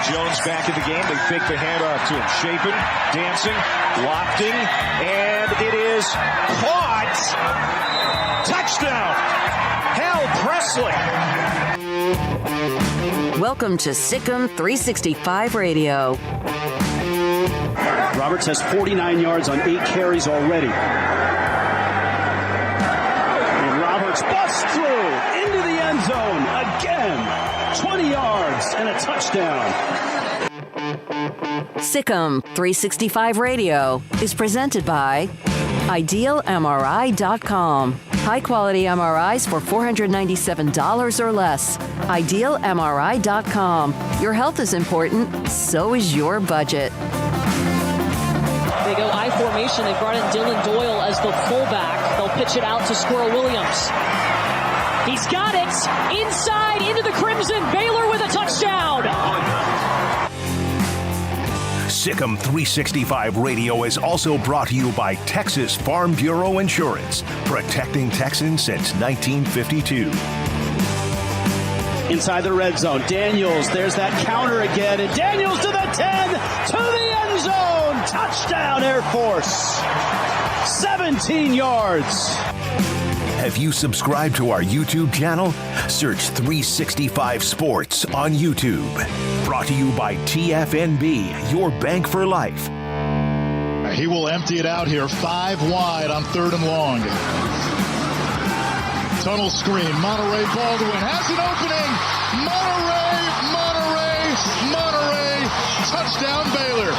Jones back in the game. They fake the handoff to him. Chapin, dancing, lofting, and it is caught. Touchdown. Hal Presley. Welcome to Sikkim 365 Radio. Roberts has 49 yards on 8 carries already. And Roberts busts through into the end zone again. 20 yards and a touchdown. Sikkim 365 Radio is presented by IdealMRI.com. High-quality MRIs for $497 or less. IdealMRI.com. Your health is important, so is your budget. They go I formation. They brought in Dylan Doyle as the fullback. They'll pitch it out to Squirrel Williams. He's got it inside into the Crimson. Baylor with a touchdown. Sikkim 365 Radio is also brought to you by Texas Farm Bureau Insurance, protecting Texans since 1952. Inside the red zone, Daniels, there's that counter again, and Daniels to the 10, to the end zone, touchdown Air Force, 17 yards. Have you subscribed to our YouTube channel? Search 365 Sports on YouTube. Brought to you by TFNB, your bank for life. He will empty it out here, 5 wide on 3rd and long. Tunnel screen, Monterey Baldwin has an opening. Monterey, touchdown Baylor.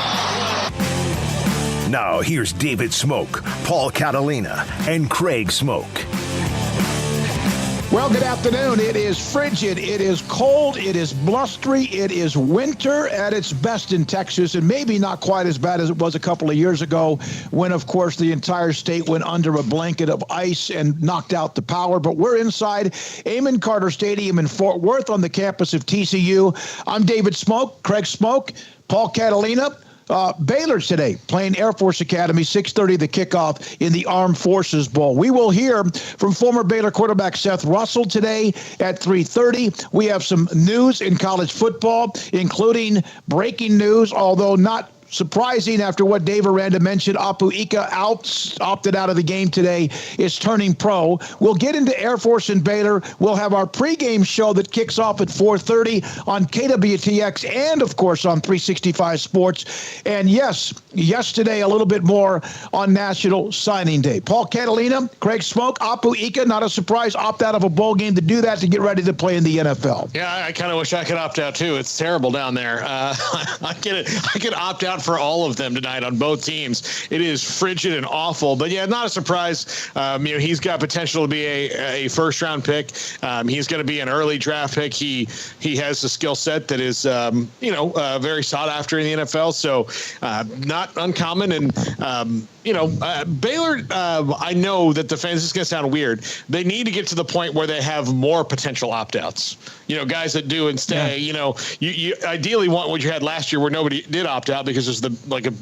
Now here's David Smoak, Paul Catalina, and Craig Smoak. Well, good afternoon. It is frigid, it is cold, it is blustery, it is winter at its best in Texas, and maybe not quite as bad as it was a couple of years ago when, of course, the entire state went under a blanket of ice and knocked out the power. But we're inside Amon Carter Stadium in Fort Worth on the campus of TCU. I'm David Smoak, Craig Smoak, Paul Catalina. Baylor today playing Air Force Academy, 6:30 the kickoff in the Armed Forces Bowl. We will hear from former Baylor quarterback Seth Russell today at 3:30. We have some news in college football, including breaking news, although not surprising after what Dave Aranda mentioned. Apu Ika opted out of the game today, is turning pro. We'll get into Air Force and Baylor. We'll have our pregame show that kicks off at 4:30 on KWTX and, of course, on 365 Sports. And yes, yesterday a little bit more on National Signing Day. Paul Catalina, Craig Smoak, Apu Ika, not a surprise, opt out of a bowl game to do that to get ready to play in the NFL. Yeah, I kind of wish I could opt out too. It's terrible down there. I could opt out for all of them tonight on both teams. It is frigid and awful, but yeah, not a surprise. He's got potential to be a first round pick. He's going to be an early draft pick. He has a skill set that is, very sought after in the NFL. So not uncommon. And, Baylor, I know that the fans, this is going to sound weird. They need to get to the point where they have more potential opt-outs. Guys that do and stay. Yeah. You ideally want what you had last year where nobody did opt out because it was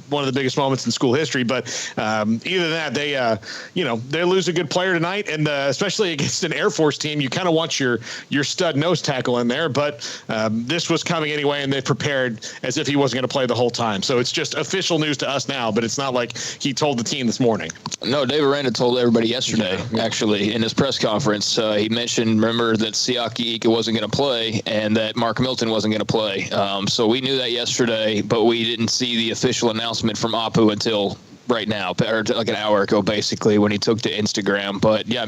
one of the biggest moments in school history. But either that, they lose a good player tonight, and especially against an Air Force team, you kind of want your stud nose tackle in there. But this was coming anyway, and they prepared as if he wasn't going to play the whole time. So it's just official news to us now, but it's not like he told the team this morning. No, Dave Aranda told everybody yesterday, actually, in his press conference. He mentioned, remember, that Siaki Ika wasn't going to play and that Mark Milton wasn't going to play. So we knew that yesterday, but we didn't see the official announcement from Apu until right now, or like an hour ago, basically, when he took to Instagram. But, yeah,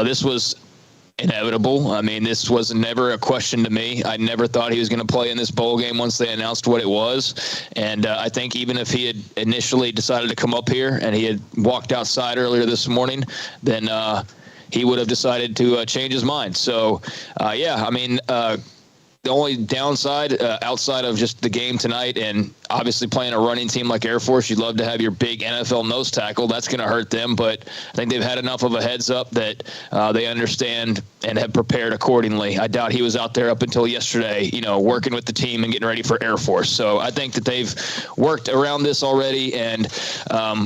this was inevitable. I mean, this was never a question to me. I never thought he was going to play in this bowl game once they announced what it was. And I think even if he had initially decided to come up here and he had walked outside earlier this morning, then he would have decided to change his mind. So, yeah, I mean, the only downside outside of just the game tonight and obviously playing a running team like Air Force, you'd love to have your big NFL nose tackle. That's going to hurt them, but I think they've had enough of a heads up that they understand and have prepared accordingly. I doubt he was out there up until yesterday, working with the team and getting ready for Air Force. So I think that they've worked around this already, and,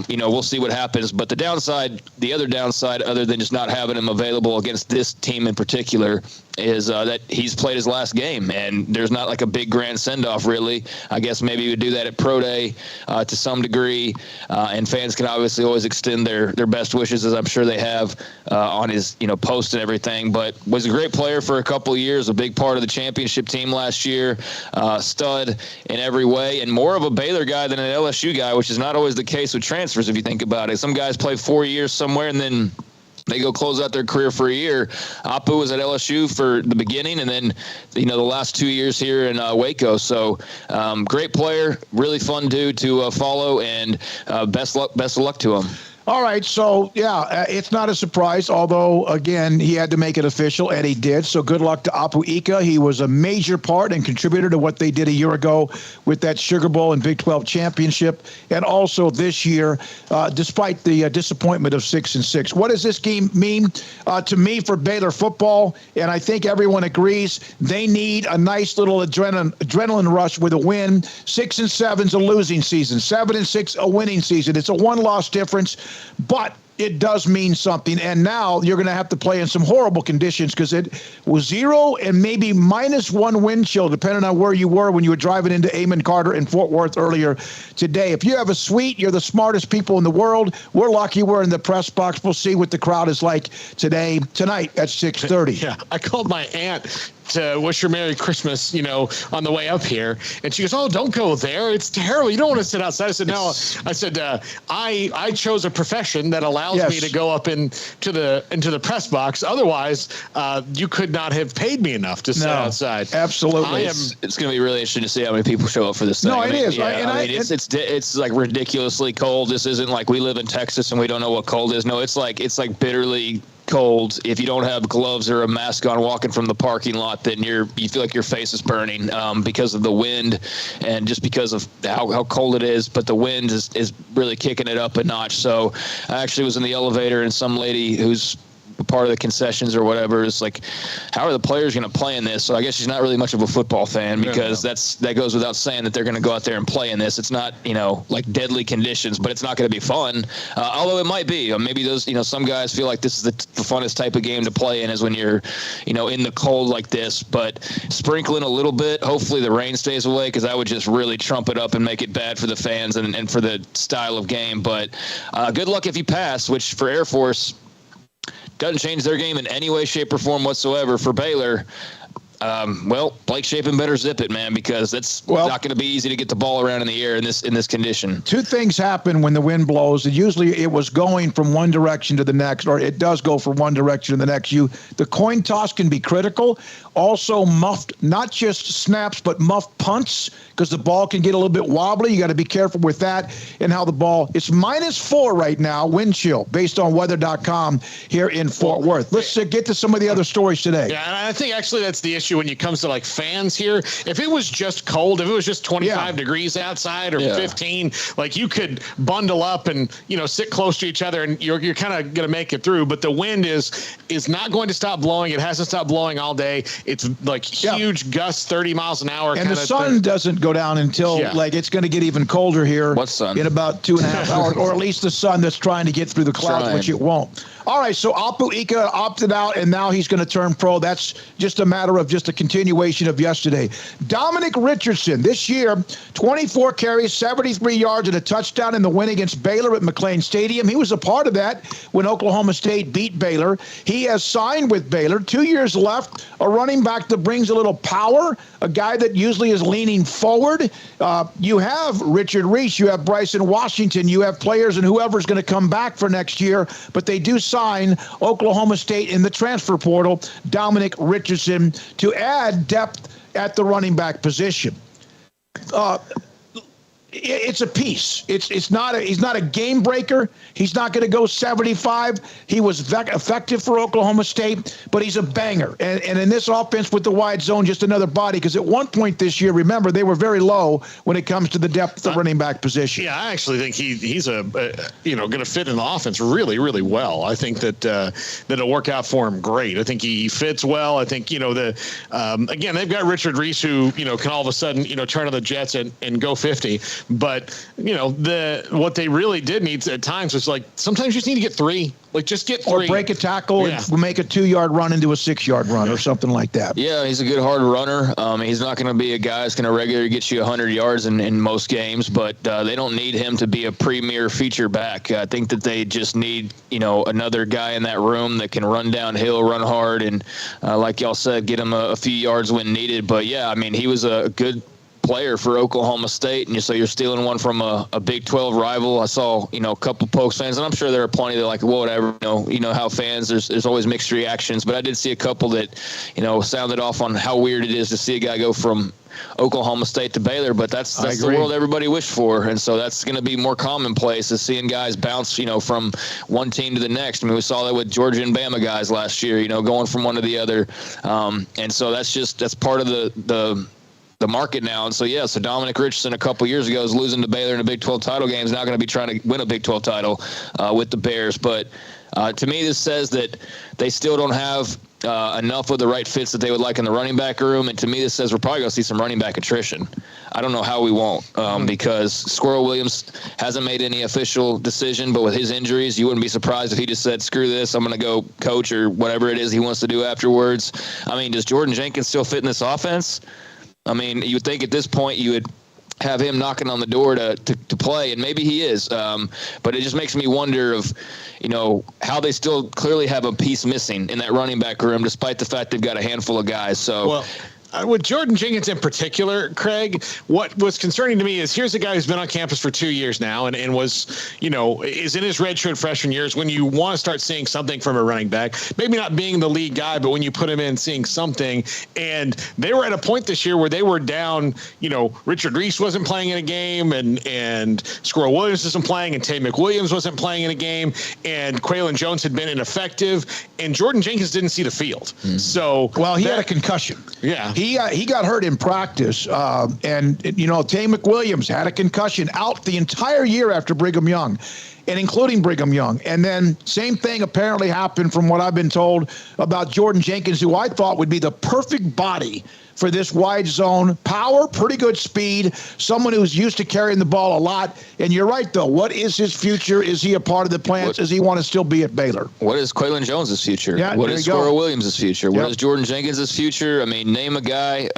we'll see what happens. But the other downside, other than just not having him available against this team in particular, is that he's played his last game, and there's not like a big grand send-off, really. I guess maybe you would do that at Pro Day to some degree, and fans can obviously always extend their best wishes, as I'm sure they have on his post and everything. But was a great player for a couple of years, a big part of the championship team last year, stud in every way, and more of a Baylor guy than an LSU guy, which is not always the case with transfers if you think about it. Some guys play 4 years somewhere and then they go close out their career for a year. Apu was at LSU for the beginning, and then, the last 2 years here in Waco. So great player, really fun dude to follow, and best of luck to him. All right, so, it's not a surprise, although, again, he had to make it official, and he did. So good luck to Apu Ika. He was a major part and contributor to what they did a year ago with that Sugar Bowl and Big 12 championship, and also this year, despite the disappointment of 6-6. What does this game mean to me for Baylor football? And I think everyone agrees they need a nice little adrenaline rush with a win. 6-7's a losing season. 7-6 a winning season. It's a one-loss difference. But it does mean something. And now you're going to have to play in some horrible conditions because it was 0 and maybe -1 wind chill, depending on where you were when you were driving into Amon Carter in Fort Worth earlier today. If you have a suite, you're the smartest people in the world. We're lucky we're in the press box. We'll see what the crowd is like tonight at 6:30. Yeah, I called my aunt to wish her Merry Christmas, on the way up here. And she goes, "Oh, don't go there. It's terrible. You don't want to sit outside." I said, "No." I said, I chose a profession that allows me to go up into the press box. Otherwise, you could not have paid me enough to sit outside. Absolutely. It's going to be really interesting to see how many people show up for this thing. No, it is. It's like ridiculously cold. This isn't like we live in Texas and we don't know what cold is. No, it's like bitterly cold. If you don't have gloves or a mask on walking from the parking lot, then you feel like your face is burning because of the wind and just because of how cold it is. But the wind is really kicking it up a notch. So I actually was in the elevator, and some lady who's part of the concessions or whatever is like, how are the players going to play in this? So I guess she's not really much of a football fan, because that goes without saying that they're going to go out there and play in this. It's not, like deadly conditions, but it's not going to be fun. Although it might be. Maybe those, some guys feel like this is the funnest type of game to play in, is when you're, in the cold like this. But sprinkling a little bit, hopefully the rain stays away, because that would just really trump it up and make it bad for the fans and for the style of game. But good luck if you pass, which for Air Force doesn't change their game in any way, shape, or form whatsoever. For Baylor, Blake Shapen better zip it, man, because that's not going to be easy to get the ball around in the air in this condition. Two things happen when the wind blows. Usually it was going from one direction to the next, or it does go from one direction to the next. The coin toss can be critical. Also muffed, not just snaps, but muffed punts, because the ball can get a little bit wobbly. You got to be careful with that and how the ball. It's -4 right now, wind chill, based on weather.com here in Fort Worth. Let's get to some of the other stories today. Yeah, and I think actually that's the issue when it comes to like fans here. If it was just cold, if it was just 25 degrees outside or 15, like you could bundle up and sit close to each other and you're kind of going to make it through. But the wind is not going to stop blowing. It hasn't stopped blowing all day. It's like huge gusts, 30 miles an hour. And the sun doesn't go down until it's going to get even colder here. What sun? In about 2.5 hours, or at least the sun that's trying to get through the clouds, which it won't. All right, so Apu Ika opted out, and now he's going to turn pro. That's just a matter of just a continuation of yesterday. Dominic Richardson, this year, 24 carries, 73 yards, and a touchdown in the win against Baylor at McLean Stadium. He was a part of that when Oklahoma State beat Baylor. He has signed with Baylor. 2 years left, a running back that brings a little power, a guy that usually is leaning forward. You have Richard Reese, you have Bryson Washington, you have players and whoever's going to come back for next year, but they do sign Oklahoma State in the transfer portal, Dominic Richardson, to add depth at the running back position. It's a piece. He's not a game breaker. He's not going to go 75. He was effective for Oklahoma State, but he's a banger. And in this offense with the wide zone, just another body. Because at one point this year, remember, they were very low when it comes to the depth of the running back position. Yeah, I actually think he's going to fit in the offense really, really well. I think that it'll work out for him great. I think he fits well. I think again, they've got Richard Reese who can all of a sudden turn on the Jets and go 50. But what they really did need at times was sometimes you just need to get 3. Just get 3. Or break a tackle and make a 2-yard run into a 6-yard run or something like that. Yeah, he's a good hard runner. He's not going to be a guy that's going to regularly get you 100 yards in most games, but they don't need him to be a premier feature back. I think that they just need another guy in that room that can run downhill, run hard, and like y'all said, get him a few yards when needed. But yeah, I mean, he was a good player for Oklahoma State, and so you're stealing one from a Big 12 rival. I saw a couple Pokes fans, and I'm sure there are plenty that well, whatever, you know how fans, there's always mixed reactions, but I did see a couple that sounded off on how weird it is to see a guy go from Oklahoma State to Baylor, but that's the world everybody wished for, and so that's going to be more commonplace is seeing guys bounce from one team to the next. I mean, we saw that with Georgia and Bama guys last year, going from one to the other, and so that's part of the market now. And so, so Dominic Richardson a couple years ago is losing to Baylor in a Big 12 title game. He's now going to be trying to win a Big 12 title with the Bears. But to me, this says that they still don't have enough of the right fits that they would like in the running back room. And to me, this says we're probably going to see some running back attrition. I don't know how we won't because Squirrel Williams hasn't made any official decision, but with his injuries, you wouldn't be surprised if he just said, screw this, I'm going to go coach or whatever it is he wants to do afterwards. I mean, does Jordan Jenkins still fit in this offense? I mean, you would think at this point you would have him knocking on the door to play, and maybe he is. But it just makes me wonder of, how they still clearly have a piece missing in that running back room, despite the fact they've got a handful of guys. So. With Jordan Jenkins in particular, Craig, what was concerning to me is here's a guy who's been on campus for 2 years now and was, is in his redshirt freshman years when you want to start seeing something from a running back, maybe not being the lead guy, but when you put him in seeing something. And they were at a point this year where they were down, Richard Reese wasn't playing in a game and Squirrel Williams wasn't playing and Tay McWilliams wasn't playing in a game and Quaylon Jones had been ineffective and Jordan Jenkins didn't see the field. So, he had a concussion. Yeah. He got hurt in practice, and Tay McWilliams had a concussion out the entire year after Brigham Young, and including Brigham Young. And then same thing apparently happened from what I've been told about Jordan Jenkins, who I thought would be the perfect body for this wide zone. Power, pretty good speed, someone who's used to carrying the ball a lot. And you're right, though. What is his future? Is he a part of the plans? Does he want to still be at Baylor? What is Quaylon Jones' future? Yeah, what is Squirrel Williams' future? Yep. What is Jordan Jenkins' future? I mean, name a guy.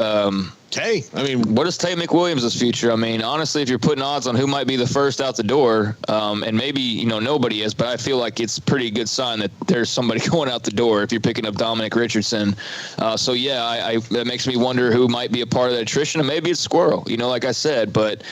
Tay. I mean, what is Tay McWilliams' future? I mean, honestly, if you're putting odds on who might be the first out the door, and maybe, nobody is, but I feel like it's a pretty good sign that there's somebody going out the door if you're picking up Dominic Richardson. That makes me wonder who might be a part of that attrition, and maybe it's Squirrel, like I said. But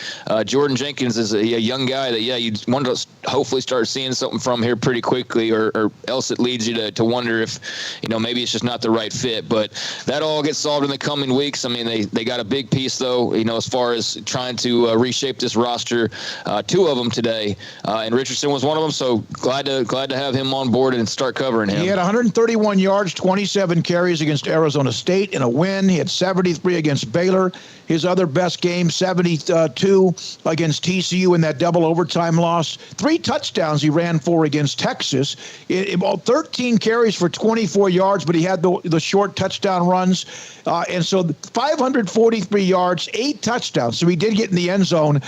Jordan Jenkins is a young guy that, you want to hopefully start seeing something from here pretty quickly, or else it leads you to wonder if, maybe it's just not the right fit. But that all gets solved in the coming weeks. I mean, they got a big piece, though, as far as trying to reshape this roster. 2 of them today, and Richardson was one of them. So glad to have him on board and start covering him. He had 131 yards, 27 carries against Arizona State in a win. He had 73 against Baylor. His other best game, 72 against TCU in that double overtime loss. 3 touchdowns he ran for against Texas. About 13 carries for 24 yards, but he had the short touchdown runs. And so 543 yards, 8 touchdowns. So he did get in the end zone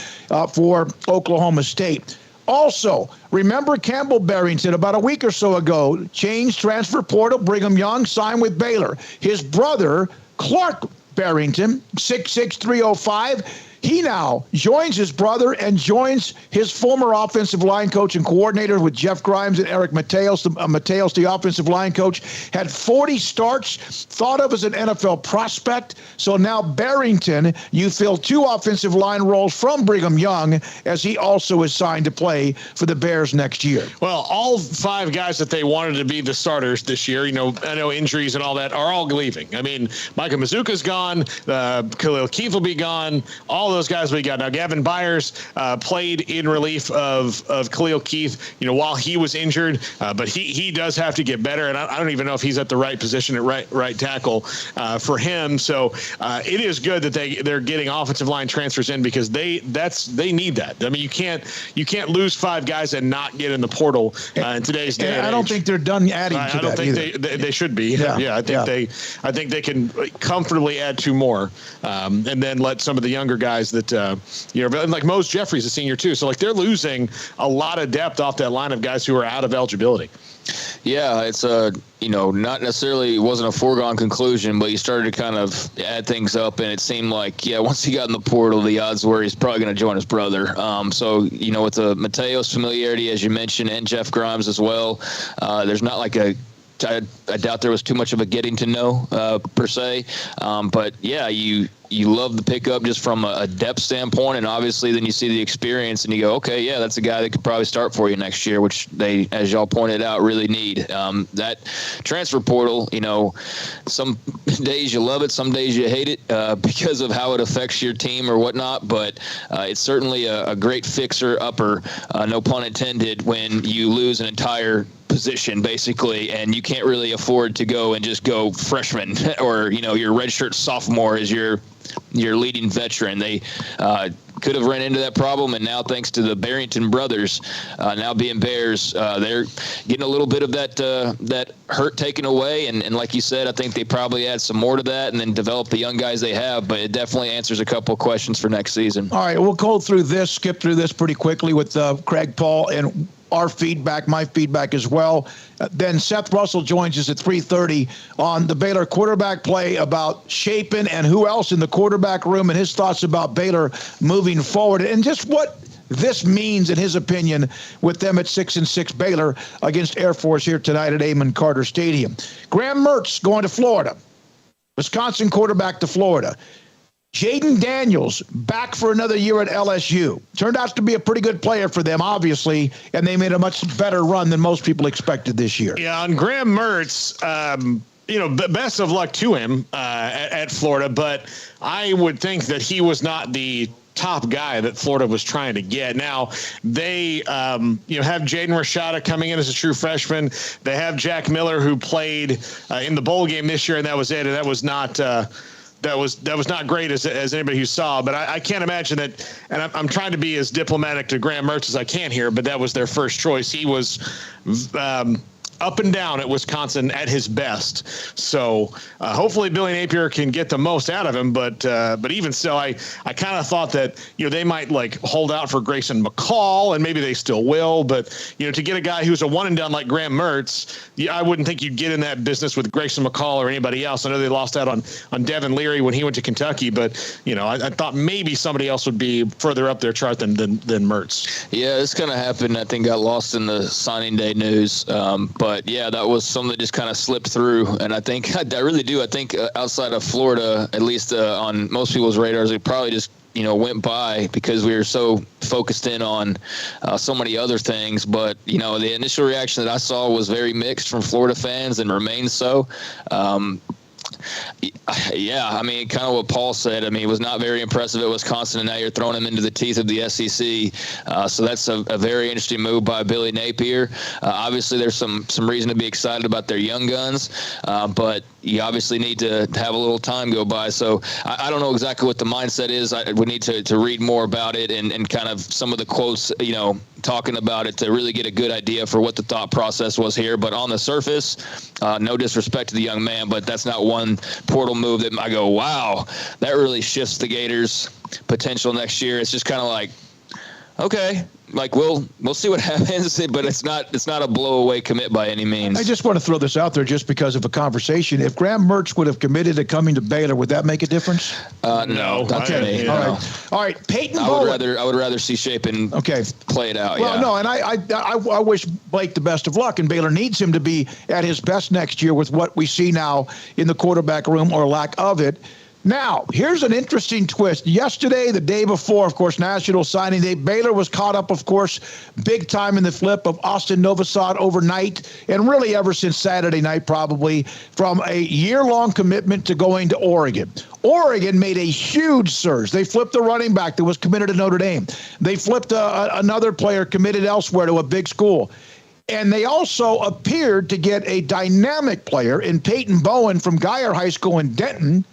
for Oklahoma State. Also, remember Campbell Barrington about a week or so ago, changed transfer portal, Brigham Young, signed with Baylor. His brother, Clark Barrington, 6'6", 305. he now joins his brother and joins his former offensive line coach and coordinator with Jeff Grimes and Eric Mateos. Mateos, the offensive line coach, had 40 starts, thought of as an NFL prospect. So now Barrington, you fill 2 offensive line roles from Brigham Young, as he also is signed to play for the Bears next year. Well, all 5 guys that they wanted to be the starters this year, I know injuries and all that, are all leaving. I mean, Micah Mazuka's gone, Khalil Keith will be gone, all those guys we got. Now, Gavin Byers played in relief of Khalil Keith, while he was injured, but he does have to get better, and I don't even know if he's at the right position at right tackle for him. So it is good that they're getting offensive line transfers in, because they need that. I mean, you can't lose 5 guys and not get in the portal in today's day. I don't think they're done adding to that. I don't think they should be. Yeah, I think they can comfortably add 2 more, and then let some of the younger guys that like Mose Jeffrey's a senior too. So they're losing a lot of depth off that line of guys who are out of eligibility. Yeah, it's not necessarily wasn't a foregone conclusion, but you started to kind of add things up, and it seemed like, once he got in the portal, the odds were he's probably going to join his brother. So, with the Mateos familiarity, as you mentioned, and Jeff Grimes as well, there's not like I doubt there was too much of a getting to know per se. But yeah, you love the pickup just from a depth standpoint, and obviously then you see the experience and you go, okay, yeah, that's a guy that could probably start for you next year, which they, as y'all pointed out, really need. That transfer portal, some days you love it, some days you hate it because of how it affects your team or whatnot, but it's certainly a great fixer-upper, no pun intended, when you lose an entire position basically, and you can't really afford to go and just go freshman or your redshirt sophomore as your leading veteran. They could have run into that problem, and now thanks to the Barrington brothers, now being Bears, they're getting a little bit of that hurt taken away, and like you said, I think they probably add some more to that and then develop the young guys they have, but it definitely answers a couple of questions for next season. All right, we'll go through this, skip through this pretty quickly with Craig, Paul, and our feedback, my feedback as well. Then Seth Russell joins us at 3:30 on the Baylor quarterback play, about Shapen and who else in the quarterback room, and his thoughts about Baylor moving forward, and just what this means, in his opinion, with them at 6-6 Baylor against Air Force here tonight at Amon Carter Stadium. Graham Mertz going to Florida. Wisconsin quarterback to Florida. Jaden Daniels back for another year at LSU. Turned out to be a pretty good player for them, obviously, and they made a much better run than most people expected this year. Yeah, on Graham Mertz, best of luck to him at Florida, but I would think that he was not the top guy that Florida was trying to get. Now they, have Jaden Rashada coming in as a true freshman. They have Jack Miller, who played in the bowl game this year, and that was it. And that was not. That was not great as anybody who saw, but I can't imagine that. And I'm trying to be as diplomatic to Graham Mertz as I can here, but that was their first choice. He was up and down at Wisconsin at his best. So hopefully Billy Napier can get the most out of him. But even so, I kind of thought that, they might hold out for Grayson McCall, and maybe they still will. But, to get a guy who's a one and done like Graham Mertz, I wouldn't think you'd get in that business with Grayson McCall or anybody else. I know they lost out on Devin Leary when he went to Kentucky, but, I thought maybe somebody else would be further up their chart than Mertz. Yeah, this kind of happened. I think got lost in the signing day news. But yeah, that was something that just kind of slipped through. And I think, I really do. I think outside of Florida, at least on most people's radars, it probably just, went by because we were so focused in on so many other things. But, the initial reaction that I saw was very mixed from Florida fans and remains so. Yeah, I mean, kind of what Paul said. I mean, it was not very impressive at Wisconsin, and now you're throwing him into the teeth of the SEC. So that's a very interesting move by Billy Napier. Obviously, there's some reason to be excited about their young guns, but you obviously need to have a little time go by. So I don't know exactly what the mindset is. We need to read more about it and kind of some of the quotes, talking about it to really get a good idea for what the thought process was here. But on the surface, no disrespect to the young man, but that's not one portal move that I go, wow, that really shifts the Gators' potential next year. It's just kind of like, Okay. Like we'll see what happens, but it's not a blow-away commit by any means. I just want to throw this out there just because of a conversation. If Graham Mertz would have committed to coming to Baylor, would that make a difference? No. Not to me. All right. Peyton Bowen. I would rather see Shapen play it out. Well, no, and I wish Blake the best of luck, and Baylor needs him to be at his best next year with what we see now in the quarterback room or lack of it. Now, here's an interesting twist. Yesterday, the day before, of course, National Signing Day, Baylor was caught up, of course, big time in the flip of Austin Novosad overnight, and really ever since Saturday night probably, from a year-long commitment to going to Oregon. Oregon made a huge surge. They flipped the running back that was committed to Notre Dame. They flipped another player committed elsewhere to a big school. And they also appeared to get a dynamic player in Peyton Bowen from Guyer High School in Denton,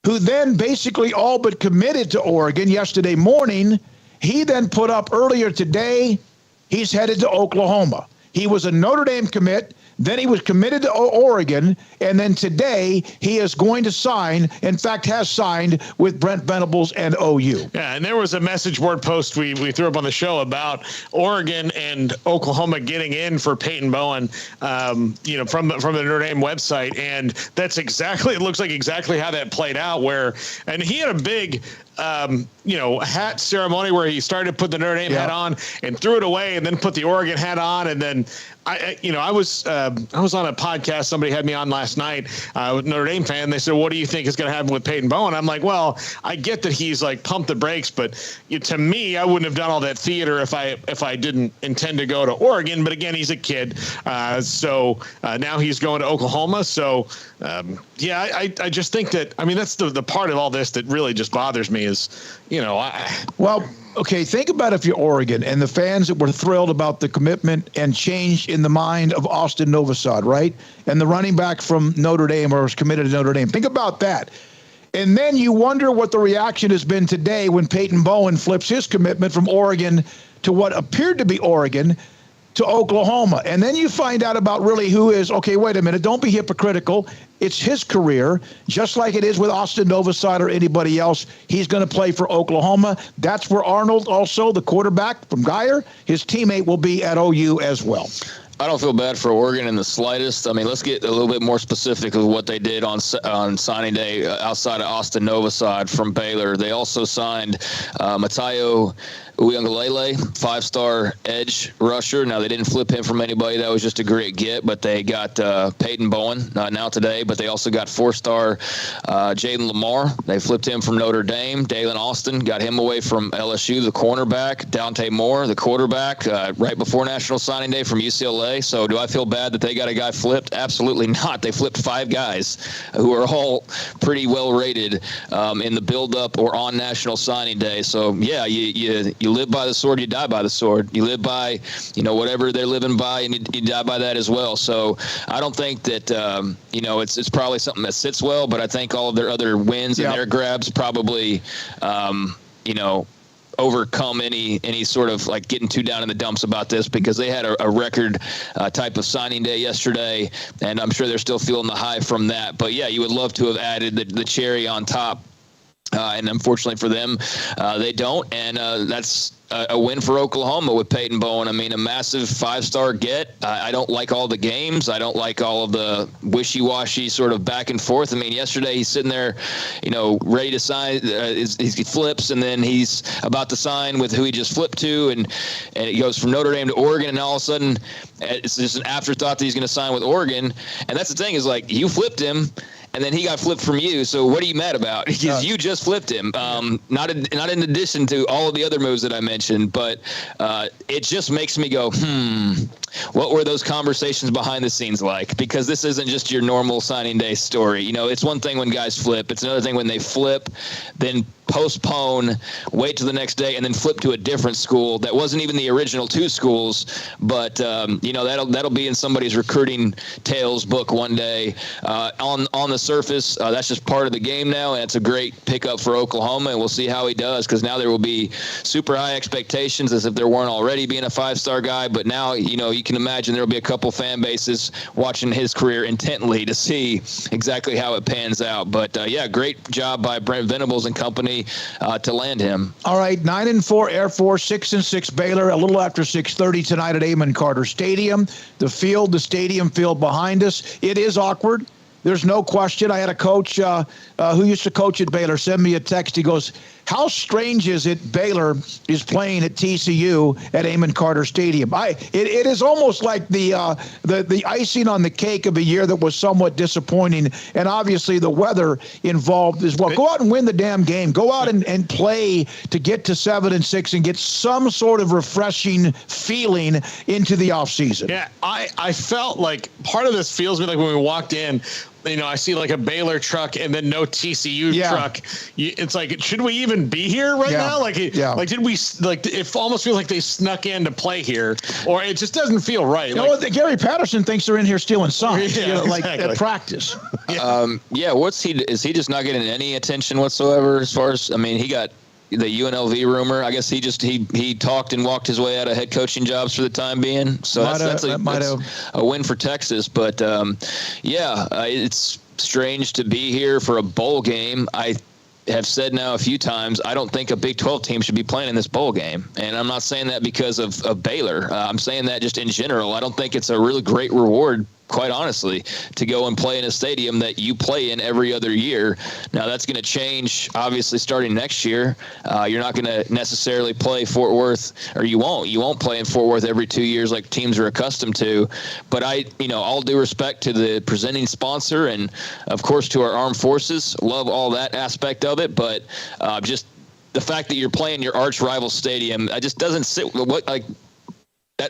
who then basically all but committed to Oregon yesterday morning. He then put up earlier today, he's headed to Oklahoma. He was a Notre Dame commit, then he was committed to Oregon, and then today he is going to sign, in fact has signed, with Brent Venables and OU. Yeah, and there was a message board post we threw up on the show about Oregon and Oklahoma getting in for Peyton Bowen, from the Notre Dame website, and that's exactly, it looks like exactly how that played out, and he had a big hat ceremony where he started to put the Notre Dame hat on and threw it away and then put the Oregon hat on. And then I was on a podcast. Somebody had me on last night with Notre Dame fan. They said, what do you think is going to happen with Peyton Bowen? I'm like, well, I get that he's like pumped the brakes, but to me, I wouldn't have done all that theater if I didn't intend to go to Oregon. But again, he's a kid. So now he's going to Oklahoma. So I just think that, that's the part of all this that really just bothers me is, think about if you're Oregon and the fans that were thrilled about the commitment and change in the mind of Austin Novosad, right? And the running back from Notre Dame or was committed to Notre Dame. Think about that. And then you wonder what the reaction has been today when Peyton Bowen flips his commitment from Oregon to what appeared to be Oregon to Oklahoma. And then you find out about really who is, wait a minute, don't be hypocritical. It's his career, just like it is with Austin Novosad or anybody else. He's going to play for Oklahoma. That's where Arnold, also the quarterback from Guyer, his teammate will be at OU as well. I don't feel bad for Oregon in the slightest. Let's get a little bit more specific of what they did on signing day outside of Austin Novosad from Baylor. They also signed Matayo Uiagalelei, 5-star edge rusher. Now, they didn't flip him from anybody. That was just a great get, but they got Peyton Bowen now today, but they also got 4-star Jaden Lamar. They flipped him from Notre Dame. Dalen Austin got him away from LSU, the cornerback. Dante Moore, the quarterback, right before National Signing Day from UCLA. So do I feel bad that they got a guy flipped? Absolutely not. They flipped 5 guys who are all pretty well rated in the build-up or on National Signing Day. So, yeah, you live by the sword, you die by the sword. You live by, whatever they're living by, and you die by that as well. So I don't think that, it's probably something that sits well, but I think all of their other wins and their grabs probably, overcome any sort of like getting too down in the dumps about this, because they had a record type of signing day yesterday, and I'm sure they're still feeling the high from that. But yeah, you would love to have added the cherry on top. And unfortunately for them, they don't. And that's a win for Oklahoma with Peyton Bowen. A massive 5-star get. I don't like all the games. I don't like all of the wishy-washy sort of back and forth. Yesterday he's sitting there, ready to sign. He flips, and then he's about to sign with who he just flipped to. And it goes from Notre Dame to Oregon, and all of a sudden it's just an afterthought that he's going to sign with Oregon. And that's the thing is, like, you flipped him, and then he got flipped from you. So what are you mad about? Because you just flipped him. Not in addition to all of the other moves that I mentioned, but it just makes me go, what were those conversations behind the scenes like? Because this isn't just your normal signing day story. It's one thing when guys flip. It's another thing when they flip, then postpone, wait till the next day, and then flip to a different school that wasn't even the original 2 schools. But that'll be in somebody's recruiting tales book one day. On the surface, that's just part of the game now, and it's a great pickup for Oklahoma, and we'll see how he does, because now there will be super high expectations, as if there weren't already, being a 5-star guy. But now, you can imagine there will be a couple fan bases watching his career intently to see exactly how it pans out. But yeah, great job by Brent Venables and company. me to land him. All right, 9-4 Air Force, 6-6 Baylor. A little after 6:30 tonight at Amon Carter Stadium. The stadium field behind us. It is awkward. There's no question. I had a coach who used to coach at Baylor send me a text. He goes, "How strange is it Baylor is playing at TCU at Amon Carter Stadium?" It is almost like the icing on the cake of a year that was somewhat disappointing, and obviously the weather involved as well. Go out and win the damn game. Go out and play to get to 7-6 and get some sort of refreshing feeling into the offseason. Yeah, I felt like part of this feels me like when we walked in, I see like a Baylor truck and then no TCU truck. It's like, should we even be here right now? Like, did we it almost feels like they snuck in to play here, or it just doesn't feel right. Gary Patterson thinks they're in here stealing signs, exactly. at practice. Is he just not getting any attention whatsoever as far as, he got the UNLV rumor. I guess he talked and walked his way out of head coaching jobs for the time being. So that's a win for Texas. But it's strange to be here for a bowl game. I have said now a few times, I don't think a Big 12 team should be playing in this bowl game. And I'm not saying that because of Baylor. I'm saying that just in general. I don't think it's a really great reward, quite honestly, to go and play in a stadium that you play in every other year. Now, that's going to change, obviously, starting next year. You're not going to necessarily play Fort Worth, or you won't play in Fort Worth every 2 years like teams are accustomed to. But all due respect to the presenting sponsor and, of course, to our armed forces, love all that aspect of it. But just the fact that you're playing your arch rival stadium, it just doesn't sit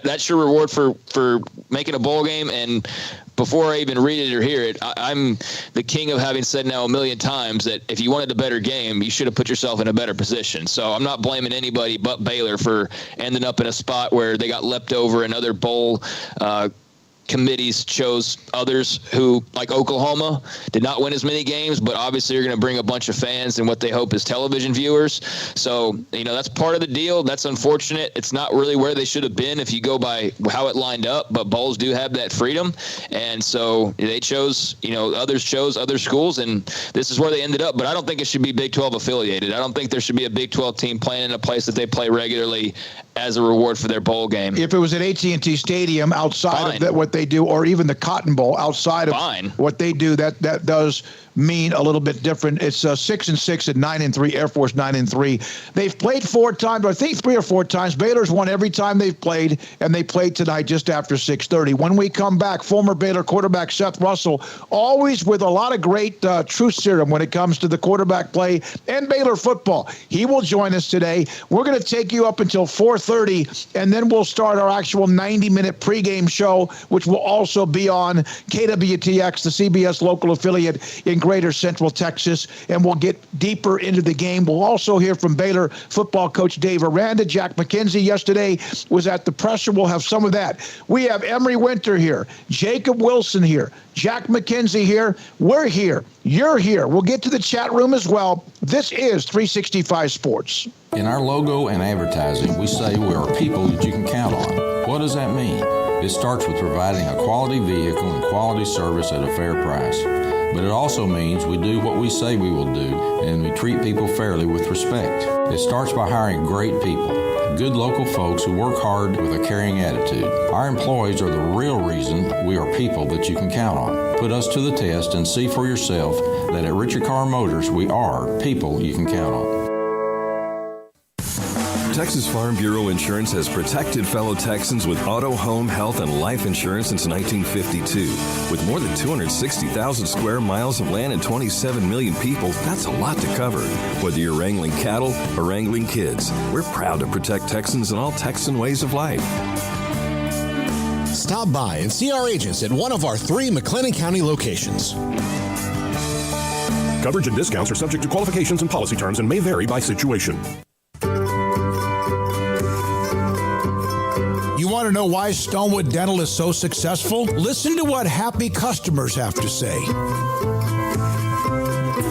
that's your reward for making a bowl game. And before I even read it or hear it, I'm the king of having said now a million times that if you wanted a better game, you should have put yourself in a better position. So I'm not blaming anybody but Baylor for ending up in a spot where they got leapt over and other bowl committees chose others who, like Oklahoma, did not win as many games, but obviously are going to bring a bunch of fans and what they hope is television viewers. So, that's part of the deal. That's unfortunate. It's not really where they should have been if you go by how it lined up, but bowls do have that freedom. And so they chose, others chose other schools, and this is where they ended up. But I don't think it should be Big 12 affiliated. I don't think there should be a Big 12 team playing in a place that they play regularly as a reward for their bowl game. If it was at AT&T Stadium outside of what they do, or even the Cotton Bowl outside of what they do, that does mean a little bit different. It's 6-6 at 9-3, Air Force 9-3. They've played 4 times, I think 3 or 4 times. Baylor's won every time they've played, and they played tonight just after 6:30. When we come back, former Baylor quarterback Seth Russell, always with a lot of great truth serum when it comes to the quarterback play and Baylor football. He will join us today. We're going to take you up until 4:30, and then we'll start our actual 90-minute pregame show, which will also be on KWTX, the CBS local affiliate in Greater Central Texas, and we'll get deeper into the game. We'll also hear from Baylor football coach Dave Aranda. Jack McKenzie yesterday was at the presser. We'll have some of that. We have Emery Winter here, Jacob Wilson here, Jack McKenzie here. We're here. You're here. We'll get to the chat room as well. This is 365 Sports. In our logo and advertising, we say we are people that you can count on. What does that mean? It starts with providing a quality vehicle and quality service at a fair price. But it also means we do what we say we will do, and we treat people fairly with respect. It starts by hiring great people, good local folks who work hard with a caring attitude. Our employees are the real reason we are people that you can count on. Put us to the test and see for yourself that at Richard Carr Motors, we are people you can count on. Texas Farm Bureau Insurance has protected fellow Texans with auto, home, health, and life insurance since 1952. With more than 260,000 square miles of land and 27 million people, that's a lot to cover. Whether you're wrangling cattle or wrangling kids, we're proud to protect Texans in all Texan ways of life. Stop by and see our agents at one of our 3 McLennan County locations. Coverage and discounts are subject to qualifications and policy terms and may vary by situation. You want to know why Stonewood Dental is so successful? Listen to what happy customers have to say.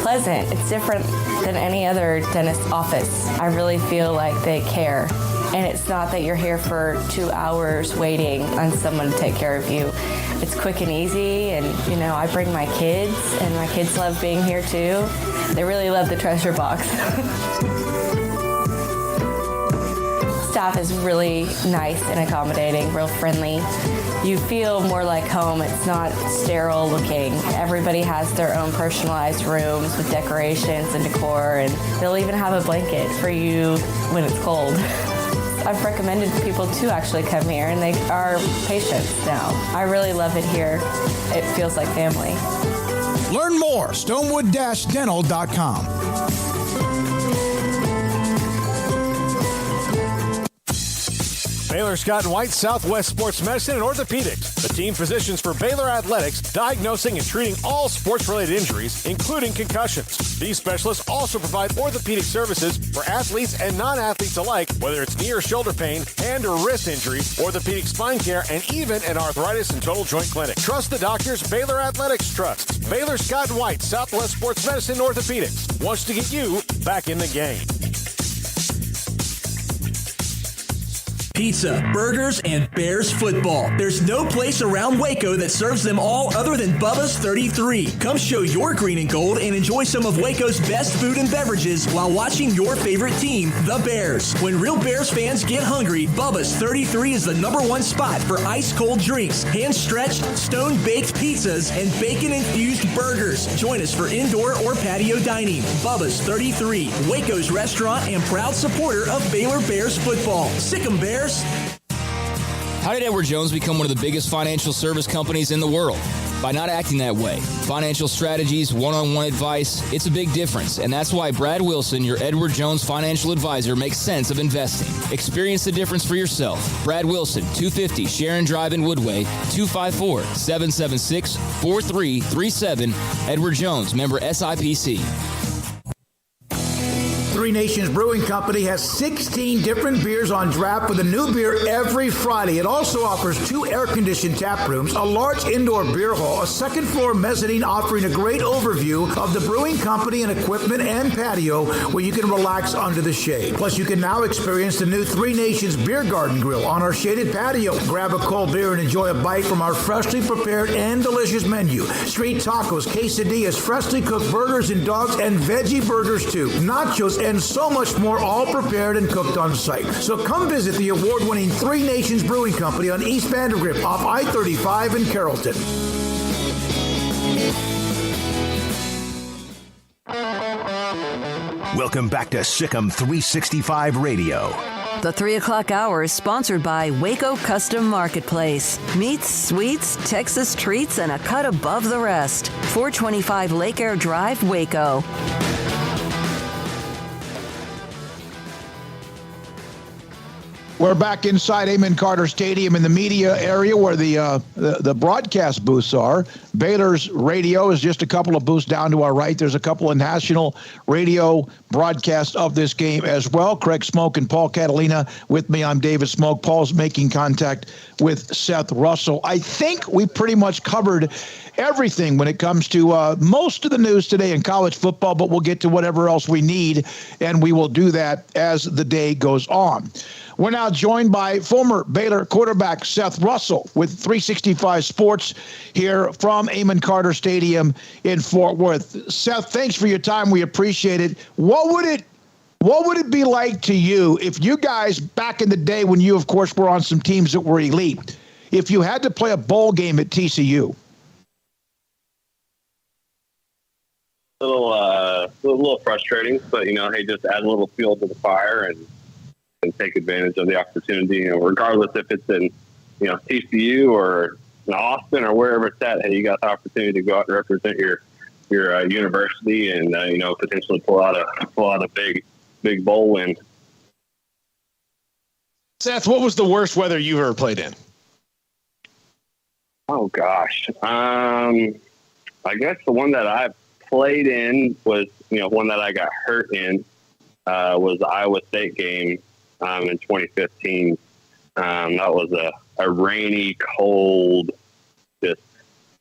Pleasant. It's different than any other dentist's office. I really feel like they care. And it's not that you're here for 2 hours waiting on someone to take care of you. It's quick and easy, and I bring my kids, and my kids love being here too. They really love the treasure box. Staff is really nice and accommodating, real friendly. You feel more like home. It's not sterile looking. Everybody has their own personalized rooms with decorations and decor, and they'll even have a blanket for you when it's cold. I've recommended people to actually come here, and they are patients now. I really love it here. It feels like family. Learn more, stonewood-dental.com. Baylor Scott and White, Southwest Sports Medicine and Orthopedics, the team physicians for Baylor Athletics, diagnosing and treating all sports-related injuries, including concussions. These specialists also provide orthopedic services for athletes and non-athletes alike, whether it's knee or shoulder pain, hand or wrist injuries, orthopedic spine care, and even an arthritis and total joint clinic. Trust the doctors Baylor Athletics trusts. Baylor Scott and White, Southwest Sports Medicine and Orthopedics wants to get you back in the game. Pizza, burgers, and Bears football. There's no place around Waco that serves them all other than Bubba's 33. Come show your green and gold and enjoy some of Waco's best food and beverages while watching your favorite team, the Bears. When real Bears fans get hungry, Bubba's 33 is the #1 spot for ice-cold drinks, hand-stretched, stone-baked pizzas, and bacon-infused burgers. Join us for indoor or patio dining. Bubba's 33, Waco's restaurant and proud supporter of Baylor Bears football. Sick 'em, Bears. How did Edward Jones become one of the biggest financial service companies in the world? By not acting that way. Financial strategies, one-on-one advice, it's a big difference. And that's why Brad Wilson, your Edward Jones financial advisor, makes sense of investing. Experience the difference for yourself. Brad Wilson, 250 Sharon Drive in Woodway, 254-776-4337. Edward Jones, member SIPC. Three Nations Brewing Company has 16 different beers on draft with a new beer every Friday. It also offers 2 air-conditioned tap rooms, a large indoor beer hall, a second-floor mezzanine offering a great overview of the brewing company and equipment and patio where you can relax under the shade. Plus, you can now experience the new Three Nations Beer Garden Grill on our shaded patio. Grab a cold beer and enjoy a bite from our freshly prepared and delicious menu. Street tacos, quesadillas, freshly cooked burgers and dogs, and veggie burgers too. Nachos and so much more, all prepared and cooked on site. So come visit the award-winning Three Nations Brewing Company on East Vandergrift off I-35 in Carrollton. Welcome back to Sikkim 365 Radio. The 3 o'clock hour is sponsored by Waco Custom Marketplace. Meats, sweets, Texas treats, and a cut above the rest. 425 Lake Air Drive, Waco. We're back inside Amon Carter Stadium in the media area where the broadcast booths are. Baylor's radio is just a couple of booths down to our right. There's a couple of national radio broadcasts of this game as well. Craig Smoak and Paul Catalina with me. I'm David Smoak. Paul's making contact with Seth Russell. I think we pretty much covered everything when it comes to most of the news today in college football, but we'll get to whatever else we need, and we will do that as the day goes on. We're now joined by former Baylor quarterback Seth Russell with 365 Sports here from Amon Carter Stadium in Fort Worth. Seth, thanks for your time. We appreciate it. What would it be like to you if you guys, back in the day when you, of course, were on some teams that were elite, if you had to play a bowl game at TCU? A little frustrating, but, hey, just add a little fuel to the fire and take advantage of the opportunity, regardless if it's in, TCU or in Austin or wherever it's at. Hey, you got the opportunity to go out and represent your university and, potentially pull out a big bowl win. Seth, what was the worst weather you've ever played in? Oh gosh. I guess the one that I played in was, one that I got hurt in, was the Iowa State game. In 2015, that was a rainy, cold, just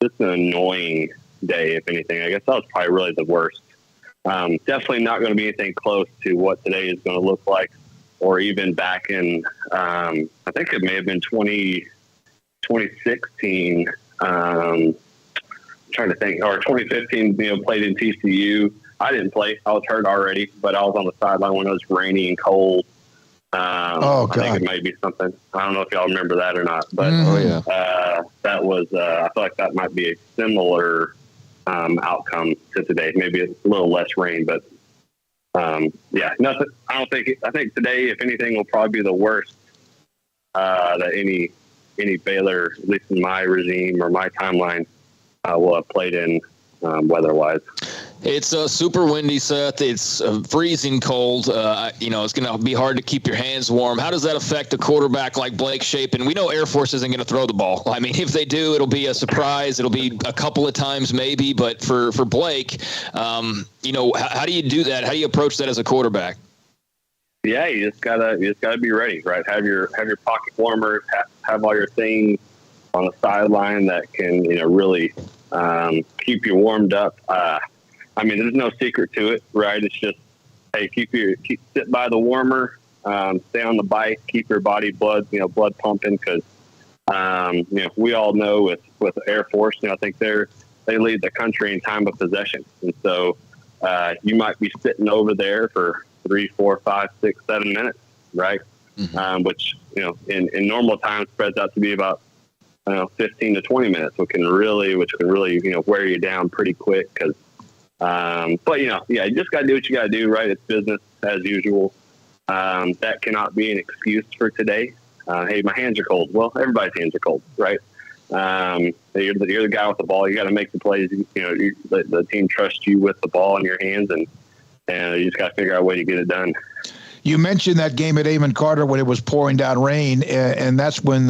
an annoying day, if anything. I guess that was probably really the worst. Definitely not going to be anything close to what today is going to look like, or even back in, I think it may have been 2016, trying to think, or 2015, played in TCU. I didn't play. I was hurt already, but I was on the sideline when it was rainy and cold. I think it might be something. I don't know if y'all remember that or not, but that was. I feel like that might be a similar outcome to today. Maybe a little less rain, but nothing. I think today, if anything, will probably be the worst that any Baylor, at least in my regime or my timeline, will have played in weather-wise. It's super windy, Seth. It's freezing cold. It's going to be hard to keep your hands warm. How does that affect a quarterback like Blake Shapen? We know Air Force isn't going to throw the ball. I mean, if they do, it'll be a surprise. It'll be a couple of times maybe. But for Blake, how do you do that? How do you approach that as a quarterback? Yeah, you just gotta be ready, right? Have your pocket warmers, have all your things on the sideline that can really keep you warmed up. There's no secret to it, right? It's just, hey, sit by the warmer, stay on the bike, keep your body blood pumping, because we all know with Air Force, I think they lead the country in time of possession, and so you might be sitting over there for 3, 4, 5, 6, 7 minutes, right? Mm-hmm. Which in normal time spreads out to be about 15 to 20 minutes, which can really wear you down pretty quick. Because you just got to do what you got to do, right? It's business as usual. That cannot be an excuse for today. Hey, my hands are cold. Well, everybody's hands are cold, right? You're the guy with the ball. You got to make the plays. The team trusts you with the ball in your hands, and you just got to figure out a way to get it done. You mentioned that game at Amon Carter when it was pouring down rain, and that's when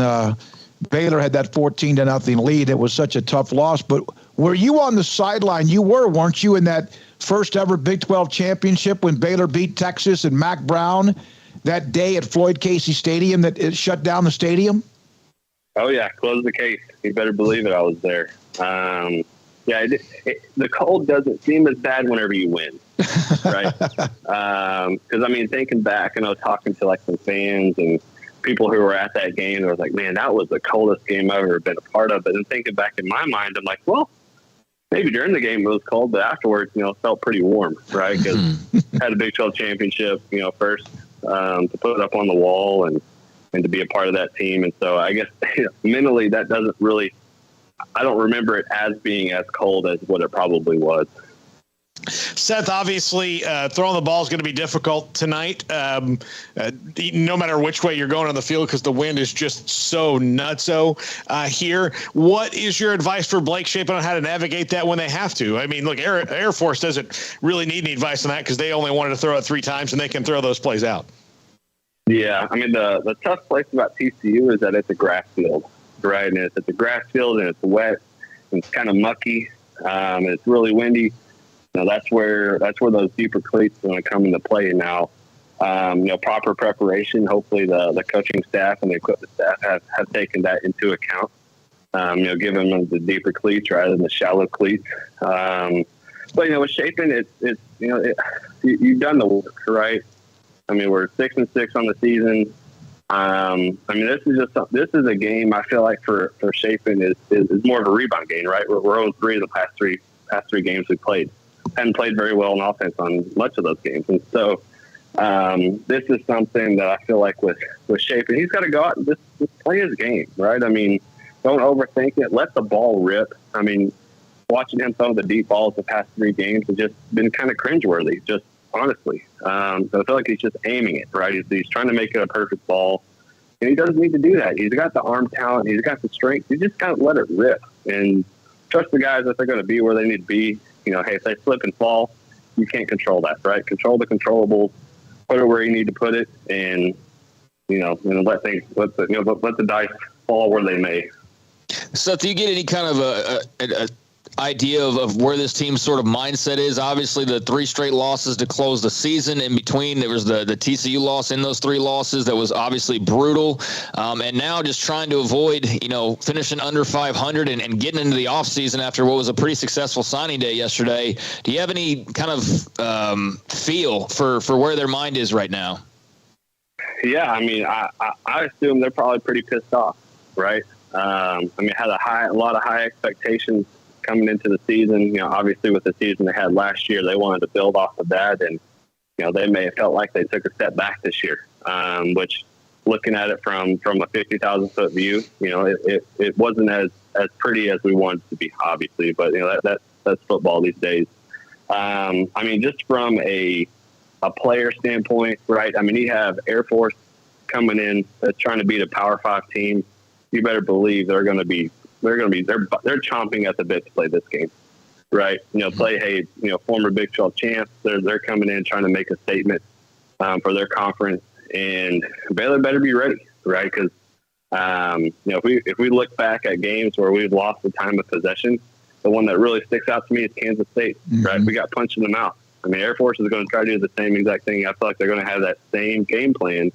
Baylor had that 14-0 lead. It was such a tough loss. But were you on the sideline? You weren't you, in that first ever Big 12 championship when Baylor beat Texas and Mack Brown that day at Floyd Casey Stadium that it shut down the stadium? Oh, yeah. Close the case. You better believe it. I was there. The cold doesn't seem as bad whenever you win, right? Because, thinking back, and I was talking to, some fans and people who were at that game, they was like, man, that was the coldest game I've ever been a part of. But then thinking back in my mind, I'm like, well, maybe during the game it was cold, but afterwards, it felt pretty warm, right? Because had a Big 12 championship, first to put it up on the wall and to be a part of that team. And so I guess mentally that doesn't really, I don't remember it as being as cold as what it probably was. Seth, obviously, throwing the ball is going to be difficult tonight, no matter which way you're going on the field, because the wind is just so nutso here. What is your advice for Blake Shapen on how to navigate that when they have to? Look, Air Force doesn't really need any advice on that because they only wanted to throw it 3 times, and they can throw those plays out. Yeah, the tough place about TCU is that it's a grass field, right? And it's a grass field, and it's wet, and it's kind of mucky, and it's really windy. That's where those deeper cleats are going to come into play now. Proper preparation. Hopefully the coaching staff and the equipment staff have taken that into account. Giving them the deeper cleats rather than the shallow cleats. But with Shapen, you've done the work, right? We're 6-6 on the season. This is a game I feel like for Shapen is more of a rebound game, right? We're 0-3 the past three games we played. Hadn't played very well in offense on much of those games. And so this is something that I feel like with Shapen, he's got to go out and just play his game, right? Don't overthink it. Let the ball rip. Watching him throw the deep balls the past 3 games has just been kind of cringeworthy, just honestly. So I feel like he's just aiming it, right? He's trying to make it a perfect ball. And he doesn't need to do that. He's got the arm talent. He's got the strength. You just got to let it rip and trust the guys that they're going to be where they need to be. Hey, if they slip and fall, you can't control that, right? Control the controllables, put it where you need to put it, and let the dice fall where they may. So, do you get any kind of a idea of where this team's sort of mindset is? Obviously, the 3 straight losses to close the season. In between, there was the TCU loss in those 3 losses that was obviously brutal. And now just trying to avoid, finishing under 500 and getting into the offseason after what was a pretty successful signing day yesterday. Do you have any kind of feel for where their mind is right now? Yeah, I assume they're probably pretty pissed off, right? Had a lot of high expectations coming into the season. Obviously with the season they had last year, they wanted to build off of that, and they may have felt like they took a step back this year, which, looking at it from a 50,000-foot view, it wasn't as pretty as we wanted it to be, obviously. But that's football these days. Just from a player standpoint, right? You have Air Force coming in that's trying to beat a Power 5 team. You better believe they're chomping at the bit to play this game, right? Former Big 12 champs. They're coming in trying to make a statement for their conference. And Baylor better be ready, right? Because if we look back at games where we've lost the time of possession, the one that really sticks out to me is Kansas State, right? We got punched in the mouth. Air Force is going to try to do the same exact thing. I feel like they're going to have that same game plan.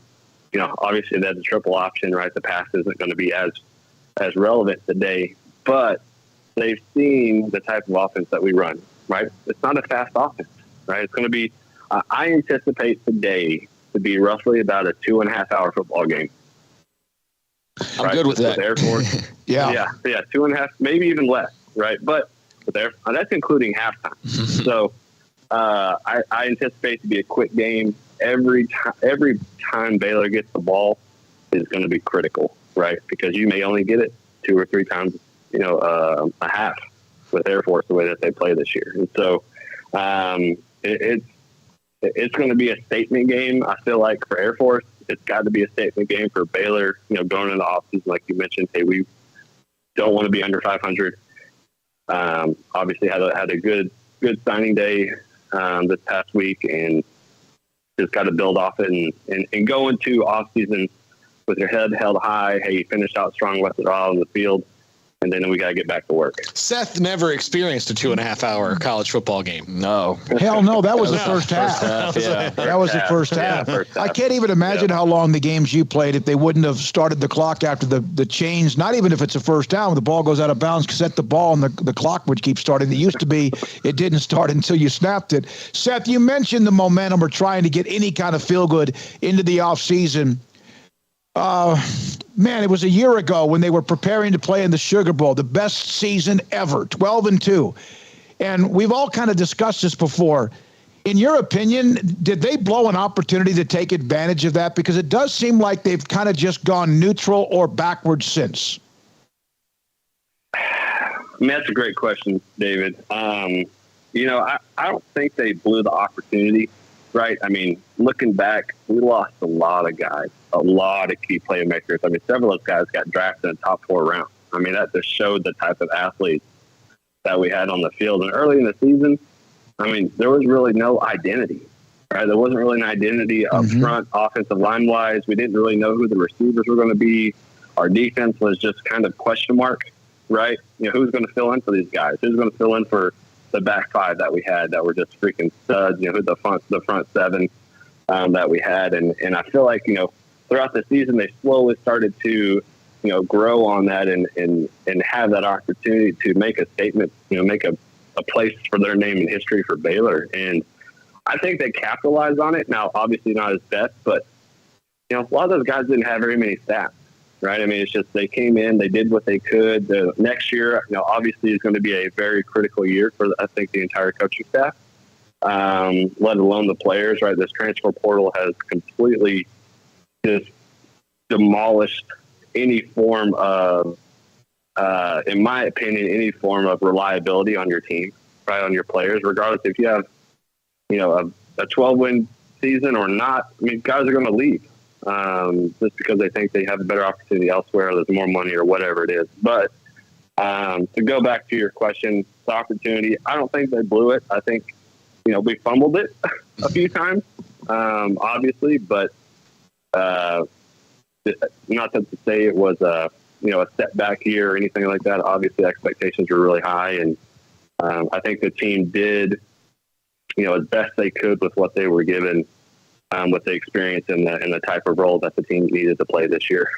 Obviously that's a triple option, right? The pass isn't going to be as relevant today, but they've seen the type of offense that we run, right? It's not a fast offense, right? It's going to be. I anticipate today to be roughly about a 2.5-hour football game. I'm good with that. With Air Force. yeah, 2.5, maybe even less, right? But that's including halftime. So I anticipate to be a quick game. Every time Baylor gets the ball is going to be critical, right? Because you may only get it 2 or 3 times, a half with Air Force the way that they play this year. And so it's going to be a statement game. I feel like for Air Force, it's got to be a statement game. For Baylor, going into the offseason, like you mentioned, hey, we don't want to be under 500. Obviously had a good signing day this past week, and just got to build off it and go into offseason with your head held high. Hey, you finished out strong with it all in the field, and then we got to get back to work. Seth never experienced a 2.5-hour college football game. No. Hell no. That was the first half. Yeah. That was the first half. I can't even imagine how long the games you played if they wouldn't have started the clock after the change. Not even if it's a first down, when the ball goes out of bounds, set the ball and the clock would keep starting. It used to be it didn't start until you snapped it. Seth, you mentioned the momentum or trying to get any kind of feel good into the offseason. Man, it was a year ago when they were preparing to play in the Sugar Bowl, the best season ever, 12-2. And we've all kind of discussed this before. In your opinion, did they blow an opportunity to take advantage of that? Because it does seem like they've kind of just gone neutral or backwards since. That's a great question, David. I don't think they blew the opportunity, right? Looking back, we lost a lot of guys, a lot of key playmakers. Several of those guys got drafted in the top 4 rounds. That just showed the type of athletes that we had on the field. And early in the season, there was really no identity, right? There wasn't really an identity up front, offensive line-wise. We didn't really know who the receivers were going to be. Our defense was just kind of question mark, right? Who's going to fill in for these guys? Who's going to fill in for the back 5 that we had that were just freaking studs, the front 7 that we had. And I feel like, throughout the season, they slowly started to, grow on that and have that opportunity to make a statement, make a place for their name in history for Baylor. And I think they capitalized on it. Now, obviously not as best, but, a lot of those guys didn't have very many stats, right? It's just they came in, they did what they could. The next year, obviously is going to be a very critical year for, I think, the entire coaching staff, let alone the players, right? This transfer portal has completely just demolished any form of, in my opinion, any form of reliability on your team, right? On your players, regardless if you have, a 12-win season or not. Guys are going to leave just because they think they have a better opportunity elsewhere, or there's more money or whatever it is. But to go back to your question, the opportunity, I don't think they blew it. I think, we fumbled it a few times, obviously, but not to say it was a setback year or anything like that. Obviously, expectations were really high, and I think the team did, as best they could with what they were given, with the experience and the type of role that the team needed to play this year.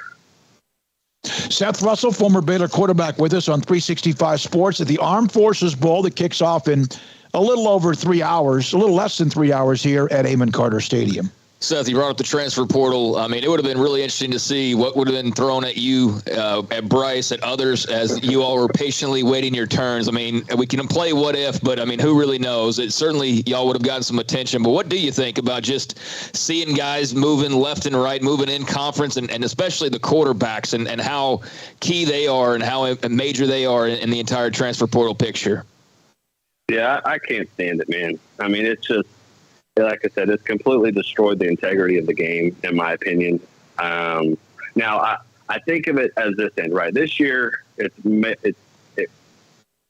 Seth Russell, former Baylor quarterback, with us on 365 Sports at the Armed Forces Bowl that kicks off in a little over 3 hours, a little less than 3 hours here at Amon Carter Stadium. Seth, you brought up the transfer portal. I mean, it would have been really interesting to see what would have been thrown at you, at Bryce, at others, as you all were patiently waiting your turns. I mean, we can play what if, but I mean, who really knows? It certainly, y'all would have gotten some attention. But what do you think about just seeing guys moving left and right, moving in conference, and especially the quarterbacks, and how key they are and how major they are in the entire transfer portal picture? Yeah, I can't stand it, man. I mean, it's just, like I said, it's completely destroyed the integrity of the game, in my opinion. Now, I think of it as this end, right? This year, it's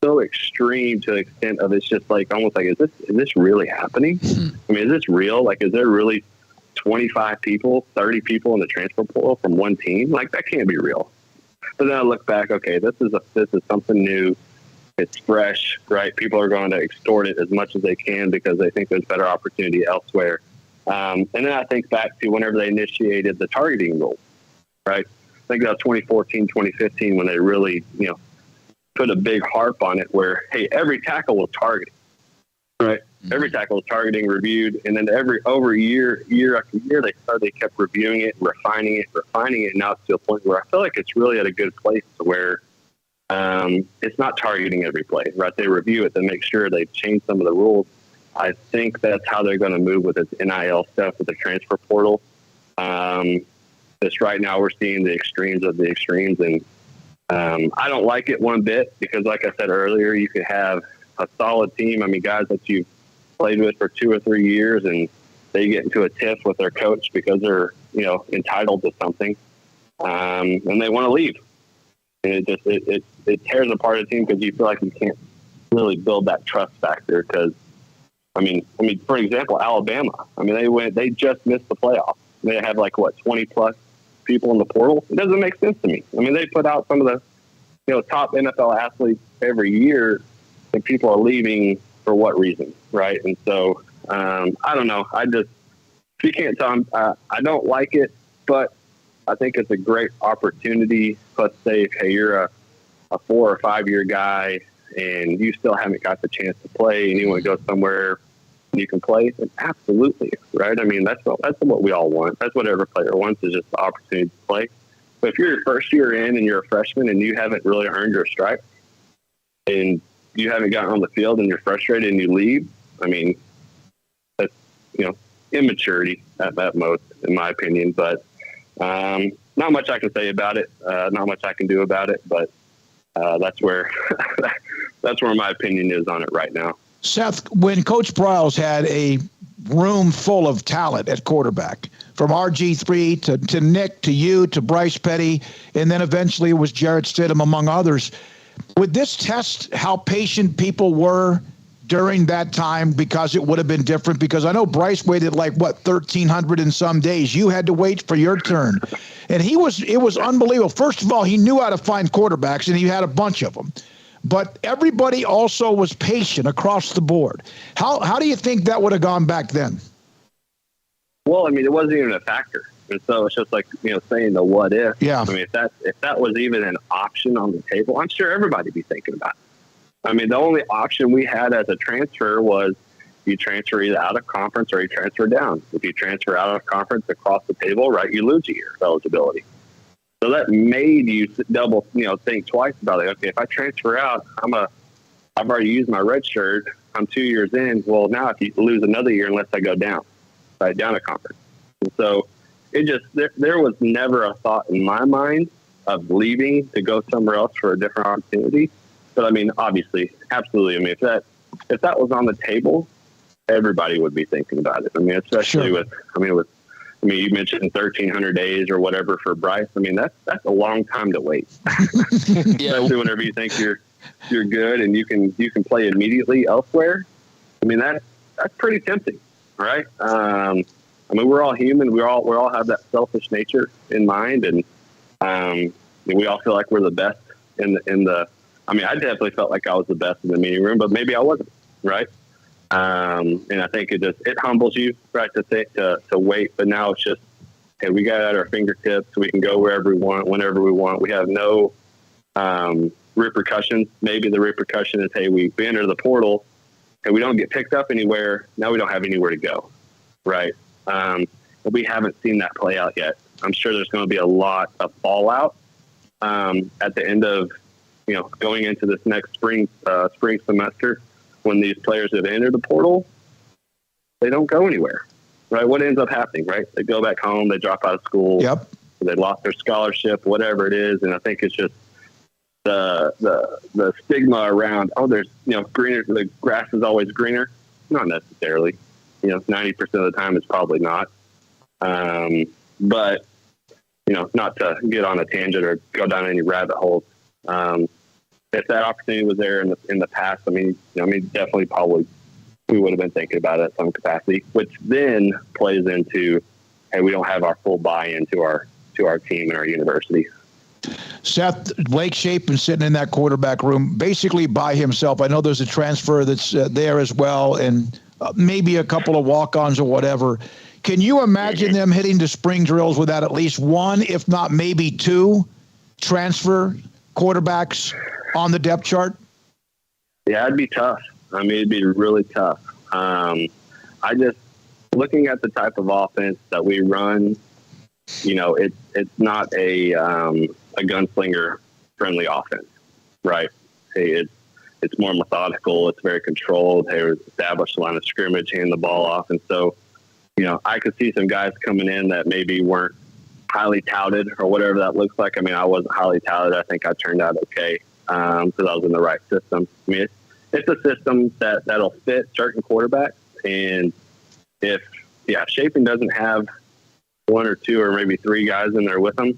so extreme to the extent of it's just like almost like, is this really happening? I mean, is this real? Like, is there really 25 people, 30 people in the transfer portal from one team? Like, that can't be real. But then I look back, okay, this is something new. It's fresh, right? People are going to extort it as much as they can because they think there's better opportunity elsewhere. And then I think back to whenever they initiated the targeting rule, right? I think about 2014, 2015, when they really, put a big harp on it where, hey, every tackle was targeting, right? Mm-hmm. Every tackle was targeting, reviewed. And then over year after year, they kept reviewing it, refining it. And now it's to a point where I feel like it's really at a good place to where, it's not targeting every play, right? They review it to make sure they've changed some of the rules. I think that's how they're going to move with this NIL stuff with the transfer portal. Just right now we're seeing the extremes of the extremes, and I don't like it one bit because, like I said earlier, you could have a solid team. I mean, guys that you've played with for 2 or 3 years, and they get into a tiff with their coach because they're entitled to something, and they want to leave. And it tears apart a team because you feel like you can't really build that trust factor. Because I mean, for example, Alabama. I mean, they just missed the playoffs. They have 20 plus people in the portal. It doesn't make sense to me. I mean, they put out some of the top NFL athletes every year, and people are leaving for what reason, right? And so I don't know. If you can't tell them, I don't like it, but I think it's a great opportunity. Let's say, hey, you're a 4 or 5 year guy and you still haven't got the chance to play and you want to go somewhere you can play, then absolutely, right? I mean, that's what we all want. That's what every player wants, is just the opportunity to play. But if you're your first year in and you're a freshman and you haven't really earned your stripe and you haven't gotten on the field and you're frustrated and you leave, I mean, that's, immaturity at most, in my opinion. But not much I can say about it. Not much I can do about it, but that's where my opinion is on it right now. Seth, when Coach Briles had a room full of talent at quarterback, from RG3 to Nick to you to Bryce Petty, and then eventually it was Jarrett Stidham, among others, would this test how patient people were during that time? Because it would have been different, because I know Bryce waited 1,300 and some days. You had to wait for your turn. And it was unbelievable. First of all, he knew how to find quarterbacks, and he had a bunch of them. But everybody also was patient across the board. How do you think that would have gone back then? Well, I mean, it wasn't even a factor. And so it's just saying the what if. Yeah. I mean, if that was even an option on the table, I'm sure everybody would be thinking about it. I mean, the only option we had as a transfer was you transfer either out of conference or you transfer down. If you transfer out of conference across the table, right, you lose a year of eligibility. So that made you double, think twice about it. Okay, if I transfer out, I've already used my red shirt. I'm 2 years in. Well, now if you lose another year unless I go down, right, down a conference. And so it just, there was never a thought in my mind of leaving to go somewhere else for a different opportunity. But I mean, obviously, absolutely. I mean, if that was on the table, everybody would be thinking about it. I mean, especially sure. You mentioned 1,300 days or whatever for Bryce. I mean, that's a long time to wait. Especially whenever you think you're good and you can play immediately elsewhere. I mean, that's pretty tempting, right? I mean, we're all human. We all have that selfish nature in mind, and we all feel like we're the best in the. I mean, I definitely felt like I was the best in the meeting room, but maybe I wasn't, right? And I think it humbles you, right, to wait. But now it's just, hey, we got it at our fingertips. We can go wherever we want, whenever we want. We have no repercussions. Maybe the repercussion is, hey, we enter the portal and we don't get picked up anywhere. Now we don't have anywhere to go, right? And but we haven't seen that play out yet. I'm sure there's going to be a lot of fallout at the end of, going into this next spring semester when these players have entered the portal. They don't go anywhere, right? What ends up happening, right? They go back home, they drop out of school, they lost their scholarship, whatever it is, and I think it's just the stigma around, there's greener, the grass is always greener. Not necessarily. 90% of the time it's probably not. But not to get on a tangent or go down any rabbit holes. If that opportunity was there in the past, definitely probably we would have been thinking about it at some capacity, which then plays into, hey, we don't have our full buy-in to our team and our university. Seth, Blake Shapen sitting in that quarterback room basically by himself. I know there's a transfer that's there as well, and maybe a couple of walk-ons or whatever. Can you imagine them hitting the spring drills without at least one, if not maybe two, transfer quarterbacks on the depth chart? Yeah, it'd be tough. It'd be really tough. Looking at the type of offense that we run, it's not a gunslinger friendly offense, right? Hey, it's more methodical. It's very controlled. They establish the line of scrimmage, hand the ball off. And so, I could see some guys coming in that maybe weren't highly touted or whatever that looks like. I wasn't highly touted. I think I turned out okay because I was in the right system. It's a system that'll fit certain quarterbacks. And if Shapen doesn't have one or two or maybe three guys in there with him,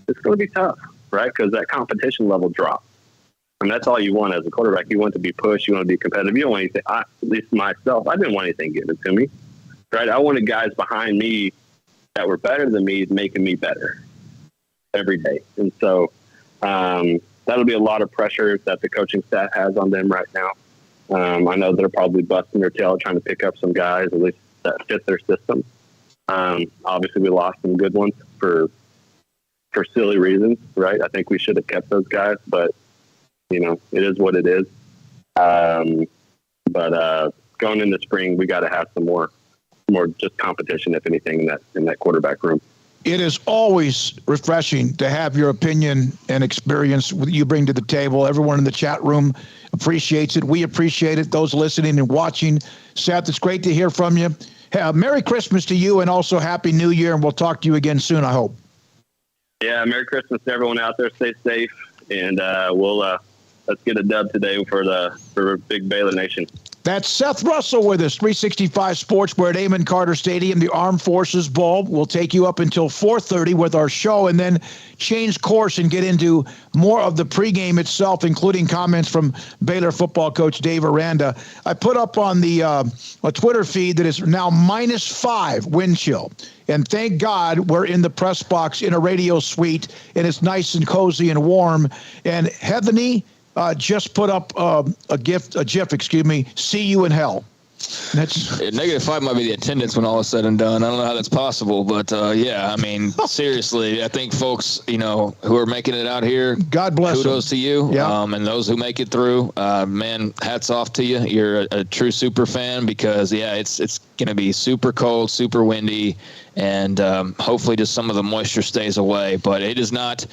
it's going to be tough, right? Because that competition level drops. That's all you want as a quarterback. You want to be pushed. You want to be competitive. You don't want anything. At least myself, I didn't want anything given to me, right? I wanted guys behind me that were better than me, making me better every day. And so that'll be a lot of pressure that the coaching staff has on them right now. I know they're probably busting their tail trying to pick up some guys, at least that fit their system. Obviously, we lost some good ones for silly reasons, right? I think we should have kept those guys, but it is what it is. But going into spring, we got to have some more just competition, if anything, in that quarterback room. It is always refreshing to have your opinion and experience you bring to the table. Everyone in the chat room appreciates it. We appreciate it. Those listening and watching. Seth, it's great to hear from you. Merry Christmas to you, and also Happy New Year, and we'll talk to you again soon, I hope. Yeah, Merry Christmas to everyone out there. Stay safe, and let's get a dub today for Big Baylor Nation. That's Seth Russell with us, 365 Sports. We're at Amon Carter Stadium, the Armed Forces Bowl. We'll take you up until 4:30 with our show and then change course and get into more of the pregame itself, including comments from Baylor football coach Dave Aranda. I put up on the a Twitter feed that is now -5 wind chill. And thank God we're in the press box in a radio suite, and it's nice and cozy and warm. And Heatheny just put up a GIF, see you in hell. That's -5 might be the attendance when all is said and done. I don't know how that's possible, but seriously, I think folks, who are making it out here, God bless kudos them. to you. Yeah. And those who make it through, man, hats off to you. You're a true super fan because it's going to be super cold, super windy, and hopefully just some of the moisture stays away. But this is not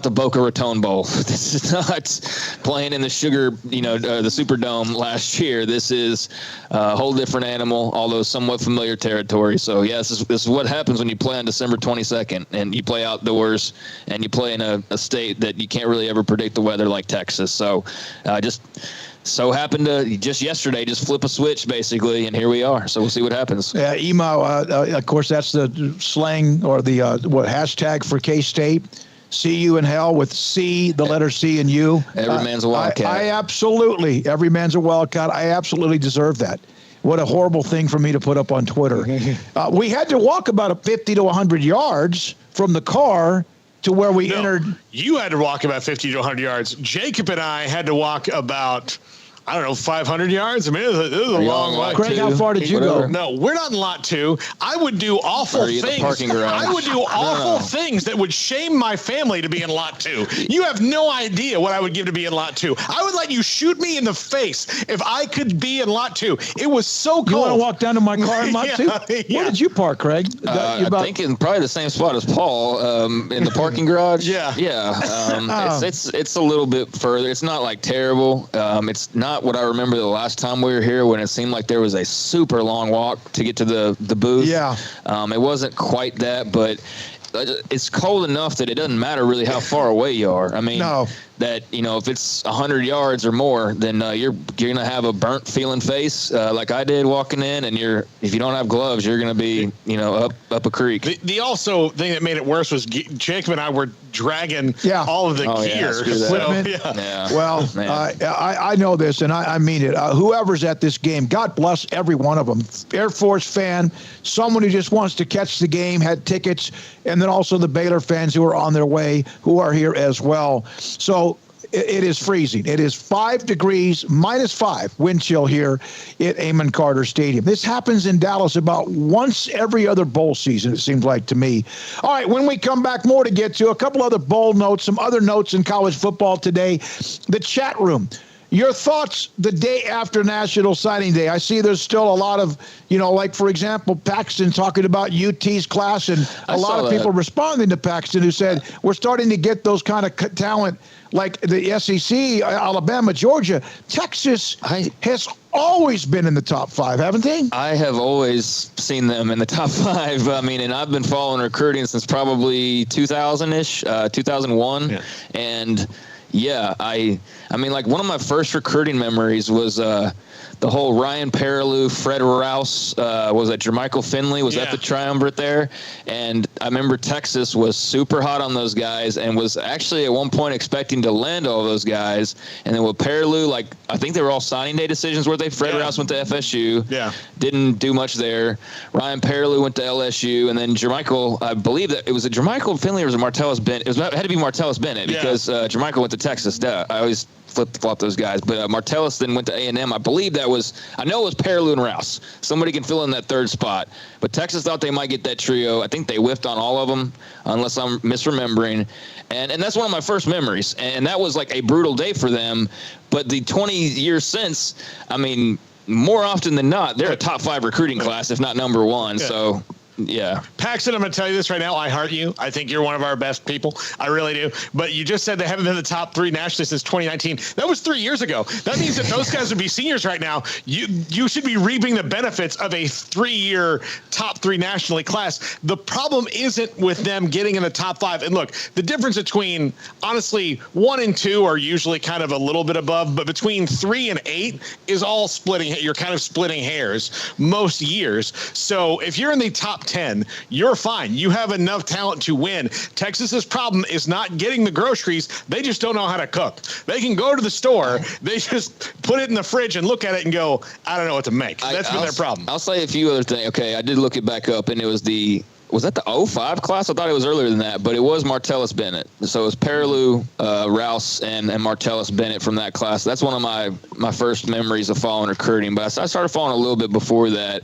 the Boca Raton Bowl. This is not playing in the the Superdome last year. This is a whole different animal, although somewhat familiar territory. So this is what happens when you play on December 22nd and you play outdoors and you play in a state that you can't really ever predict the weather like Texas. So just so happened to just yesterday just flip a switch basically, and here we are. So we'll see what happens. Yeah, emo. Of course, that's the slang or the hashtag for K-State. See you in hell with C, the letter C, and you. Every man's a wildcat. Every man's a wildcat. I absolutely deserve that. What a horrible thing for me to put up on Twitter. We had to walk about 50 to 100 yards from the car to where we entered. You had to walk about 50 to 100 yards. Jacob and I had to walk about I don't know, 500 yards. I mean, it was a long way. Craig, how far did you go? No, we're not in lot 2. I would do awful things. I would do awful things that would shame my family to be in lot 2. You have no idea what I would give to be in lot 2. I would let you shoot me in the face if I could be in lot 2. It was so cold. You want to walk down to my car in lot 2? Yeah. Where did you park, Craig? I think in probably the same spot as Paul, in the parking garage. Yeah. It's a little bit further. It's not like terrible. It's not what I remember the last time we were here, when it seemed like there was a super long walk to get to the booth. Yeah. It wasn't quite that, but it's cold enough that it doesn't matter really how far away you are. I mean, that, if it's 100 yards or more, then you're going to have a burnt feeling face like I did walking in, and if you don't have gloves, you're going to be, up a creek. The also thing that made it worse was Jacob and I were dragging all of the gear. Well, I know this, and I mean it. Whoever's at this game, God bless every one of them. Air Force fan, someone who just wants to catch the game, had tickets, and then also the Baylor fans who are on their way, who are here as well. So it is freezing. It is 5 degrees, -5 wind chill here at Amon Carter Stadium. This happens in Dallas about once every other bowl season, it seems like to me. All right, when we come back, more to get to. A couple other bowl notes, some other notes in college football today. The chat room. Your thoughts the day after National Signing Day. I see there's still a lot of, like, for example, Paxton talking about UT's class, and a lot of people responding to Paxton who said, we're starting to get those kind of talent like the SEC, Alabama, Georgia. Texas has always been in the top 5, haven't they? I have always seen them in the top 5. I mean, and I've been following recruiting since probably 2000-ish, 2001. Yeah. And I mean, like, one of my first recruiting memories was the whole Ryan Perilou, Fred Rouse, was that Jermichael Finley was at the triumvirate there. And I remember Texas was super hot on those guys and was actually at one point expecting to land all those guys. And then with Perilou, I think they were all signing day decisions, were they? Fred Rouse went to FSU. Yeah. Didn't do much there. Ryan Perilou went to LSU. And then Jermichael, I believe that it was a Jermichael Finley or was it Martellus Bennett? It had to be Martellus Bennett because Jermichael went to Texas. I always flip-flop those guys. But Martellus then went to A&M. I believe I know it was Perilou and Rouse. Somebody can fill in that third spot. But Texas thought they might get that trio. I think they whiffed on all of them, unless I'm misremembering. And that's one of my first memories. And that was like a brutal day for them. But the 20 years since, I mean, more often than not, they're a top 5 recruiting class, if not number 1. Yeah. So, yeah. Paxton, I'm going to tell you this right now. I heart you. I think you're one of our best people. I really do. But you just said they haven't been in the top 3 nationally since 2019. That was 3 years ago. That means that those guys would be seniors right now. You should be reaping the benefits of a 3-year top 3 nationally class. The problem isn't with them getting in the top 5. And look, the difference between, honestly, 1 and 2 are usually kind of a little bit above, but between 3 and 8 is all splitting. You're kind of splitting hairs most years. So if you're in the top 10, you're fine. You have enough talent to win. Texas's problem is not getting the groceries. They just don't know how to cook. They can go to the store. They just put it in the fridge and look at it and go, I don't know what to make. That's been their problem. I'll say a few other things. Okay, I did look it back up, and it was was that the 05 class? I thought it was earlier than that, but it was Martellus Bennett. So it was Perilou, Rouse, and Martellus Bennett from that class. That's one of my first memories of following recruiting, but I started following a little bit before that.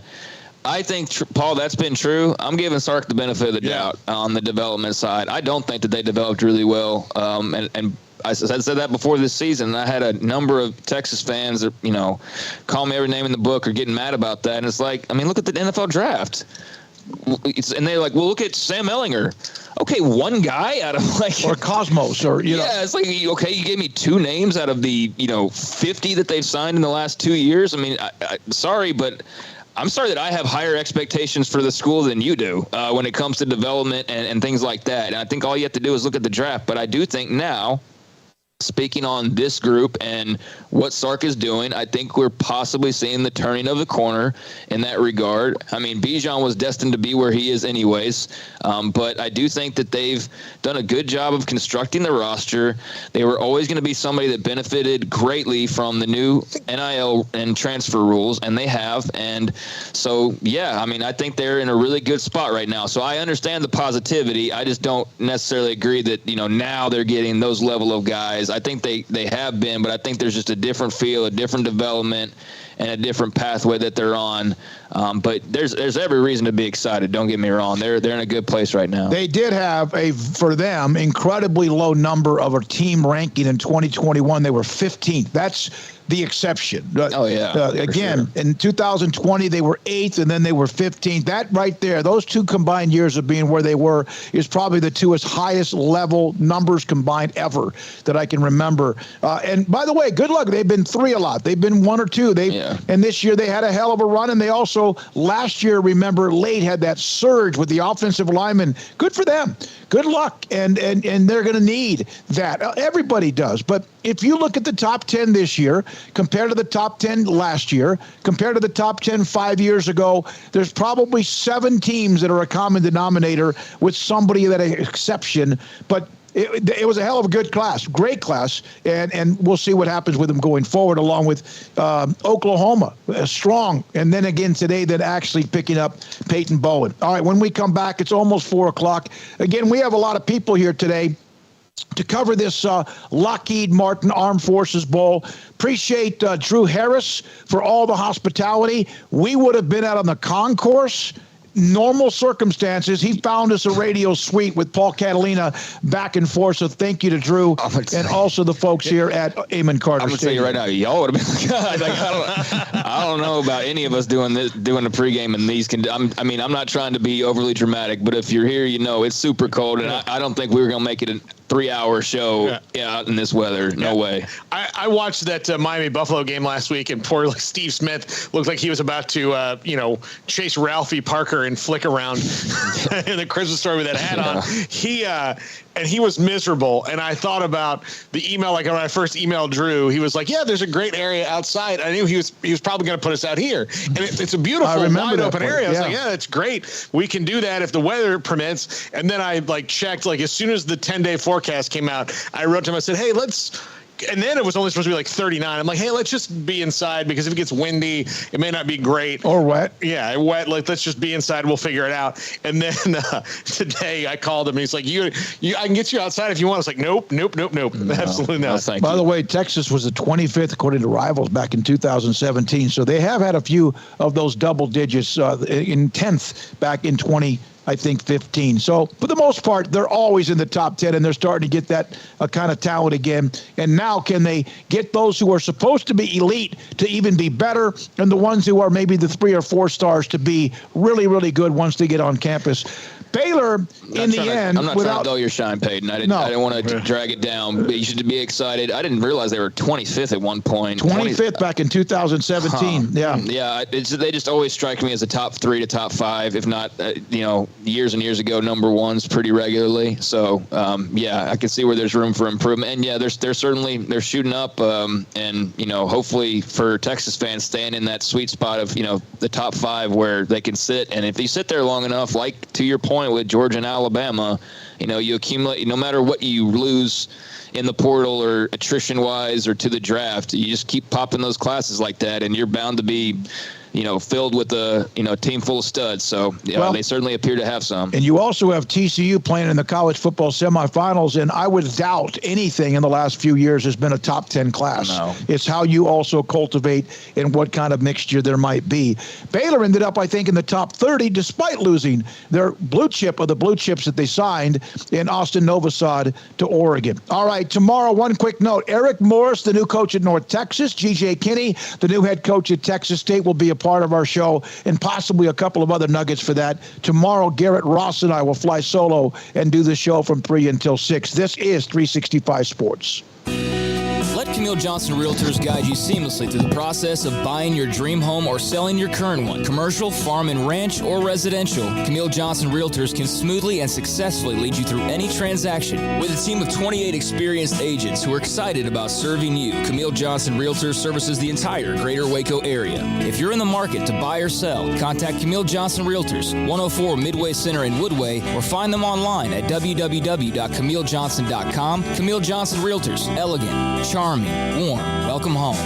I think, Paul, that's been true. I'm giving Sark the benefit of the doubt on the development side. I don't think that they developed really well. And I said that before this season. I had a number of Texas fans that, call me every name in the book or getting mad about that. And it's like, I mean, look at the NFL draft. And they're like, well, look at Sam Ehlinger. Okay, one guy out of or Cosmos or Yeah, it's like, okay, you gave me 2 names out of the 50 that they've signed in the last 2 years. I mean, sorry, but I'm sorry that I have higher expectations for the school than you do when it comes to development and things like that. And I think all you have to do is look at the draft. But I do think now, speaking on this group and what Sark is doing, I think we're possibly seeing the turning of the corner in that regard. I mean, Bijan was destined to be where he is anyways, but I do think that they've done a good job of constructing the roster. They were always going to be somebody that benefited greatly from the new NIL and transfer rules, and they have. And so, yeah, I mean, I think they're in a really good spot right now. So I understand the positivity. I just don't necessarily agree that, now they're getting those level of guys guys. I think they have been, but I think there's just a different feel, a different development, and a different pathway that they're on. But there's every reason to be excited. Don't get me wrong. They're in a good place right now. They did have for them, incredibly low number of a team ranking in 2021. They were 15th. That's the exception. Again, in 2020, they were 8th, and then they were 15th. That right there, those two combined years of being where they were is probably the two highest level numbers combined ever that I can remember. And by the way, good luck. They've been 3 a lot. They've been 1 or 2. And this year they had a hell of a run, and they also last year, remember, late had that surge with the offensive linemen. Good for them. Good luck, and they're going to need that. Everybody does. But if you look at the top 10 this year, compared to the top 10 last year, compared to the top 10 5 years ago, there's probably 7 teams that are a common denominator with somebody that exception. But it was a hell of a good class, great class, and we'll see what happens with them going forward, along with Oklahoma, strong, and then again today, then actually picking up Peyton Bowen. All right, when we come back, it's almost 4 o'clock. Again, we have a lot of people here today to cover this Lockheed Martin Armed Forces Bowl. Appreciate Drew Harris for all the hospitality. We would have been out on the concourse. Normal circumstances, he found us a radio suite with Paul Catalina back and forth. So thank you to Drew and also the folks here at Amon Carter I'm gonna tell you right now, y'all would have been I don't know about any of us doing the pregame in these. I'm not trying to be overly dramatic, but if you're here, it's super cold, and I don't think we were gonna make it a 3-hour show out in this weather. No way. I watched that Miami Buffalo game last week, and poor Steve Smith looked like he was about to chase Ralphie Parker and flick around in the Christmas story with that hat on. He was miserable, and I thought about the email. Like when I first emailed Drew, he was like, "Yeah, there's a great area outside." I knew he was probably going to put us out here, and it's a beautiful, wide open area. I was like, "Yeah, that's great. We can do that if the weather permits." And then I checked, as soon as the 10-day forecast came out, I wrote to him. I said, "Hey, let's." And then it was only supposed to be 39. I'm like, hey, let's just be inside, because if it gets windy, it may not be great. Or wet. Yeah, wet. Let's just be inside. We'll figure it out. And then today I called him, and he's like, I can get you outside if you want. I was like, nope. Absolutely not. No, By the way, Texas was the 25th according to Rivals back in 2017. So they have had a few of those double digits in 10th back in 15. So for the most part, they're always in the top 10, and they're starting to get that kind of talent again. And now can they get those who are supposed to be elite to even be better, and the ones who are maybe the 3 or 4 stars to be really, really good once they get on campus? Baylor, in the end, I'm not trying to dull your shine, Peyton. I didn't want to drag it down. But you should be excited. I didn't realize they were 25th at one point. 25th back in 2017. Yeah. They just always strike me as a top 3 to top 5, if not, years and years ago, number 1s pretty regularly. So, I can see where there's room for improvement. And they're shooting up. And hopefully for Texas fans, staying in that sweet spot of the top 5 where they can sit. And if you sit there long enough, like to your point with Georgia and Alabama, you accumulate, no matter what you lose in the portal or attrition wise or to the draft, you just keep popping those classes like that, and you're bound to be filled with a team full of studs. So they certainly appear to have some. And you also have TCU playing in the college football semifinals, and I would doubt anything in the last few years has been a top 10 class. No. It's how you also cultivate and what kind of mixture there might be. Baylor ended up, I think, in the top 30 despite losing their blue chip of the blue chips that they signed in Austin Novosad to Oregon. All right, tomorrow, one quick note. Eric Morris, the new coach at North Texas. G.J. Kinney, the new head coach at Texas State, will be a part of our show, and possibly a couple of other nuggets for that. Tomorrow, Garrett Ross and I will fly solo and do the show from 3 until 6. This is 365 Sports. Let Camille Johnson Realtors guide you seamlessly through the process of buying your dream home or selling your current one. Commercial, farm and ranch, or residential, Camille Johnson Realtors can smoothly and successfully lead you through any transaction. With a team of 28 experienced agents who are excited about serving you, Camille Johnson Realtors services the entire greater Waco area. If you're in the market to buy or sell, contact Camille Johnson Realtors, 104 Midway Center in Woodway, or find them online at www.camillejohnson.com. Camille Johnson Realtors, elegant, charming, warm. Welcome home.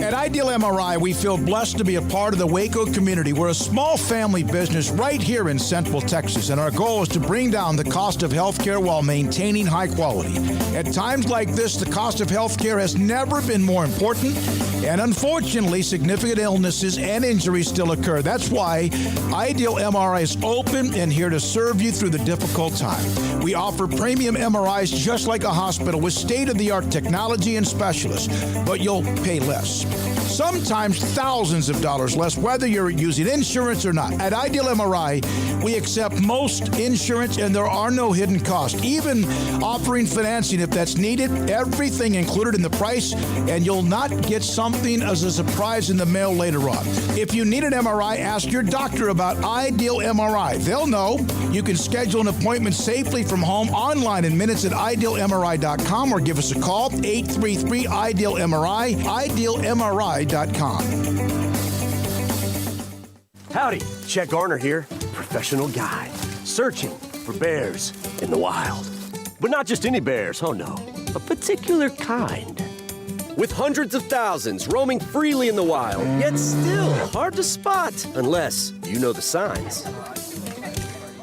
At Ideal MRI, we feel blessed to be a part of the Waco community. We're a small family business right here in Central Texas, and our goal is to bring down the cost of healthcare while maintaining high quality. At times like this, the cost of healthcare has never been more important, and unfortunately, significant illnesses and injuries still occur. That's why Ideal MRI is open and here to serve you through the difficult time. We offer premium MRIs just like a hospital with state-of-the-art technology and specialists, but you'll pay less. Sometimes thousands of dollars less, whether you're using insurance or not. At Ideal MRI, we accept most insurance and there are no hidden costs. Even offering financing if that's needed, everything included in the price, and you'll not get something as a surprise in the mail later on. If you need an MRI, ask your doctor about Ideal MRI. They'll know. You can schedule an appointment safely from home online in minutes at idealmri.com or give us a call, 833-IDEAL-MRI, idealmri.com. Howdy, Chet Garner here, professional guide, searching for bears in the wild. But not just any bears, oh no, a particular kind. With hundreds of thousands roaming freely in the wild, yet still hard to spot unless you know the signs.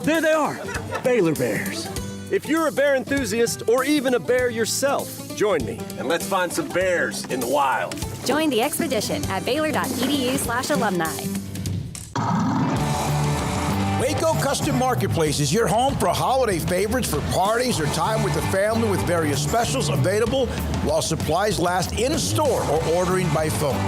There they are, Baylor bears. If you're a bear enthusiast or even a bear yourself, join me and let's find some bears in the wild. Join the expedition at baylor.edu/alumni. Waco Custom Marketplace is your home for holiday favorites for parties or time with the family with various specials available while supplies last in store or ordering by phone,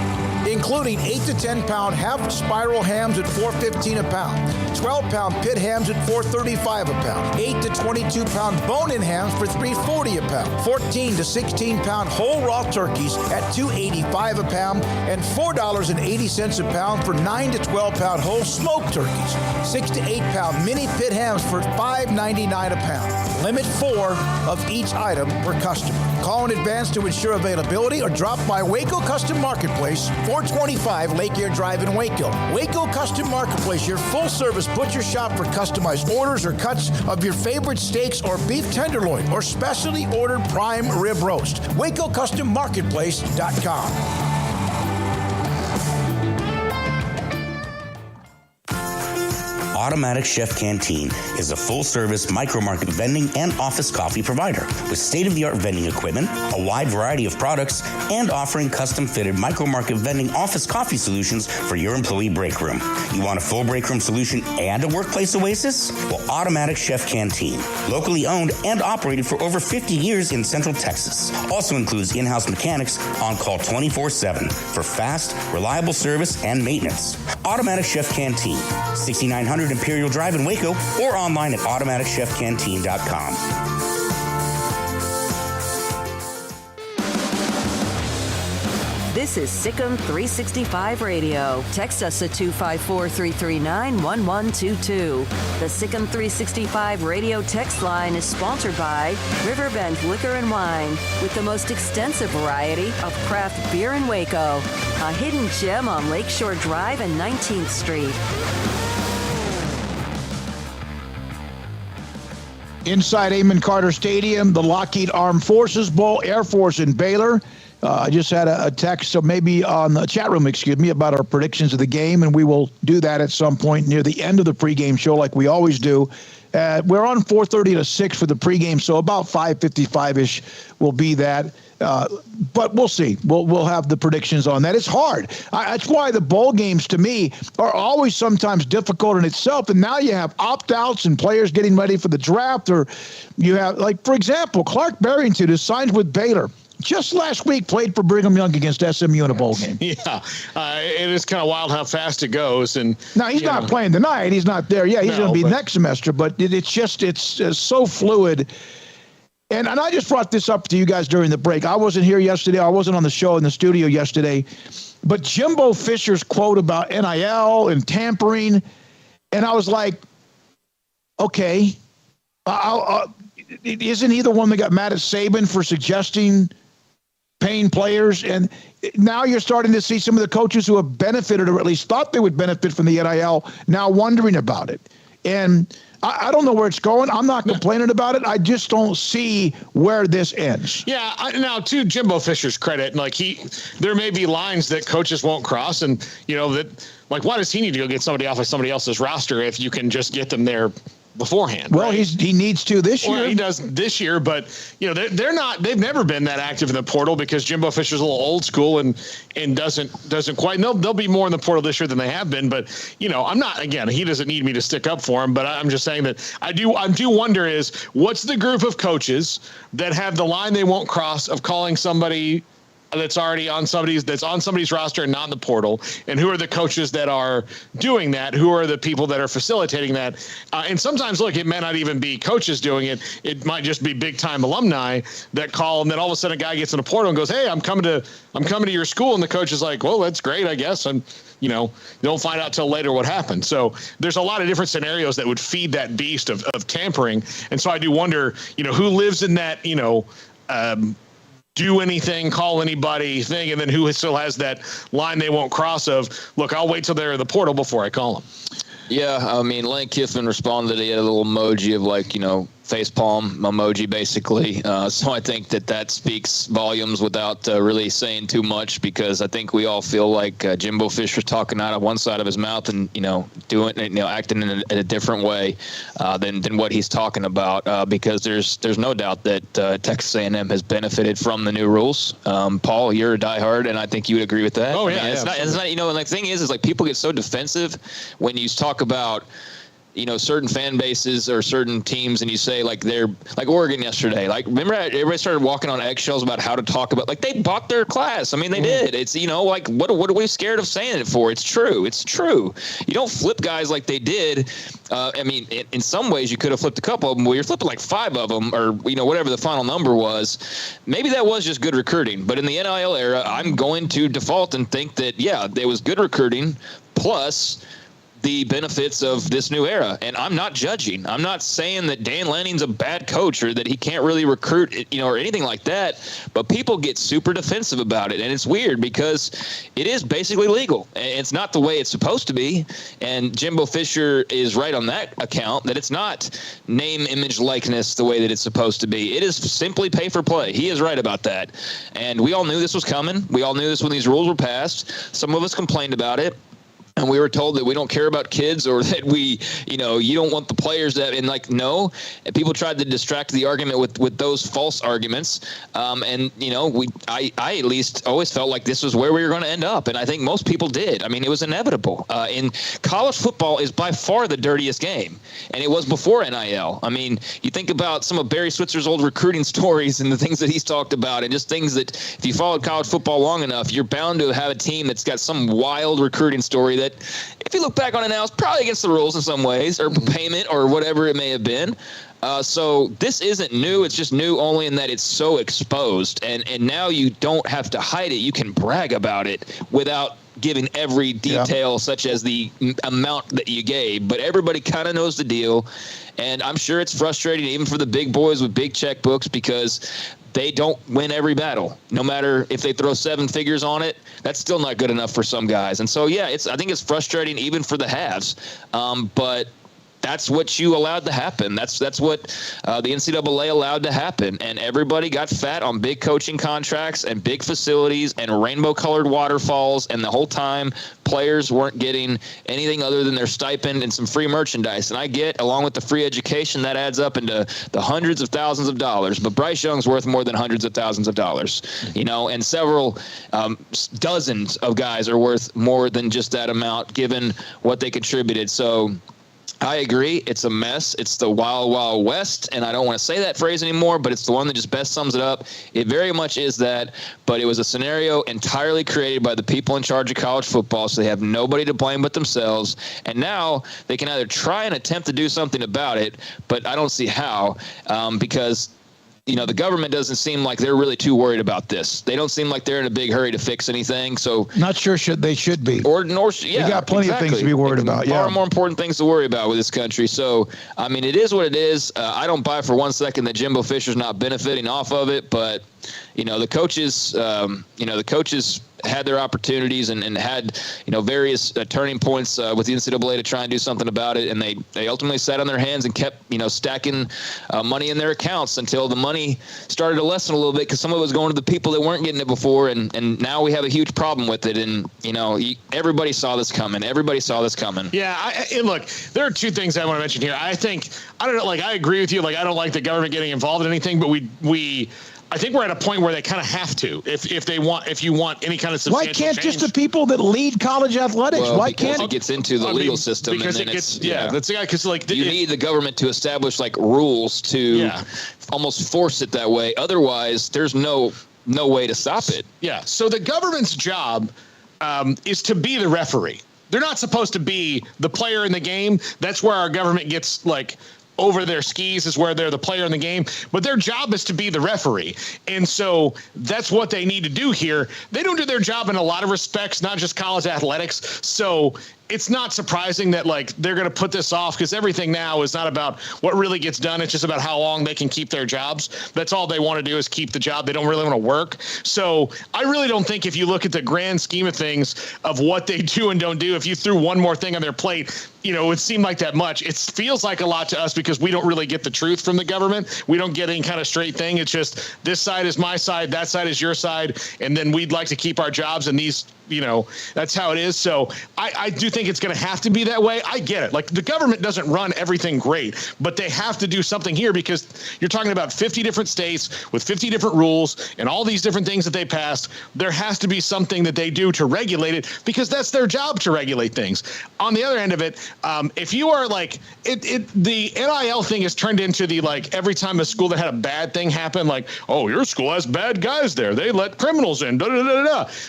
including 8 to 10 pound half spiral hams at $4.15 a pound, 12-pound pit hams at $4.35 a pound, 8 to 22 pound bone-in hams for $3.40 a pound, 14 to 16 pound whole raw turkeys at $2.85 a pound, and $4.80 a pound for 9 to 12 pound whole smoked turkeys, 6 to 8 pound mini pit hams for $5.99 a pound. Limit 4 of each item per customer. Call in advance to ensure availability or drop by Waco Custom Marketplace, 425 Lake Air Drive in Waco. Waco Custom Marketplace, your full-service butcher shop for customized orders or cuts of your favorite steaks or beef tenderloin or specially ordered prime rib roast. WacoCustomMarketplace.com. Automatic Chef Canteen is a full-service micro-market vending and office coffee provider with state-of-the-art vending equipment, a wide variety of products, and offering custom-fitted micro-market vending office coffee solutions for your employee break room. You want a full break room solution and a workplace oasis? Well, Automatic Chef Canteen, locally owned and operated for over 50 years in Central Texas, also includes in-house mechanics on call 24/7 for fast, reliable service and maintenance. Automatic Chef Canteen, 6900 Imperial Drive in Waco, or online at automaticchefcanteen.com. This is Sikkim 365 Radio. Text us at 254-339-1122. The Sikkim 365 Radio text line is sponsored by Riverbend Liquor and Wine, with the most extensive variety of craft beer in Waco. A hidden gem on Lakeshore Drive and 19th Street. Inside Amon Carter Stadium, the Lockheed Armed Forces Bowl, Air Force in Baylor. I just had a text, so maybe on the chat room, about our predictions of the game, and we will do that at some point near the end of the pregame show like we always do. We're on 4:30 to 6 for the pregame, so about 5:55-ish will be that. But we'll see. We'll have the predictions on that. It's hard. That's why the bowl games, to me, are always sometimes difficult in itself. And now you have opt-outs and players getting ready for the draft. Or you have, like, for example, Clark Barrington, who signed with Baylor, just last week played for Brigham Young against SMU in a bowl game. Yeah, it is kind of wild how fast it goes. And now he's not playing tonight. He's not there. Yeah, he's going to be next semester. But it's so fluid. And I just brought this up to you guys during the break. I wasn't here yesterday. I wasn't on the show in the studio yesterday. But Jimbo Fisher's quote about NIL and tampering, and I was like, okay, isn't he the one that got mad at Saban for suggesting paying players? And now you're starting to see some of the coaches who have benefited, or at least thought they would benefit from the NIL, now wondering about it. And I don't know where it's going. I'm not complaining about it. I just don't see where this ends. Yeah. Now, to Jimbo Fisher's credit, like there may be lines that coaches won't cross, and why does he need to go get somebody off of somebody else's roster if you can just get them there beforehand? Well, right? he needs to this year. Well, he does this year, but they've never been that active in the portal because Jimbo Fisher's a little old school and doesn't quite. And they'll be more in the portal this year than they have been. But I'm not. Again, he doesn't need me to stick up for him. But I'm just saying that I do wonder is what's the group of coaches that have the line they won't cross of calling somebody that's already on somebody's roster and not in the portal, and who are the coaches that are doing that? Who are the people that are facilitating that? And sometimes, look, it may not even be coaches doing it. It might just be big time alumni that call, and then all of a sudden a guy gets in a portal and goes, "Hey, I'm coming to your school," and the coach is like, "Well, that's great, I guess." And you don't find out till later what happened. So there's a lot of different scenarios that would feed that beast of tampering, and so I do wonder, who lives in that, do anything, call anybody thing, and then who still has that line they won't cross of, look, I'll wait till they're in the portal before I call them. Yeah, I mean, Lane Kiffin responded. He had a little emoji of facepalm emoji, basically. So I think that speaks volumes without really saying too much, because I think we all feel like Jimbo Fisher's talking out of one side of his mouth and acting in a different way than what he's talking about. Because there's no doubt that Texas A&M has benefited from the new rules. Paul, you're a diehard, and I think you would agree with that. Oh yeah, it's not. And the thing is like people get so defensive when you talk about certain fan bases or certain teams, and you say like they're like Oregon yesterday. Like, remember everybody started walking on eggshells about how to talk about, like, they bought their class. I mean, they did. It's, like, what are we scared of saying it for? It's true. It's true. You don't flip guys like they did. I mean, in some ways you could have flipped a couple of them. Well, you're flipping like 5 of them, or, whatever the final number was. Maybe that was just good recruiting. But in the NIL era, I'm going to default and think that, yeah, there was good recruiting plus the benefits of this new era. And I'm not judging. I'm not saying that Dan Lanning's a bad coach or that he can't really recruit, or anything like that. But people get super defensive about it. And it's weird because it is basically legal. It's not the way it's supposed to be. And Jimbo Fisher is right on that account, that it's not name, image, likeness the way that it's supposed to be. It is simply pay for play. He is right about that. And we all knew this was coming. We all knew this when these rules were passed. Some of us complained about it. And we were told that we don't care about kids, or that we, you don't want the players that, and like, no. And people tried to distract the argument with those false arguments. I at least always felt like this was where we were going to end up. And I think most people did. I mean, it was inevitable. In college football is by far the dirtiest game. And it was before NIL. I mean, you think about some of Barry Switzer's old recruiting stories and the things that he's talked about, and just things that if you followed college football long enough, you're bound to have a team that's got some wild recruiting story that, if you look back on it now, it's probably against the rules in some ways, or payment, or whatever it may have been. So this isn't new. It's just new only in that it's so exposed. And now you don't have to hide it. You can brag about it without giving every detail, such as the amount that you gave. But everybody kind of knows the deal. And I'm sure it's frustrating even for the big boys with big checkbooks, because they don't win every battle. No matter if they throw 7 figures on it, that's still not good enough for some guys. And so, yeah, I think it's frustrating even for the haves. But that's what you allowed to happen. That's what the NCAA allowed to happen. And everybody got fat on big coaching contracts and big facilities and rainbow-colored waterfalls. And the whole time, players weren't getting anything other than their stipend and some free merchandise. And I get, along with the free education, that adds up into the hundreds of thousands of dollars. But Bryce Young's worth more than hundreds of thousands of dollars, and several dozens of guys are worth more than just that amount, given what they contributed. So I agree. It's a mess. It's the wild, wild west. And I don't want to say that phrase anymore, but it's the one that just best sums it up. It very much is that, but it was a scenario entirely created by the people in charge of college football, so they have nobody to blame but themselves. And now they can either try and attempt to do something about it, but I don't see how, because the government doesn't seem like they're really too worried about this. They don't seem like they're in a big hurry to fix anything. So not sure they should be. They got plenty of things to be worried about. Far more important things to worry about with this country. So, I mean, it is what it is. I don't buy for one second that Jimbo Fisher's not benefiting off of it, but the coaches, had their opportunities and had, various turning points with the NCAA to try and do something about it. And they ultimately sat on their hands and kept, stacking money in their accounts until the money started to lessen a little bit because some of it was going to the people that weren't getting it before. And now we have a huge problem with it. And, everybody saw this coming. Yeah. And look, there are two things I want to mention here. I agree with you. I don't like the government getting involved in anything, but I think we're at a point where they kind of have to, if you want any kind of substantial Why can't change. just the people that lead college athletics? Well, why because can't it gets into the legal system? Because and then that's the guy. Because you need the government to establish rules to almost force it that way. Otherwise, there's no way to stop it. Yeah. So the government's job is to be the referee. They're not supposed to be the player in the game. That's where our government gets over their skis, is where they're the player in the game, but their job is to be the referee. And so that's what they need to do here. They don't do their job in a lot of respects, not just college athletics. So it's not surprising that they're going to put this off, because everything now is not about what really gets done. It's just about how long they can keep their jobs. That's all they want to do, is keep the job. They don't really want to work. So I really don't think, if you look at the grand scheme of things of what they do and don't do, if you threw one more thing on their plate, it would seem like that much. It feels like a lot to us because we don't really get the truth from the government. We don't get any kind of straight thing. It's just, this side is my side, that side is your side, and then we'd like to keep our jobs, and these, that's how it is. So I do think it's going to have to be that way. I get it. The government doesn't run everything great, but they have to do something here, because you're talking about 50 different states with 50 different rules and all these different things that they passed. There has to be something that they do to regulate it, because that's their job, to regulate things. On the other end of it, if you are the NIL thing has turned into the, every time a school that had a bad thing happen, oh, your school has bad guys there, they let criminals in,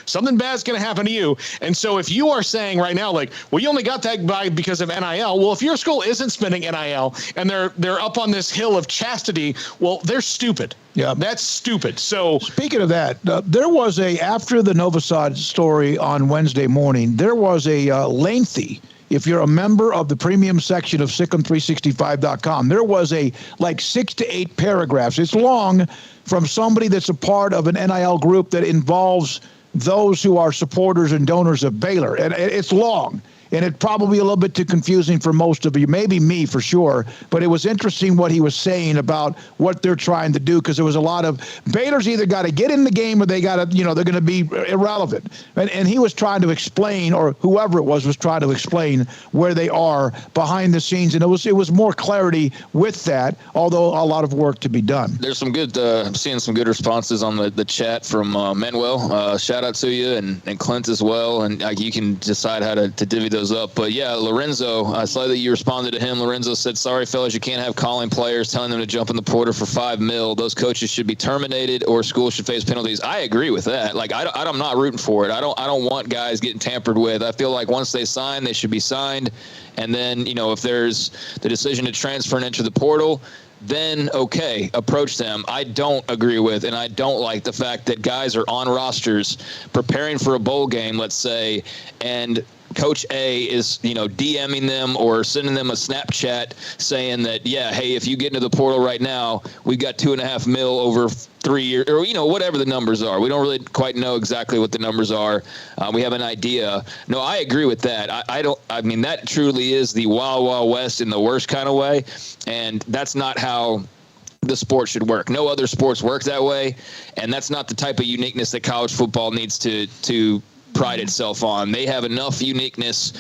something bad's going to happen to you. And so if you are saying right now, well, you only got that by because of NIL. Well, if your school isn't spending NIL and they're up on this hill of chastity, well, they're stupid. Yeah, that's stupid. So speaking of that, there was after the Novosad story on Wednesday morning, there was a lengthy, if you're a member of the premium section of SicEm365.com, there was 6 to 8 paragraphs. It's long, from somebody that's a part of an NIL group that involves those who are supporters and donors of Baylor. And it's long. And it's probably a little bit too confusing for most of you, maybe me for sure. But it was interesting what he was saying about what they're trying to do, because there was a lot of Baylor's either got to get in the game or they got to, they're going to be irrelevant. And he was trying to explain, or whoever it was trying to explain where they are behind the scenes. And it was more clarity with that, although a lot of work to be done. There's some good, I'm seeing some good responses on the chat from Manuel. Shout out to you and Clint as well. And you can decide how to divvy those up. But yeah, Lorenzo, I saw that you responded to him. Lorenzo said, sorry, fellas, you can't have calling players, telling them to jump in the portal for $5 million. Those coaches should be terminated, or schools should face penalties. I agree with that. I'm not rooting for it. I don't want guys getting tampered with. I feel like once they sign, they should be signed. And then, if there's the decision to transfer and enter the portal, then okay, approach them. I don't agree with, and I don't like the fact that guys are on rosters preparing for a bowl game, let's say, and Coach A is, DMing them or sending them a Snapchat saying that, yeah, hey, if you get into the portal right now, we've got $2.5 million over 3 years, or, whatever the numbers are. We don't really quite know exactly what the numbers are. We have an idea. No, I agree with that. That truly is the Wild Wild West in the worst kind of way. And that's not how the sport should work. No other sports work that way. And that's not the type of uniqueness that college football needs to pride itself on. They have enough uniqueness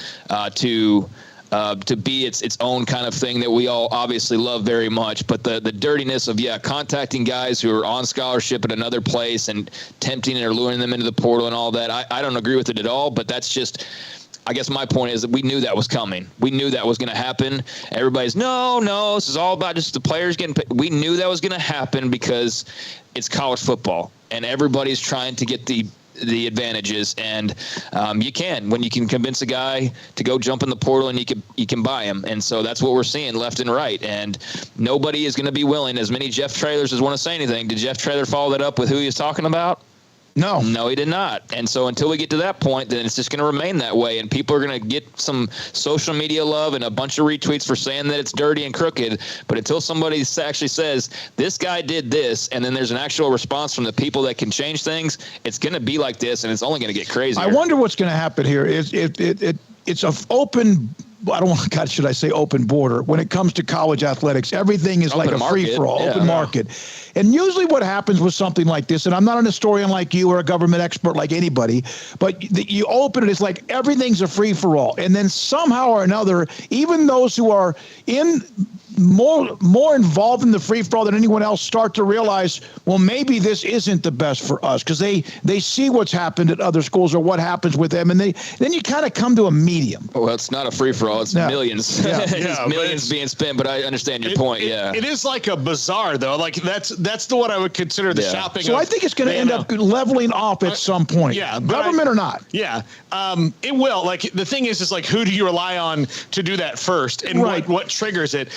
to be its own kind of thing that we all obviously love very much. But the dirtiness of contacting guys who are on scholarship at another place and tempting or luring them into the portal and all that, I don't agree with it at all. But that's just, I guess my point is that we knew that was coming. We knew that was going to happen. Everybody's no, this is all about just the players getting paid. We knew that was going to happen because it's college football and everybody's trying to get the advantages, and you can, when you can convince a guy to go jump in the portal and you can buy him. And so that's what we're seeing left and right. And nobody is going to be willing, as many Jeff Trailers as want to say anything. Did Jeff Traylor follow that up with who he was talking about? No, he did not. And so until we get to that point, then it's just going to remain that way. And people are going to get some social media love and a bunch of retweets for saying that it's dirty and crooked. But until somebody actually says, this guy did this, and then there's an actual response from the people that can change things, it's going to be like this, and it's only going to get crazier. I wonder what's going to happen here. It's an open, I don't want, God, should I say open border? When it comes to college athletics, everything is like a free-for-all, open market. And usually what happens with something like this, and I'm not an historian like you or a government expert like anybody, but you open it, it's like everything's a free-for-all. And then somehow or another, even those who are more involved in the free-for-all than anyone else start to realize, well, maybe this isn't the best for us, because they see what's happened at other schools or what happens with them, and then you kind of come to a medium. Well, it's not a free-for-all. It's millions. It's millions being spent, but I understand your point, It is like a bazaar, though. Like, that's the what I would consider the shopping. So I think it's going to end up leveling off at some point. Yeah. Government or not. Yeah. It will. Like, the thing is like, who do you rely on to do that first, and what triggers it?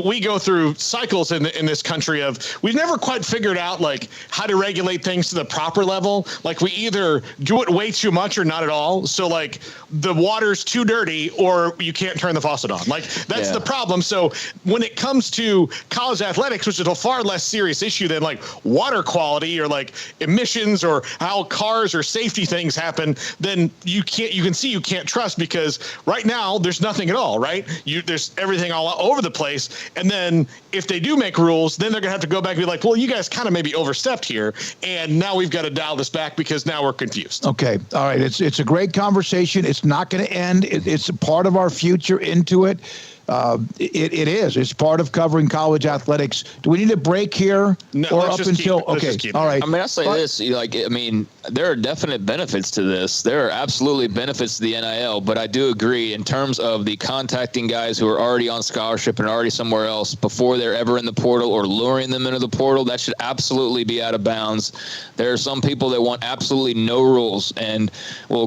We go through cycles in this country of, we've never quite figured out like how to regulate things to the proper level. Like, we either do it way too much or not at all. So like, the water's too dirty or you can't turn the faucet on. Like, that's the problem. So when it comes to college athletics, which is a far less serious issue than like water quality or like emissions or how cars or safety things happen, then you can't trust, because right now there's nothing at all, right? There's everything all over the place. And then if they do make rules, then they're going to have to go back and be like, well, you guys kind of maybe overstepped here, and now we've got to dial this back because now we're confused. Okay. All right. It's a great conversation. It's not going to end. It's a part of our future into it. It is. It's part of covering college athletics. Do we need a break here? No, or up until okay? All right. I mean, I'll say this. There are definite benefits to this. There are absolutely benefits to the NIL, but I do agree in terms of the contacting guys who are already on scholarship and already somewhere else before they're ever in the portal, or luring them into the portal. That should absolutely be out of bounds. There are some people that want absolutely no rules, and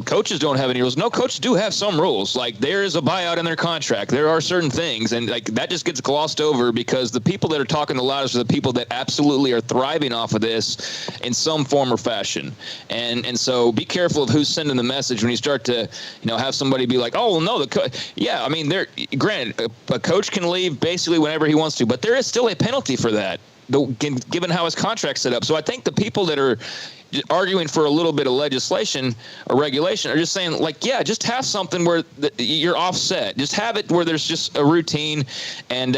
coaches don't have any rules. No, coaches do have some rules. Like, there is a buyout in their contract. There are certain things, and like that just gets glossed over, because the people that are talking the loudest are the people that absolutely are thriving off of this in some form or fashion. And so be careful of who's sending the message when you start to have somebody be like, oh, well, no, they're granted, a coach can leave basically whenever he wants to, but there is still a penalty for that, given how his contract's set up. So I think the people that are arguing for a little bit of legislation or regulation are just saying, like, just have something where you're offset. Just have it where there's just a routine, and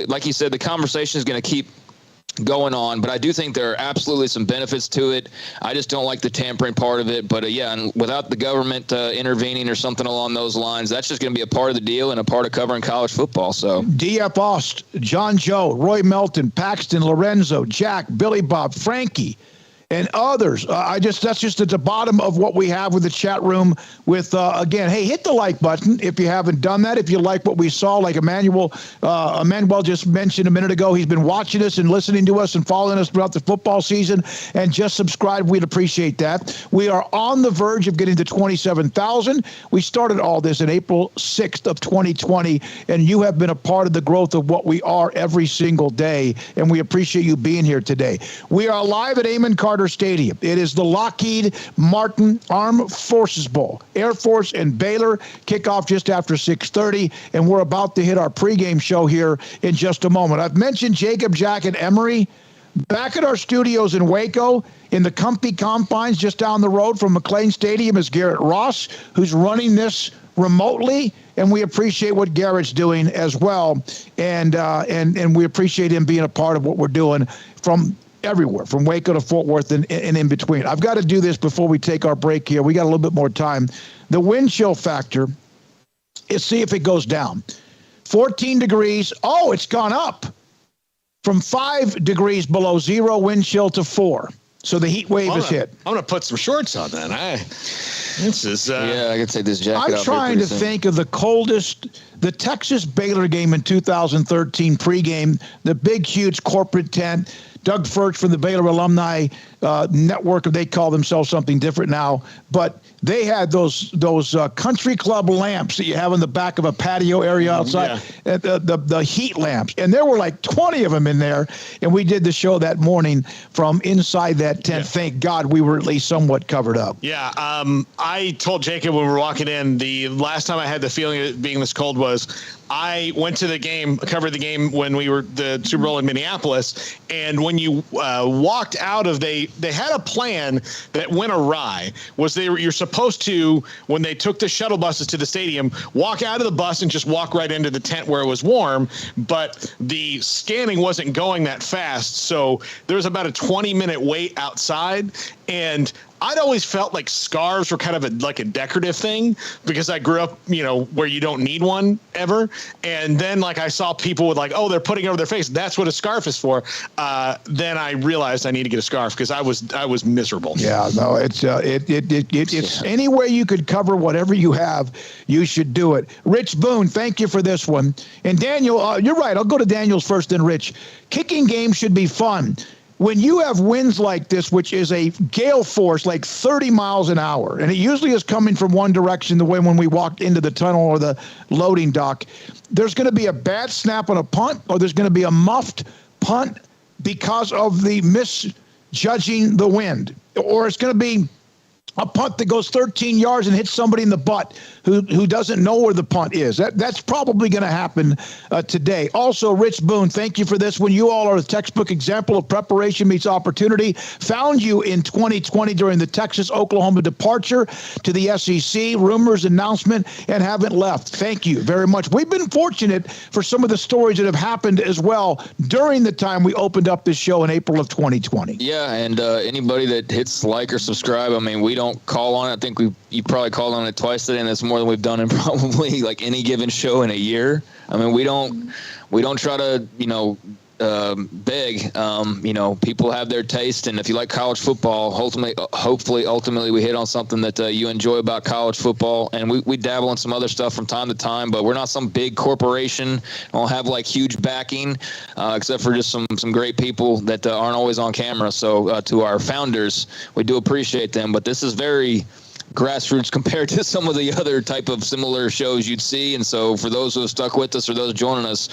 like you said, the conversation is going to keep going on. But I do think there are absolutely some benefits to it. I just don't like the tampering part of it. But and without the government intervening or something along those lines, that's just going to be a part of the deal and a part of covering college football. So D.F. Ost, John Joe, Roy Melton, Paxton, Lorenzo, Jack, Billy Bob, Frankie, and others. That's just at the bottom of what we have with the chat room with, again, hey, hit the like button if you haven't done that. If you like what we saw, like Emmanuel just mentioned a minute ago, he's been watching us and listening to us and following us throughout the football season, and just subscribe. We'd appreciate that. We are on the verge of getting to 27,000. We started all this in April 6th of 2020, and you have been a part of the growth of what we are every single day, and we appreciate you being here today. We are live at Amon Carter Stadium. It is the Lockheed Martin Armed Forces Bowl. Air Force and Baylor kickoff just after 6:30, and we're about to hit our pregame show here in just a moment. I've mentioned Jacob, Jack, and Emery. Back at our studios in Waco, in the comfy confines just down the road from McLean Stadium, is Garrett Ross, who's running this remotely, and we appreciate what Garrett's doing as well, and we appreciate him being a part of what we're doing from everywhere, from Waco to Fort Worth and in between. I've got to do this before we take our break here. We got a little bit more time. The wind chill factor, let's see if it goes down. 14 degrees. Oh, it's gone up from 5 degrees below zero wind chill to 4. So the heat wave is hit. I'm going to put some shorts on then. I can take this jacket I'm off. trying to think of the coldest, the Texas Baylor game in 2013 pregame, the big, huge corporate tent. Doug Furch from the Baylor Alumni Network, they call themselves something different now, but they had those country club lamps that you have in the back of a patio area outside, the heat lamps, and there were like 20 of them in there, and we did the show that morning from inside that tent. Thank God we were at least somewhat covered up. Yeah, I told Jacob when we were walking in, the last time I had the feeling of it being this cold was I went to the game, covered the game when we were the Super Bowl in Minneapolis, and when you walked out of, they had a plan that went awry. You're supposed to, when they took the shuttle buses to the stadium, walk out of the bus and just walk right into the tent where it was warm, but the scanning wasn't going that fast, so there was about a 20-minute wait outside, and I'd always felt like scarves were kind of like a decorative thing because I grew up, where you don't need one ever. And then I saw people with they're putting it over their face. That's what a scarf is for. Then I realized I need to get a scarf because I was miserable. Yeah, no, it's any way you could cover whatever you have, you should do it. Rich Boone, thank you for this one. And Daniel, you're right. I'll go to Daniel's first, then Rich. Kicking game should be fun. When you have winds like this, which is a gale force, like 30 miles an hour, and it usually is coming from one direction, the way when we walked into the tunnel or the loading dock, there's going to be a bad snap on a punt, or there's going to be a muffed punt because of the misjudging the wind, or it's going to be a punt that goes 13 yards and hits somebody in the butt who doesn't know where the punt is. That's probably going to happen today. Also, Rich Boone, thank you for this one. You all are a textbook example of preparation meets opportunity. Found you in 2020 during the Texas-Oklahoma departure to the SEC, rumors, announcement, and haven't left. Thank you very much. We've been fortunate for some of the stories that have happened as well during the time we opened up this show in April of 2020. Yeah, and anybody that hits like or subscribe, we don't call on it. I think you probably called on it twice today, and that's more than we've done in probably any given show in a year. We don't try to beg. People have their taste, and if you like college football, ultimately we hit on something that you enjoy about college football, and we dabble in some other stuff from time to time, but we're not some big corporation. We don't have huge backing, except for just some great people that aren't always on camera. So to our founders, we do appreciate them, but this is very grassroots compared to some of the other type of similar shows you'd see. And so for those who have stuck with us or those joining us,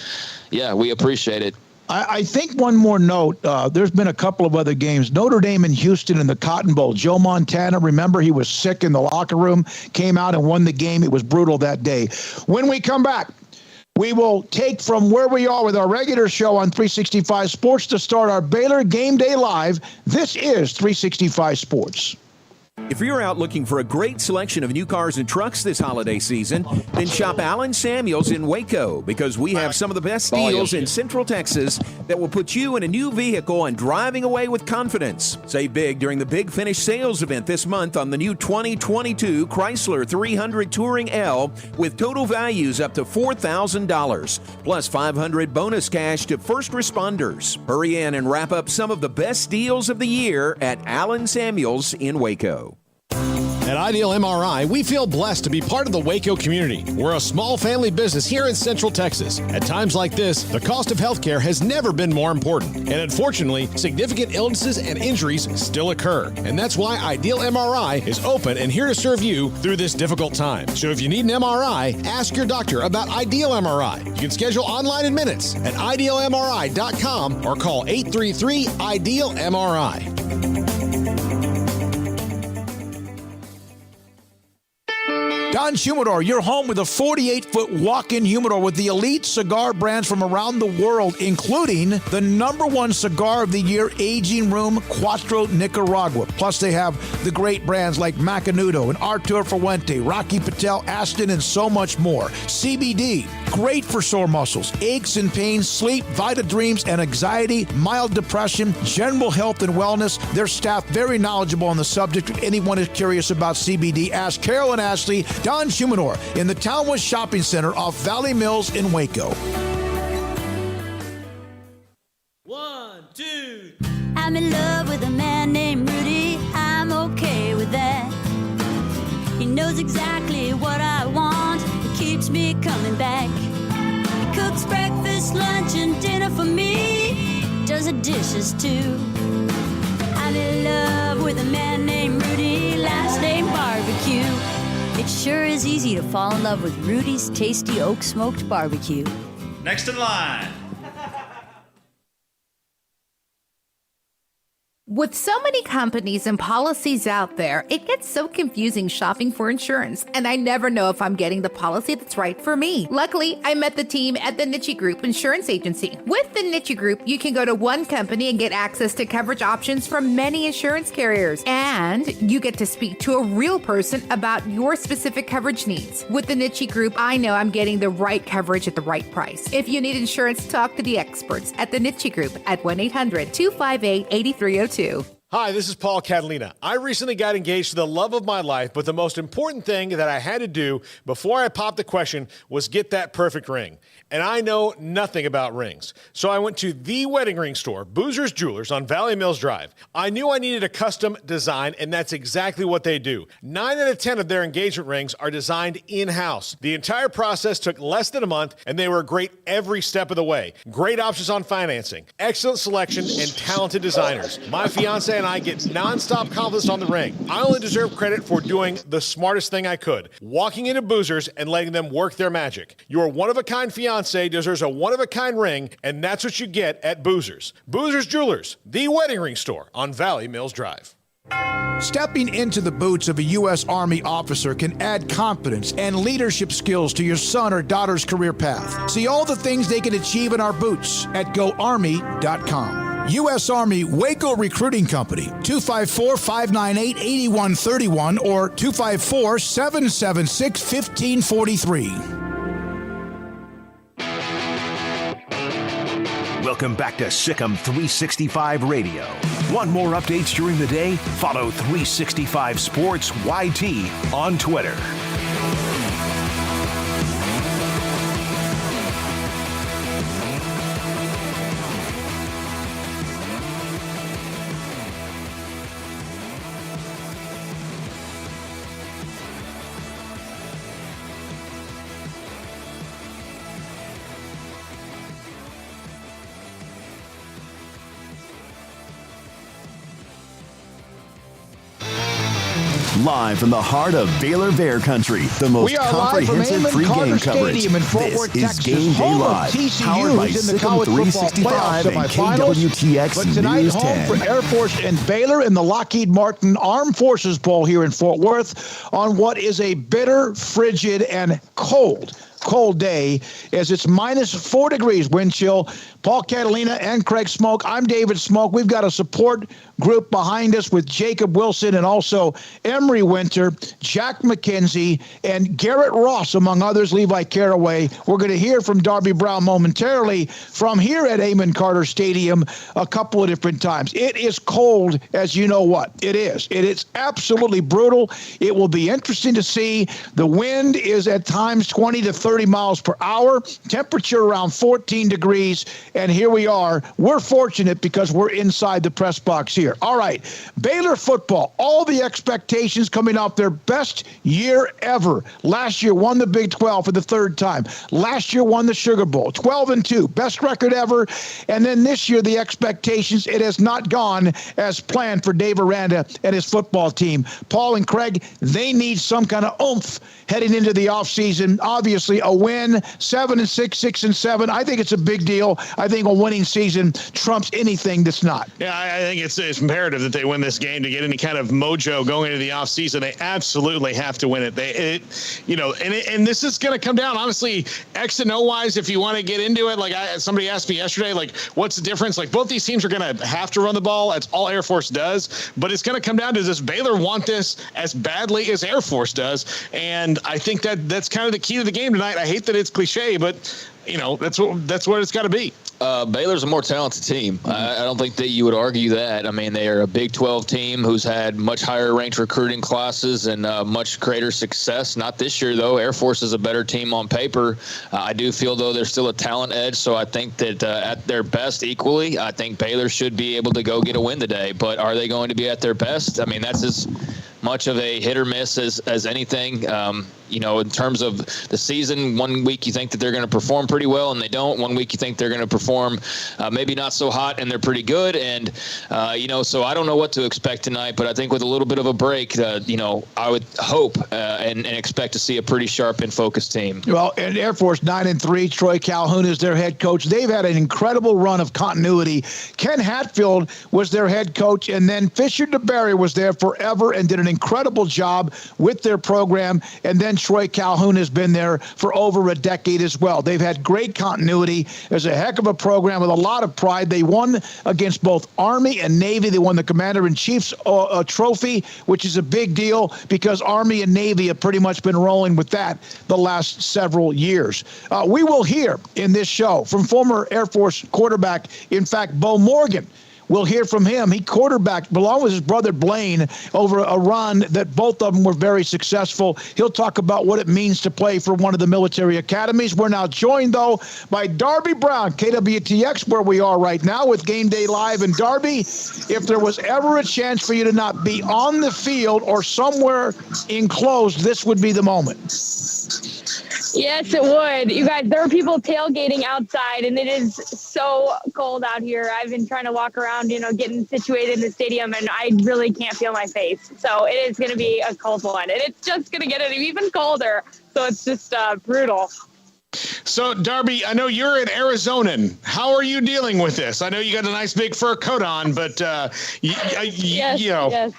we appreciate it. I think one more note, there's been a couple of other games. Notre Dame and Houston in the Cotton Bowl. Joe Montana, remember, he was sick in the locker room, came out and won the game. It was brutal that day. When we come back, we will take from where we are with our regular show on 365 Sports to start our Baylor Game Day Live. This is 365 Sports. If you're out looking for a great selection of new cars and trucks this holiday season, then shop Allen Samuels in Waco, because we have some of the best deals in Central Texas that will put you in a new vehicle and driving away with confidence. Save big during the Big Finish sales event this month on the new 2022 Chrysler 300 Touring L with total values up to $4,000, plus $500 bonus cash to first responders. Hurry in and wrap up some of the best deals of the year at Allen Samuels in Waco. At Ideal MRI, we feel blessed to be part of the Waco community. We're a small family business here in Central Texas. At times like this, the cost of healthcare has never been more important. And unfortunately, significant illnesses and injuries still occur. And that's why Ideal MRI is open and here to serve you through this difficult time. So if you need an MRI, ask your doctor about Ideal MRI. You can schedule online in minutes at idealmri.com or call 833-IDEAL-MRI. Don Humidor, your home with a 48-foot walk-in humidor with the elite cigar brands from around the world, including the #1 cigar of the year, Aging Room Cuatro Nicaragua. Plus, they have the great brands like Macanudo and Artur Fuente, Rocky Patel, Aston, and so much more. CBD, great for sore muscles, aches and pains, sleep, Vita Dreams, and anxiety, mild depression, general health and wellness. Their staff very knowledgeable on the subject. If anyone is curious about CBD, ask Carol and Ashley. Don Humidor in the Townwest Shopping Center off Valley Mills in Waco. 1, 2. I'm in love with a man named Rudy. I'm okay with that. He knows exactly what I want. He keeps me coming back. He cooks breakfast, lunch, and dinner for me. does the dishes too. I'm in love with a man named Rudy, last name Barbecue. It sure is easy to fall in love with Rudy's tasty oak smoked barbecue. Next in line. With so many companies and policies out there, it gets so confusing shopping for insurance, and I never know if I'm getting the policy that's right for me. Luckily, I met the team at the Niche Group Insurance Agency. With the Niche Group, you can go to one company and get access to coverage options from many insurance carriers, and you get to speak to a real person about your specific coverage needs. With the Niche Group, I know I'm getting the right coverage at the right price. If you need insurance, talk to the experts at the Niche Group at 1-800-258-8302. Hi, this is Paul Catalina. I recently got engaged to the love of my life, but the most important thing that I had to do before I popped the question was get that perfect ring. And I know nothing about rings. So I went to the wedding ring store, Boozer's Jewelers on Valley Mills Drive. I knew I needed a custom design, and that's exactly what they do. 9 out of 10 of their engagement rings are designed in-house. The entire process took less than a month, and they were great every step of the way. Great options on financing, excellent selection, and talented designers. My fiance and I get nonstop confidence on the ring. I only deserve credit for doing the smartest thing I could, walking into Boozer's and letting them work their magic. Your one-of-a-kind fiance deserves a one-of-a-kind ring, and that's what you get at Boozer's. Boozer's Jewelers, the wedding ring store on Valley Mills Drive. Stepping into the boots of a U.S. Army officer can add confidence and leadership skills to your son or daughter's career path. See all the things they can achieve in our boots at GoArmy.com. U.S. Army Waco Recruiting Company, 254-598-8131 or 254-776-1543. Welcome back to Sikkim 365 Radio. Want more updates during the day? Follow 365 Sports YT on Twitter. Live from the heart of Baylor Bear Country, the most comprehensive pregame coverage. In Fort This Worth, is Texas, Game Day home of Live, TCU, powered by who's in the Sikkim college football 365 playoff and semifinals. KWTX But tonight, News home 10. for Air Force and Baylor in the Lockheed Martin Armed Forces Bowl here in Fort Worth on what is a bitter, frigid, and cold day as it's minus 4 degrees wind chill. Paul Catalina and Craig Smoak. I'm David Smoak. We've got a support group behind us with Jacob Wilson and also Emery Winter, Jack McKenzie, and Garrett Ross, among others, Levi Caraway. We're going to hear from Darby Brown momentarily from here at Amon Carter Stadium a couple of different times. It is cold, as you know what. It is. It is absolutely brutal. It will be interesting to see. The wind is at times 20 to 30 miles per hour, temperature around 14 degrees, and here we are. We're fortunate because we're inside the press box here. All right, Baylor football, all the expectations coming off their best year ever. Last year won the Big 12 for the third time. Last year won the Sugar Bowl, 12-2, best record ever. And then this year, the expectations, it has not gone as planned for Dave Aranda and his football team. Paul and Craig, they need some kind of oomph heading into the offseason. Obviously, a win, 7-6, 6-7. I think it's a big deal. I think a winning season trumps anything that's not. Yeah, I think it's imperative that they win this game to get any kind of mojo going into the offseason. They absolutely have to win it. And this is going to come down, honestly, X and O wise, if you want to get into it. Like somebody asked me yesterday, like, what's the difference? Like, both these teams are going to have to run the ball. That's all Air Force does. But it's going to come down to, does Baylor want this as badly as Air Force does? And I think that's kind of the key to the game tonight. I hate that it's cliche, but that's what it's got to be. Baylor's a more talented team. I don't think that you would argue that. I mean, they are a Big 12 team who's had much higher ranked recruiting classes and much greater success. Not this year, though. Air Force is a better team on paper. I do feel, though, there's still a talent edge. So I think that at their best equally, I think Baylor should be able to go get a win today. But are they going to be at their best? I mean, that's as much of a hit or miss as anything. in terms of the season, one week you think that they're going to perform pretty well and they don't. One week you think they're going to perform maybe not so hot and they're pretty good. And, so I don't know what to expect tonight, but I think with a little bit of a break, I would hope and expect to see a pretty sharp and focused team. Well, and Air Force 9-3, Troy Calhoun is their head coach. They've had an incredible run of continuity. Ken Hatfield was their head coach, and then Fisher DeBerry was there forever and did an incredible job with their program. And then Troy Calhoun has been there for over a decade as well. They've had great continuity. There's a heck of a program with a lot of pride. They won against both Army and Navy. They won the Commander-in-Chief's trophy, which is a big deal because Army and Navy have pretty much been rolling with that the last several years. We will hear in this show from former Air Force quarterback, in fact, Bo Morgan. We'll hear from him. He quarterbacked, along with his brother Blaine, over a run that both of them were very successful. He'll talk about what it means to play for one of the military academies. We're now joined, though, by Darby Brown, KWTX, where we are right now with Game Day Live. And Darby, if there was ever a chance for you to not be on the field or somewhere enclosed, this would be the moment. Yes, it would. You guys, there are people tailgating outside, and it is so cold out here. I've been trying to walk around, getting situated in the stadium, and I really can't feel my face. So it is going to be a cold one, and it's just going to get even colder. So it's just brutal. So, Darby, I know you're an Arizonan. How are you dealing with this? I know you got a nice big fur coat on, but, Yes.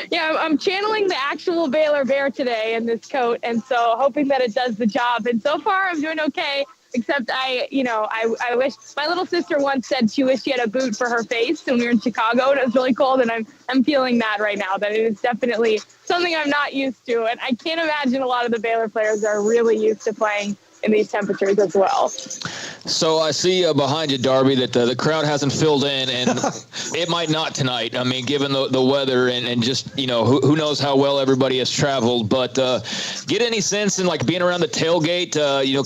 Yeah, I'm channeling the actual Baylor Bear today in this coat, and so hoping that it does the job. And so far, I'm doing okay. Except I wish my little sister once said she wished she had a boot for her face when we were in Chicago and it was really cold, and I'm feeling that right now. That it is definitely something I'm not used to, and I can't imagine a lot of the Baylor players are really used to playing in these temperatures as well. So I see behind you, Darby, that the crowd hasn't filled in, and it might not tonight. I mean, given the weather and just, who knows how well everybody has traveled. But get any sense in, being around the tailgate,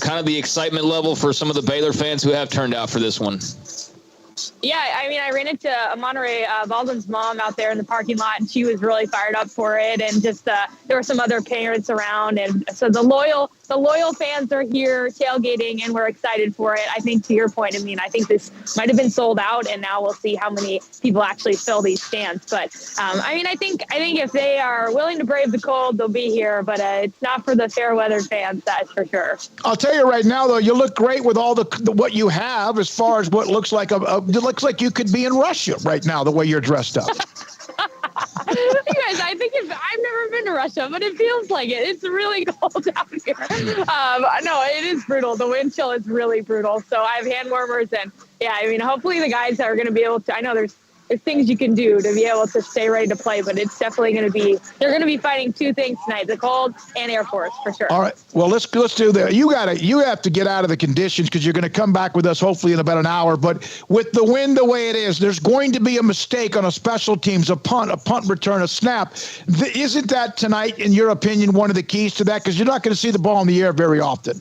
kind of the excitement level for some of the Baylor fans who have turned out for this one? Yeah, I mean, I ran into Monterey Baldwin's mom out there in the parking lot, and she was really fired up for it. And just there were some other parents around, and so the loyal fans are here tailgating, and we're excited for it. I think to your point, I think this might have been sold out, and now we'll see how many people actually fill these stands. But I think if they are willing to brave the cold, they'll be here. But it's not for the fair weather fans, that's for sure. I'll tell you right now, though, you look great with all the what you have as far as what looks like it looks like you could be in Russia right now, the way you're dressed up. You guys, I think I've never been to Russia, but it feels like it. It's really cold out here. No, it is brutal. The wind chill is really brutal. So I have hand warmers, and hopefully the guys are going to be able to. I know there's things you can do to be able to stay ready to play, but it's definitely going to be. They're going to be fighting two things tonight: the cold and Air Force for sure. All right. Well, let's do that. You have to get out of the conditions because you're going to come back with us hopefully in about an hour. But with the wind the way it is, there's going to be a mistake on a special teams, a punt return, a snap. Isn't that tonight, in your opinion, one of the keys to that? Because you're not going to see the ball in the air very often.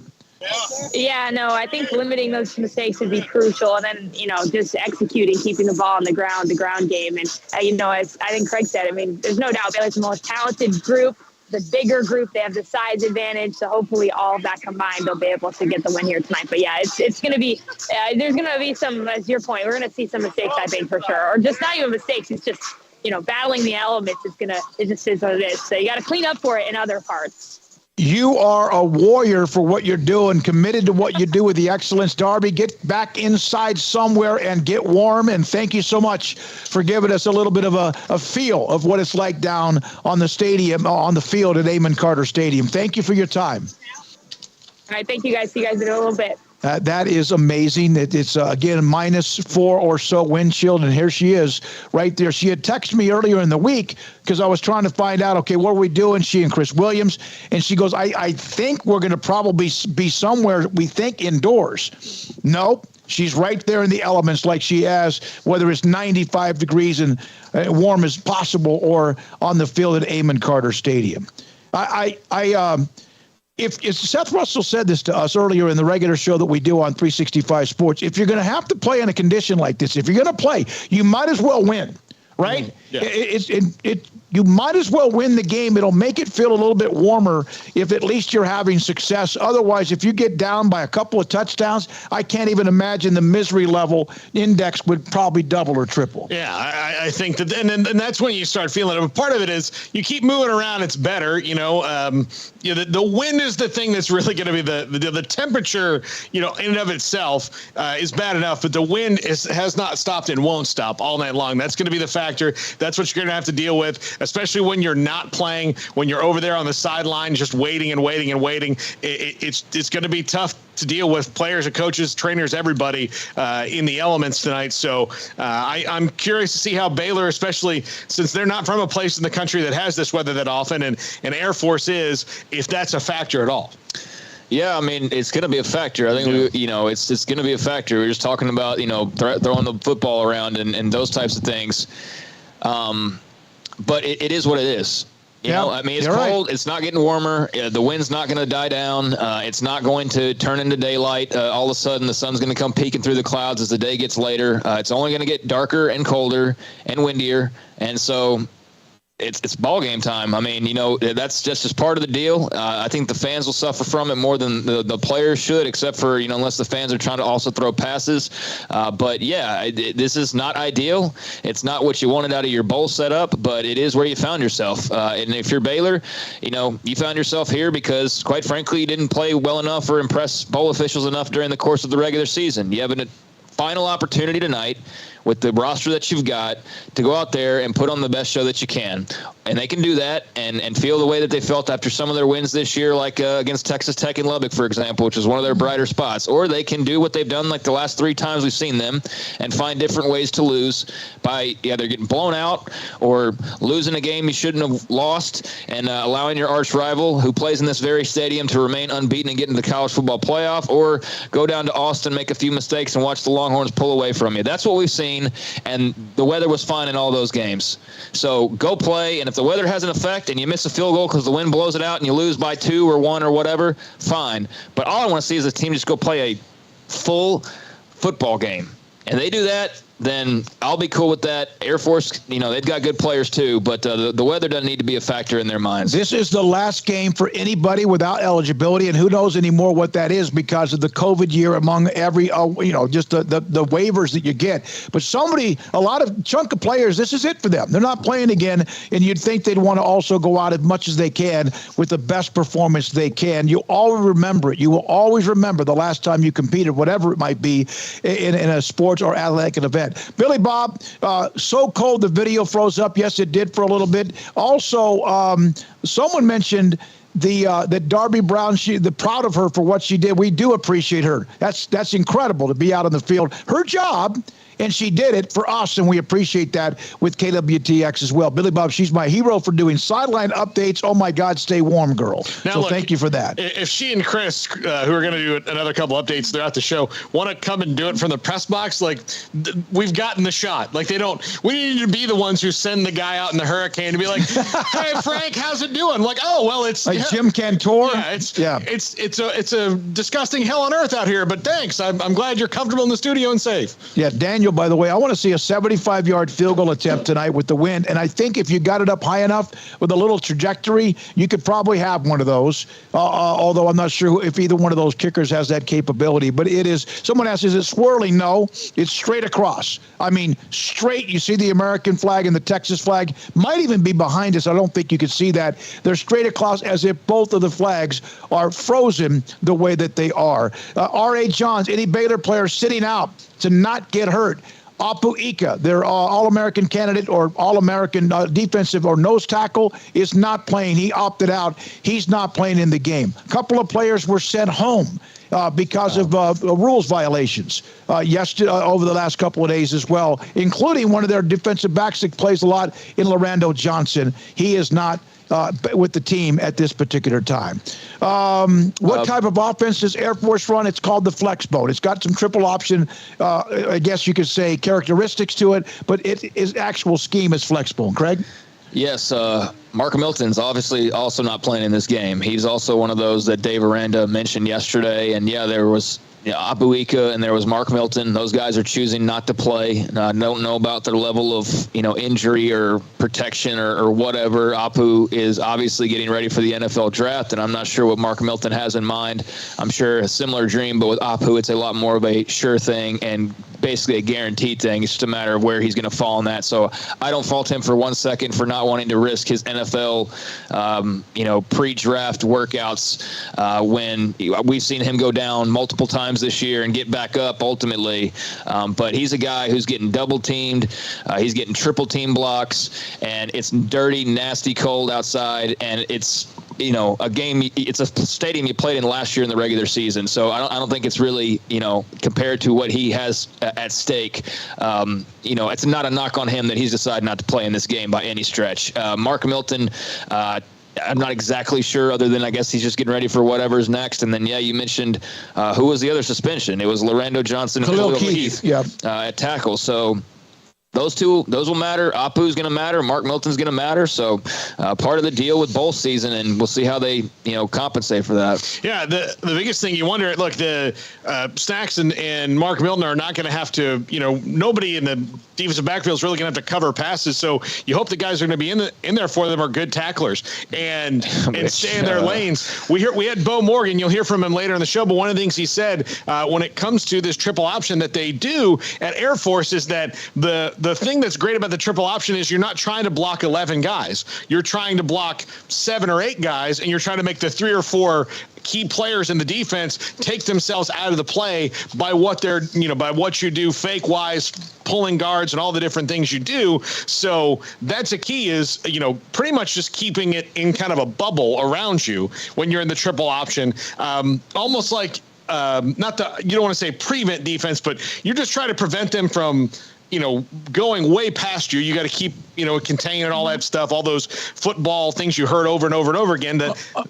Yeah, no, I think limiting those mistakes would be crucial, and then just executing, keeping the ball on the ground game, and as I think Craig said, there's no doubt Baylor's the most talented group, the bigger group. They have the size advantage, so hopefully all of that combined, they'll be able to get the win here tonight. But yeah, it's going to be there's going to be some, as your point, we're going to see some mistakes, I think, for sure, or just not even mistakes. It's just battling the elements. It just is what it is. So you got to clean up for it in other parts. You are a warrior for what you're doing, committed to what you do with the excellence. Darby, get back inside somewhere and get warm. And thank you so much for giving us a little bit of a feel of what it's like down on the stadium, on the field at Amon Carter Stadium. Thank you for your time. All right. Thank you, guys. See you guys in a little bit. That is amazing. It's, again, -4 or so wind chill, and here she is right there. She had texted me earlier in the week because I was trying to find out, okay, what are we doing, she and Chris Williams, and she goes, I think we're going to probably be somewhere, we think, indoors. Nope. She's right there in the elements like she has, whether it's 95 degrees and warm as possible or on the field at Amon Carter Stadium. If Seth Russell said this to us earlier in the regular show that we do on 365 Sports, if you're going to have to play in a condition like this, if you're going to play, you might as well win, right? Yeah. you might as well win the game. It'll make it feel a little bit warmer if at least you're having success. Otherwise, if you get down by a couple of touchdowns, I can't even imagine the misery level index would probably double or triple. Yeah, I think that, and that's when you start feeling it. But part of it is you keep moving around, it's better. The wind is the thing that's really going to be the temperature, in and of itself is bad enough, but the wind has not stopped and won't stop all night long. That's going to be the factor. That's what you're going to have to deal with, especially when you're not playing, when you're over there on the sideline just waiting and waiting and waiting. It's going to be tough to deal with players and coaches, trainers, everybody in the elements tonight. So I'm curious to see how Baylor, especially since they're not from a place in the country that has this weather that often, and Air Force is, if that's a factor at all. Yeah, I mean, it's going to be a factor. I think, it's going to be a factor. We're just talking about, throwing the football around and those types of things. But it is what it is. It's cold. Right. It's not getting warmer. The wind's not going to die down. It's not going to turn into daylight. All of a sudden, the sun's going to come peeking through the clouds as the day gets later. It's only going to get darker and colder and windier. And so it's ball game time. I mean, that's just as part of the deal. I think the fans will suffer from it more than the players should, except for, unless the fans are trying to also throw passes. But yeah, this is not ideal. It's not what you wanted out of your bowl setup, but it is where you found yourself. And if you're Baylor, you found yourself here because, quite frankly, you didn't play well enough or impress bowl officials enough during the course of the regular season. You have a final opportunity tonight with the roster that you've got to go out there and put on the best show that you can. And they can do that and feel the way that they felt after some of their wins this year, like against Texas Tech and Lubbock, for example, which is one of their brighter spots. Or they can do what they've done like the last 3 times we've seen them and find different ways to lose by either getting blown out or losing a game you shouldn't have lost and allowing your arch rival who plays in this very stadium to remain unbeaten and get into the college football playoff, or go down to Austin, make a few mistakes, and watch the Longhorns pull away from you. That's what we've seen, and the weather was fine in all those games. So go play, and if the weather has an effect and you miss a field goal because the wind blows it out and you lose by 2 or 1 or whatever, fine. But all I want to see is a team just go play a full football game. And they do that, then I'll be cool with that. Air Force, they've got good players too, but the weather doesn't need to be a factor in their minds. This is the last game for anybody without eligibility, and who knows anymore what that is because of the COVID year among every, just the waivers that you get. But a lot of chunk of players, this is it for them. They're not playing again, and you'd think they'd want to also go out as much as they can with the best performance they can. You all remember it. You will always remember the last time you competed, whatever it might be, in a sports or athletic event. Billy Bob, so cold the video froze up. Yes, it did for a little bit. Also, someone mentioned that Darby Brown, the proud of her for what she did. We do appreciate her. That's incredible to be out on the field. Her job, and she did it for us, and we appreciate that with KWTX as well. Billy Bob, she's my hero for doing sideline updates. Oh, my God, stay warm, girl. Now, so look, thank you for that. If she and Chris, who are going to do another couple updates throughout the show, want to come and do it from the press box, we've gotten the shot. We need to be the ones who send the guy out in the hurricane to be like, hey, Frank, how's it doing? It's like Jim Cantor. Yeah, it's a disgusting hell on earth out here, but thanks. I'm glad you're comfortable in the studio and safe. Yeah, Daniel, by the way, I want to see a 75-yard field goal attempt tonight with the wind. And I think if you got it up high enough with a little trajectory, you could probably have one of those. Although I'm not sure if either one of those kickers has that capability. But it is, someone asks, is it swirling? No, it's straight across. I mean, straight. You see the American flag and the Texas flag. Might even be behind us. I don't think you could see that. They're straight across as if both of the flags are frozen the way that they are. R.A. Johns, any Baylor player sitting out to not get hurt. Apu Ika, their All-American candidate or All-American defensive or nose tackle, is not playing. He opted out. He's not playing in the game. A couple of players were sent home because of rules violations yesterday, over the last couple of days as well, including one of their defensive backs that plays a lot in Lorando Johnson. He is not with the team at this particular time. What type of offense does Air Force run? It's called the flex boat. It's got some triple option, I guess you could say, characteristics to it, but its actual scheme is flexible. Craig? Yes, Mark Milton's obviously also not playing in this game. He's also one of those that Dave Aranda mentioned yesterday, and yeah, there was Apu Ika and there was Mark Milton. Those guys are choosing not to play. I don't know about their level of, injury or protection or whatever. Apu is obviously getting ready for the NFL draft, and I'm not sure what Mark Milton has in mind. I'm sure a similar dream, but with Apu, it's a lot more of a sure thing and basically a guaranteed thing. It's just a matter of where he's going to fall in that. So I don't fault him for 1 second for not wanting to risk his NFL, pre-draft workouts when we've seen him go down multiple times this year and get back up ultimately. But he's a guy who's getting double teamed. He's getting triple team blocks, and it's dirty, nasty, cold outside, and it's a game. It's a stadium you played in last year in the regular season. So I don't think it's really, compared to what he has at stake. It's not a knock on him that he's decided not to play in this game by any stretch. Mark Milton, I'm not exactly sure, other than I guess he's just getting ready for whatever's next. And then, you mentioned who was the other suspension? It was Lorando Johnson and Khalil Keith at tackle. So those will matter. Apu's going to matter. Mark Milton's going to matter. So part of the deal with bowl season, and we'll see how they compensate for that. Yeah, the biggest thing you wonder, look, the Stacks and Mark Milton are not going to have to, nobody in the defensive backfield is really going to have to cover passes. So you hope the guys are going to be in there for them are good tacklers and stay in their lanes. We had Bo Morgan. You'll hear from him later in the show. But one of the things he said when it comes to this triple option that they do at Air Force is that the thing that's great about the triple option is you're not trying to block 11 guys. You're trying to block 7 or 8 guys, and you're trying to make the 3 or 4 key players in the defense take themselves out of the play by what they're, by what you do fake wise, pulling guards and all the different things you do. So that's a key is, pretty much just keeping it in kind of a bubble around you when you're in the triple option. Almost like, you don't want to say prevent defense, but you're just trying to prevent them from, going way past you. You got to keep, contain and all that stuff, all those football things you heard over and over and over again.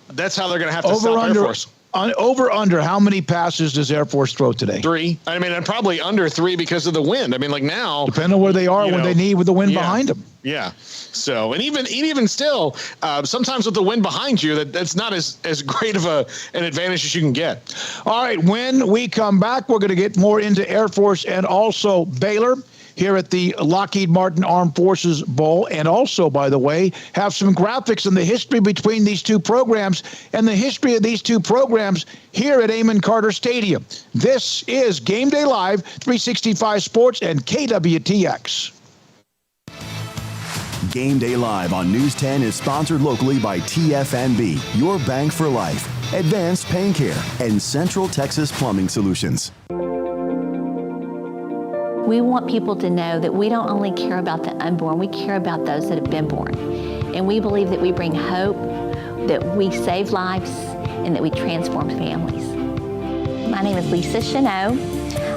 That's how they're going to have to stop Air Force. Over under, how many passes does Air Force throw today? 3. I mean, and probably under 3 because of the wind. I mean, like now, depending on where they are when they need with the wind behind them. Yeah. So, and even still, sometimes with the wind behind you, that's not as great of an advantage as you can get. All right. When we come back, we're going to get more into Air Force and also Baylor here at the Lockheed Martin Armed Forces Bowl, and also, by the way, have some graphics on the history between these two programs and the history of these two programs here at Amon Carter Stadium. This is Game Day Live, 365 Sports and KWTX. Game Day Live on News 10 is sponsored locally by TFNB, your bank for life, Advanced Pain Care, and Central Texas Plumbing Solutions. We want people to know that we don't only care about the unborn, we care about those that have been born. And we believe that we bring hope, that we save lives, and that we transform families. My name is Lisa Cheneau.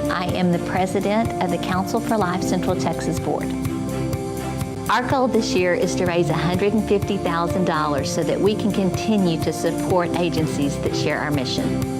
I am the president of the Council for Life Central Texas Board. Our goal this year is to raise $150,000 so that we can continue to support agencies that share our mission.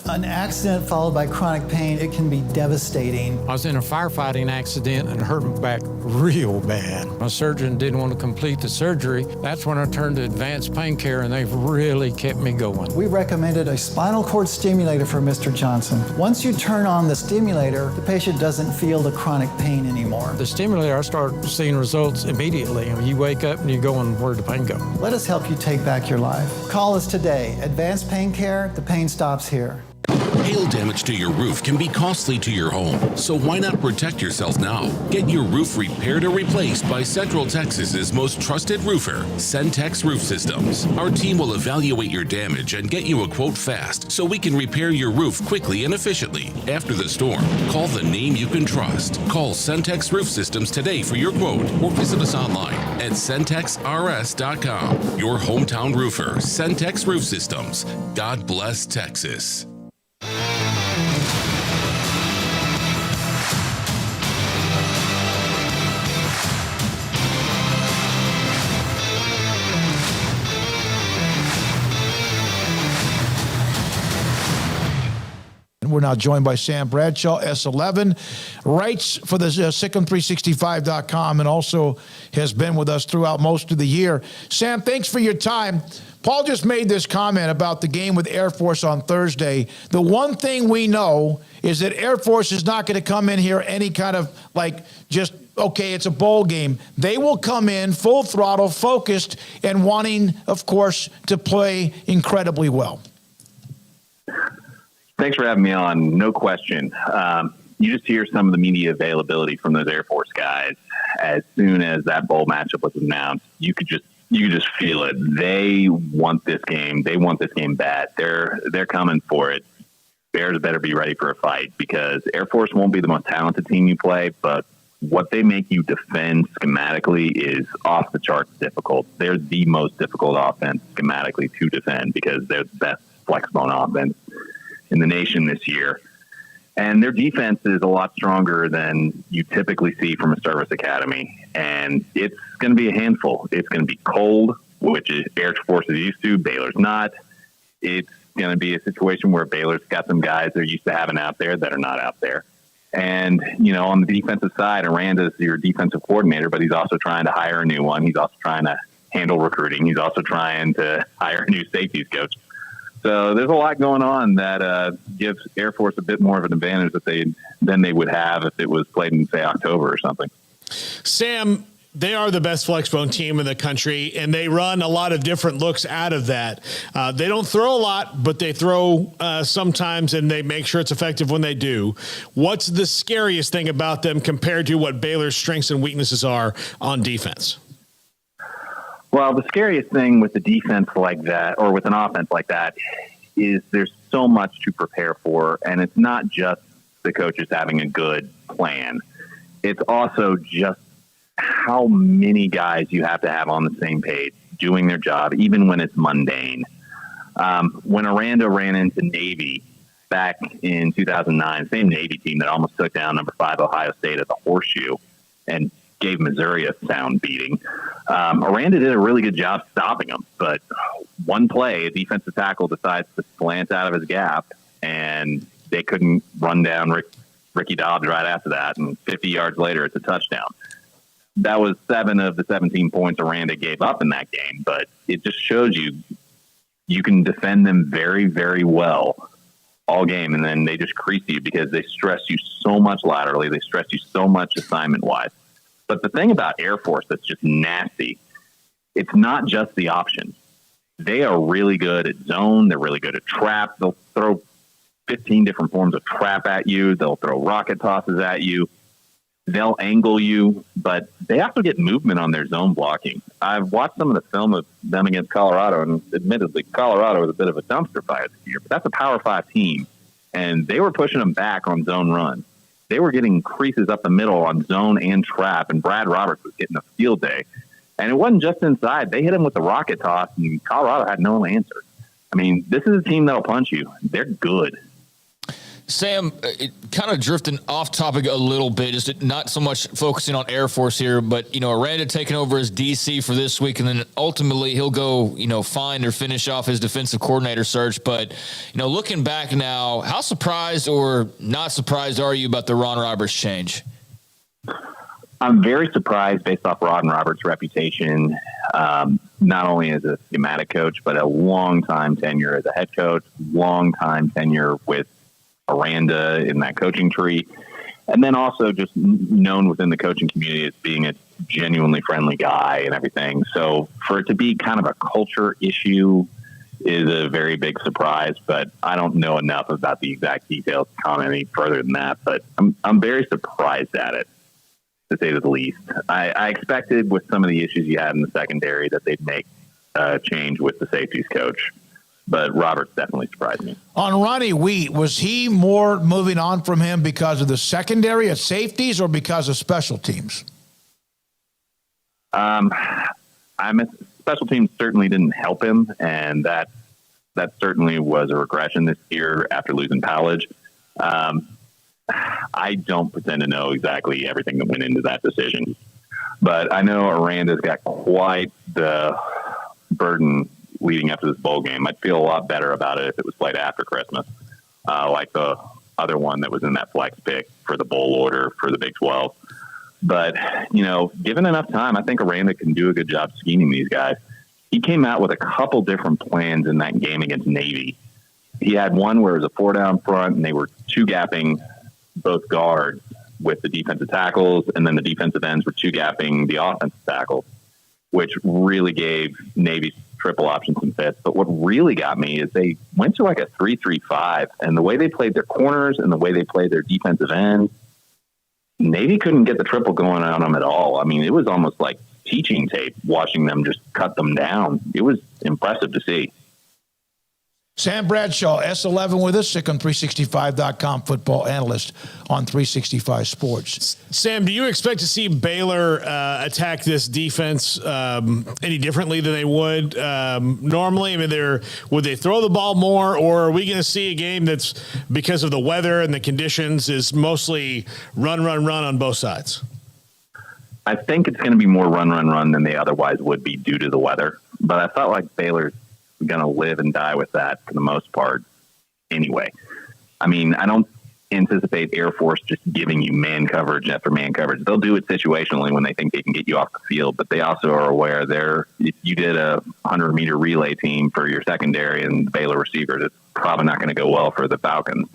An accident followed by chronic pain, it can be devastating. I was in a firefighting accident and hurt my back real bad. My surgeon didn't want to complete the surgery. That's when I turned to Advanced Pain Care, and they've really kept me going. We recommended a spinal cord stimulator for Mr. Johnson. Once you turn on the stimulator, the patient doesn't feel the chronic pain anymore. The stimulator, I start seeing results immediately. You wake up and you're going, where'd the pain go? Let us help you take back your life. Call us today. Advanced Pain Care, the pain stops here. Hail damage to your roof can be costly to your home, so why not protect yourself now? Get your roof repaired or replaced by Central Texas's most trusted roofer, Centex Roof Systems. Our team will evaluate your damage and get you a quote fast so we can repair your roof quickly and efficiently. After the storm, call the name you can trust. Call Centex Roof Systems today for your quote or visit us online at centexrs.com. Your hometown roofer, Centex Roof Systems. God bless Texas. We're now joined by Sam Bradshaw, S11, writes for the Sikkim365.com and also has been with us throughout most of the year. Sam, thanks for your time. Paul just made this comment about the game with Air Force on Thursday. The one thing we know is that Air Force is not going to come in here any kind of okay, it's a bowl game. They will come in full throttle, focused, and wanting, of course, to play incredibly well. Thanks for having me on. No question. You just hear some of the media availability from those Air Force guys. As soon as that bowl matchup was announced, you could just feel it. They want this game. They want this game bad. They're coming for it. Bears better be ready for a fight, because Air Force won't be the most talented team you play, but what they make you defend schematically is off the charts difficult. They're the most difficult offense schematically to defend, because they're the best flex bone offense in the nation this year. And their defense is a lot stronger than you typically see from a service academy. And it's going to be a handful. It's going to be cold, which is Air Force is used to. Baylor's not. It's going to be a situation where Baylor's got some guys they're used to having out there that are not out there. And, on the defensive side, Aranda's your defensive coordinator, but he's also trying to hire a new one. He's also trying to handle recruiting. He's also trying to hire a new safeties coach. So there's a lot going on that gives Air Force a bit more of an advantage than they would have if it was played in, say, October or something. Sam, they are the best flexbone team in the country, and they run a lot of different looks out of that. They don't throw a lot, but they throw sometimes, and they make sure it's effective when they do. What's the scariest thing about them compared to what Baylor's strengths and weaknesses are on defense? Well, the scariest thing with the defense like that, or with an offense like that, is there's so much to prepare for, and it's not just the coaches having a good plan. It's also just how many guys you have to have on the same page doing their job, even when it's mundane. When Aranda ran into Navy back in 2009, same Navy team that almost took down number 5 Ohio State at the Horseshoe and gave Missouri a sound beating, Aranda did a really good job stopping them. But one play, a defensive tackle decides to slant out of his gap, and they couldn't run down Ricky Dobbs right after that, and 50 yards later, it's a touchdown. That was 7 of the 17 points Aranda gave up in that game, but it just shows you can defend them very, very well all game, and then they just crease you because they stress you so much laterally. They stress you so much assignment-wise. But the thing about Air Force that's just nasty, it's not just the options. They are really good at zone. They're really good at trap. They'll throw 15 different forms of trap at you. They'll throw rocket tosses at you. They'll angle you, but they also get movement on their zone blocking. I've watched some of the film of them against Colorado, and admittedly, Colorado was a bit of a dumpster fire this year, but that's a Power 5 team, and they were pushing them back on zone runs. They were getting creases up the middle on zone and trap, and Brad Roberts was getting a field day. And it wasn't just inside. They hit him with the rocket toss, and Colorado had no answer. I mean, this is a team that'll punch you. They're good. Sam, kind of drifting off topic a little bit, just not so much focusing on Air Force here, but, Aranda taking over as DC for this week, and then ultimately he'll go, find or finish off his defensive coordinator search. But, looking back now, how surprised or not surprised are you about the Ron Roberts change? I'm very surprised based off Ron Roberts' reputation, not only as a schematic coach, but a long-time tenure as a head coach, long-time tenure with Aranda in that coaching tree, and then also just known within the coaching community as being a genuinely friendly guy and everything. So for it to be kind of a culture issue is a very big surprise, but I don't know enough about the exact details to comment any further than that, but I'm very surprised at it, to say the least. I expected with some of the issues you had in the secondary that they'd make a change with the safeties coach. But Roberts definitely surprised me. On Ronnie Wheat, was he more moving on from him because of the secondary at safeties or because of special teams? Special teams certainly didn't help him, and that certainly was a regression this year after losing Powledge. I don't pretend to know exactly everything that went into that decision, but I know Aranda's got quite the burden leading up to this bowl game. I'd feel a lot better about it if it was played after Christmas, like the other one that was in that flex pick for the bowl order for the Big 12. But, given enough time, I think Aranda can do a good job scheming these guys. he came out with a couple different plans in that game against Navy. He had one where it was a 4-down front, and they were two-gapping both guards with the defensive tackles, and then the defensive ends were two-gapping the offensive tackles, which really gave Navy's triple option some fits. But what really got me is they went to like a 3-3-5, and the way they played their corners and the way they played their defensive ends, Navy couldn't get the triple going on them at all. I mean, it was almost like teaching tape watching them just cut them down. It was impressive to see. Sam Bradshaw, S11 with us, SicEm365.com football analyst on 365 Sports. Sam, do you expect to see Baylor attack this defense any differently than they would normally? I mean, would they throw the ball more, or are we going to see a game that's, because of the weather and the conditions, is mostly run on both sides? I think it's going to be more run than they otherwise would be due to the weather. But I felt like Baylor's going to live and die with that for the most part anyway. I mean, I don't anticipate Air Force just giving you man coverage after man coverage. They'll do it situationally when they think they can get you off the field, but they also are aware if you did a 100-meter relay team for your secondary and the Baylor receivers, it's probably not going to go well for the Falcons.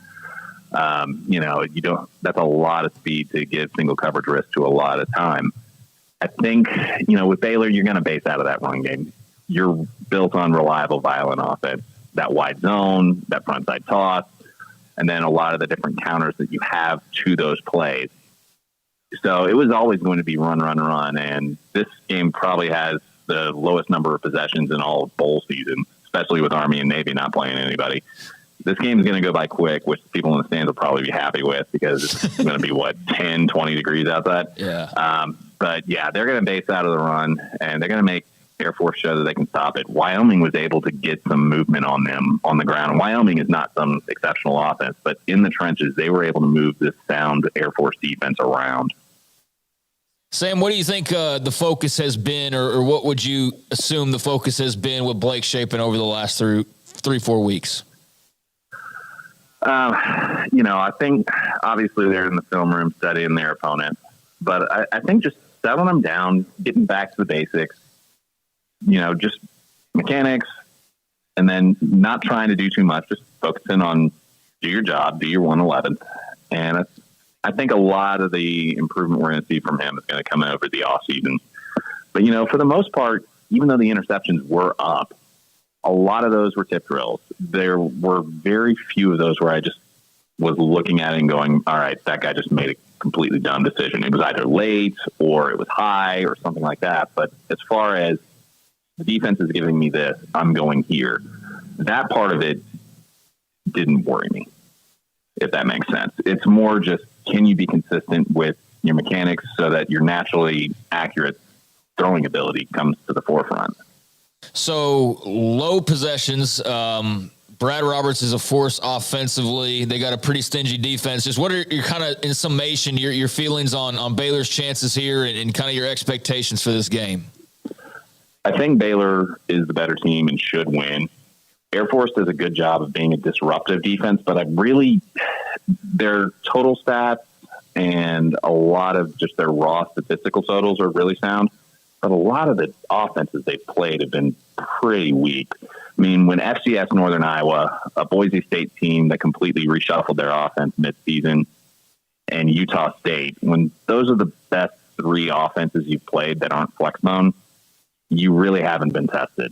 That's a lot of speed to give single coverage risk to a lot of time. I think, with Baylor, you're going to base out of that run game. You're built on reliable, violent offense, that wide zone, that frontside toss, and then a lot of the different counters that you have to those plays. So it was always going to be run. And this game probably has the lowest number of possessions in all of bowl season, especially with Army and Navy not playing anybody. This game is going to go by quick, which people in the stands will probably be happy with because it's going to be, 10, 20 degrees outside. Yeah. But, yeah, they're going to base out of the run, and they're going to make Air Force show that they can stop it. Wyoming was able to get some movement on them on the ground. And Wyoming is not some exceptional offense, but in the trenches, they were able to move this sound Air Force defense around. Sam, what do you think the focus has been, or what would you assume the focus has been with Blake Shapen over the last 3-4 weeks? I think obviously they're in the film room studying their opponent, but I think just settling them down, getting back to the basics, just mechanics, and then not trying to do too much, just focusing on do your job, do your 111. And I think a lot of the improvement we're going to see from him is going to come over the offseason. But, for the most part, even though the interceptions were up, a lot of those were tip drills. There were very few of those where I just was looking at it and going, all right, that guy just made a completely dumb decision. It was either late or it was high or something like that. But as far as the defense is giving me this, I'm going here, that part of it didn't worry me, if that makes sense. It's more just, can you be consistent with your mechanics so that your naturally accurate throwing ability comes to the forefront? So low possessions. Brad Roberts is a force offensively. They got a pretty stingy defense. Just what are your kind of, in summation, your feelings on Baylor's chances here and kind of your expectations for this game? I think Baylor is the better team and should win. Air Force does a good job of being a disruptive defense, but their total stats and a lot of just their raw statistical totals are really sound. But a lot of the offenses they've played have been pretty weak. I mean, when FCS Northern Iowa, a Boise State team that completely reshuffled their offense midseason, and Utah State, when those are the best three offenses you've played that aren't flex bone, you really haven't been tested.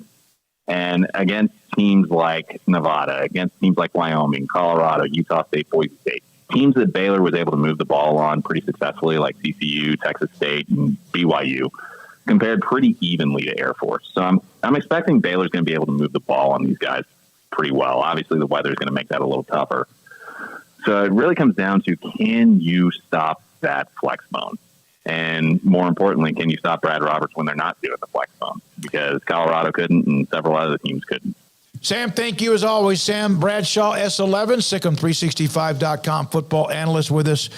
And against teams like Nevada, against teams like Wyoming, Colorado, Utah State, Boise State, teams that Baylor was able to move the ball on pretty successfully, like CCU, Texas State, and BYU, compared pretty evenly to Air Force. So I'm expecting Baylor's going to be able to move the ball on these guys pretty well. Obviously, the weather's going to make that a little tougher. So it really comes down to, can you stop that flex bone? And more importantly, can you stop Brad Roberts when they're not doing the flex bone? Because Colorado couldn't and several other teams couldn't. Sam, thank you as always. Sam Bradshaw, S11, SicEm365.com football analyst with us.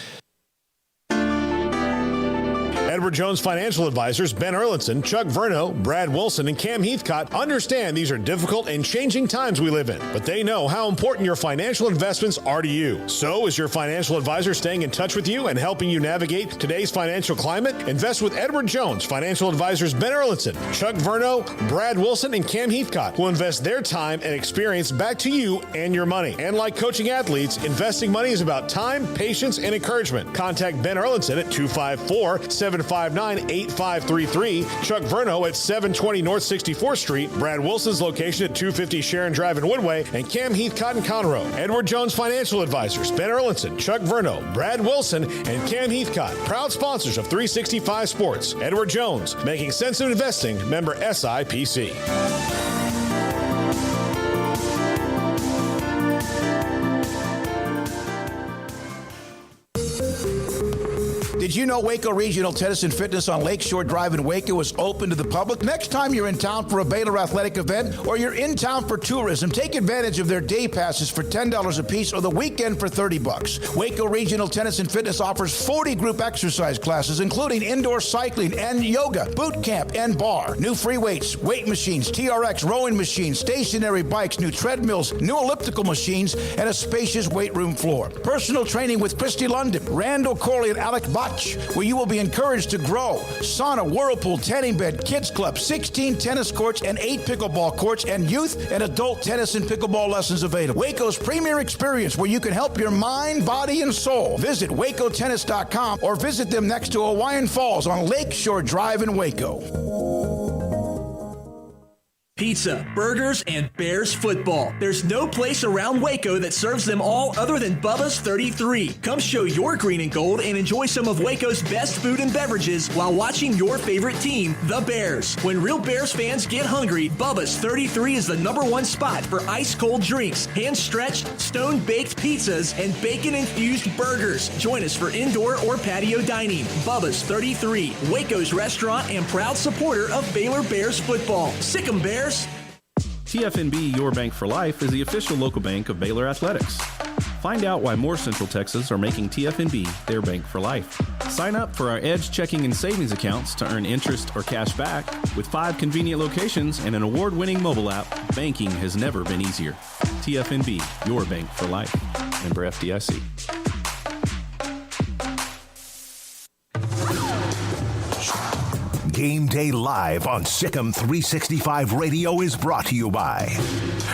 And Edward Jones Financial Advisors Ben Erlinson, Chuck Verno, Brad Wilson, and Cam Heathcott understand these are difficult and changing times we live in, but they know how important your financial investments are to you. So is your financial advisor staying in touch with you and helping you navigate today's financial climate? Invest with Edward Jones Financial Advisors Ben Erlinson, Chuck Verno, Brad Wilson, and Cam Heathcott, who invest their time and experience back to you and your money. And like coaching athletes, investing money is about time, patience, and encouragement. Contact Ben Erlinson at 254-759-8533, Chuck Verno at 720 North 64th Street, Brad Wilson's location at 250 Sharon Drive in Woodway, and Cam Heathcott in Conroe. Edward Jones Financial Advisors Ben Erlinson, Chuck Verno, Brad Wilson, and Cam Heathcott, proud sponsors of 365 Sports. Edward Jones, making sense of investing, member SIPC. Did you know Waco Regional Tennis and Fitness on Lakeshore Drive in Waco is open to the public? Next time you're in town for a Baylor athletic event or you're in town for tourism, take advantage of their day passes for $10 a piece or the weekend for $30. Waco Regional Tennis and Fitness offers 40 group exercise classes, including indoor cycling and yoga, boot camp, and bar. New free weights, weight machines, TRX rowing machines, stationary bikes, new treadmills, new elliptical machines, and a spacious weight room floor. Personal training with Christy London, Randall Corley, and Alec Botch, where you will be encouraged to grow. Sauna, whirlpool, tanning bed, kids club, 16 tennis courts, and 8 pickleball courts, and youth and adult tennis and pickleball lessons available. Waco's premier experience where you can help your mind, body, and soul. Visit wacotennis.com or visit them next to Hawaiian Falls on Lakeshore Drive in Waco. Pizza, burgers, and Bears football. There's no place around Waco that serves them all other than Bubba's 33. Come show your green and gold and enjoy some of Waco's best food and beverages while watching your favorite team, the Bears. When real Bears fans get hungry, Bubba's 33 is the #1 spot for ice-cold drinks, hand-stretched, stone-baked pizzas, and bacon-infused burgers. Join us for indoor or patio dining. Bubba's 33, Waco's restaurant and proud supporter of Baylor Bears football. Sick 'em, Bears! TFNB Your Bank for Life is the official local bank of Baylor Athletics. Find out why more Central Texas are making TFNB their bank for life. Sign up for our Edge checking and savings accounts to earn interest or cash back. With 5 convenient locations and an award-winning mobile app, banking has never been easier. TFNB Your Bank for Life. Member FDIC. Game Day Live on Sikkim 365 Radio is brought to you by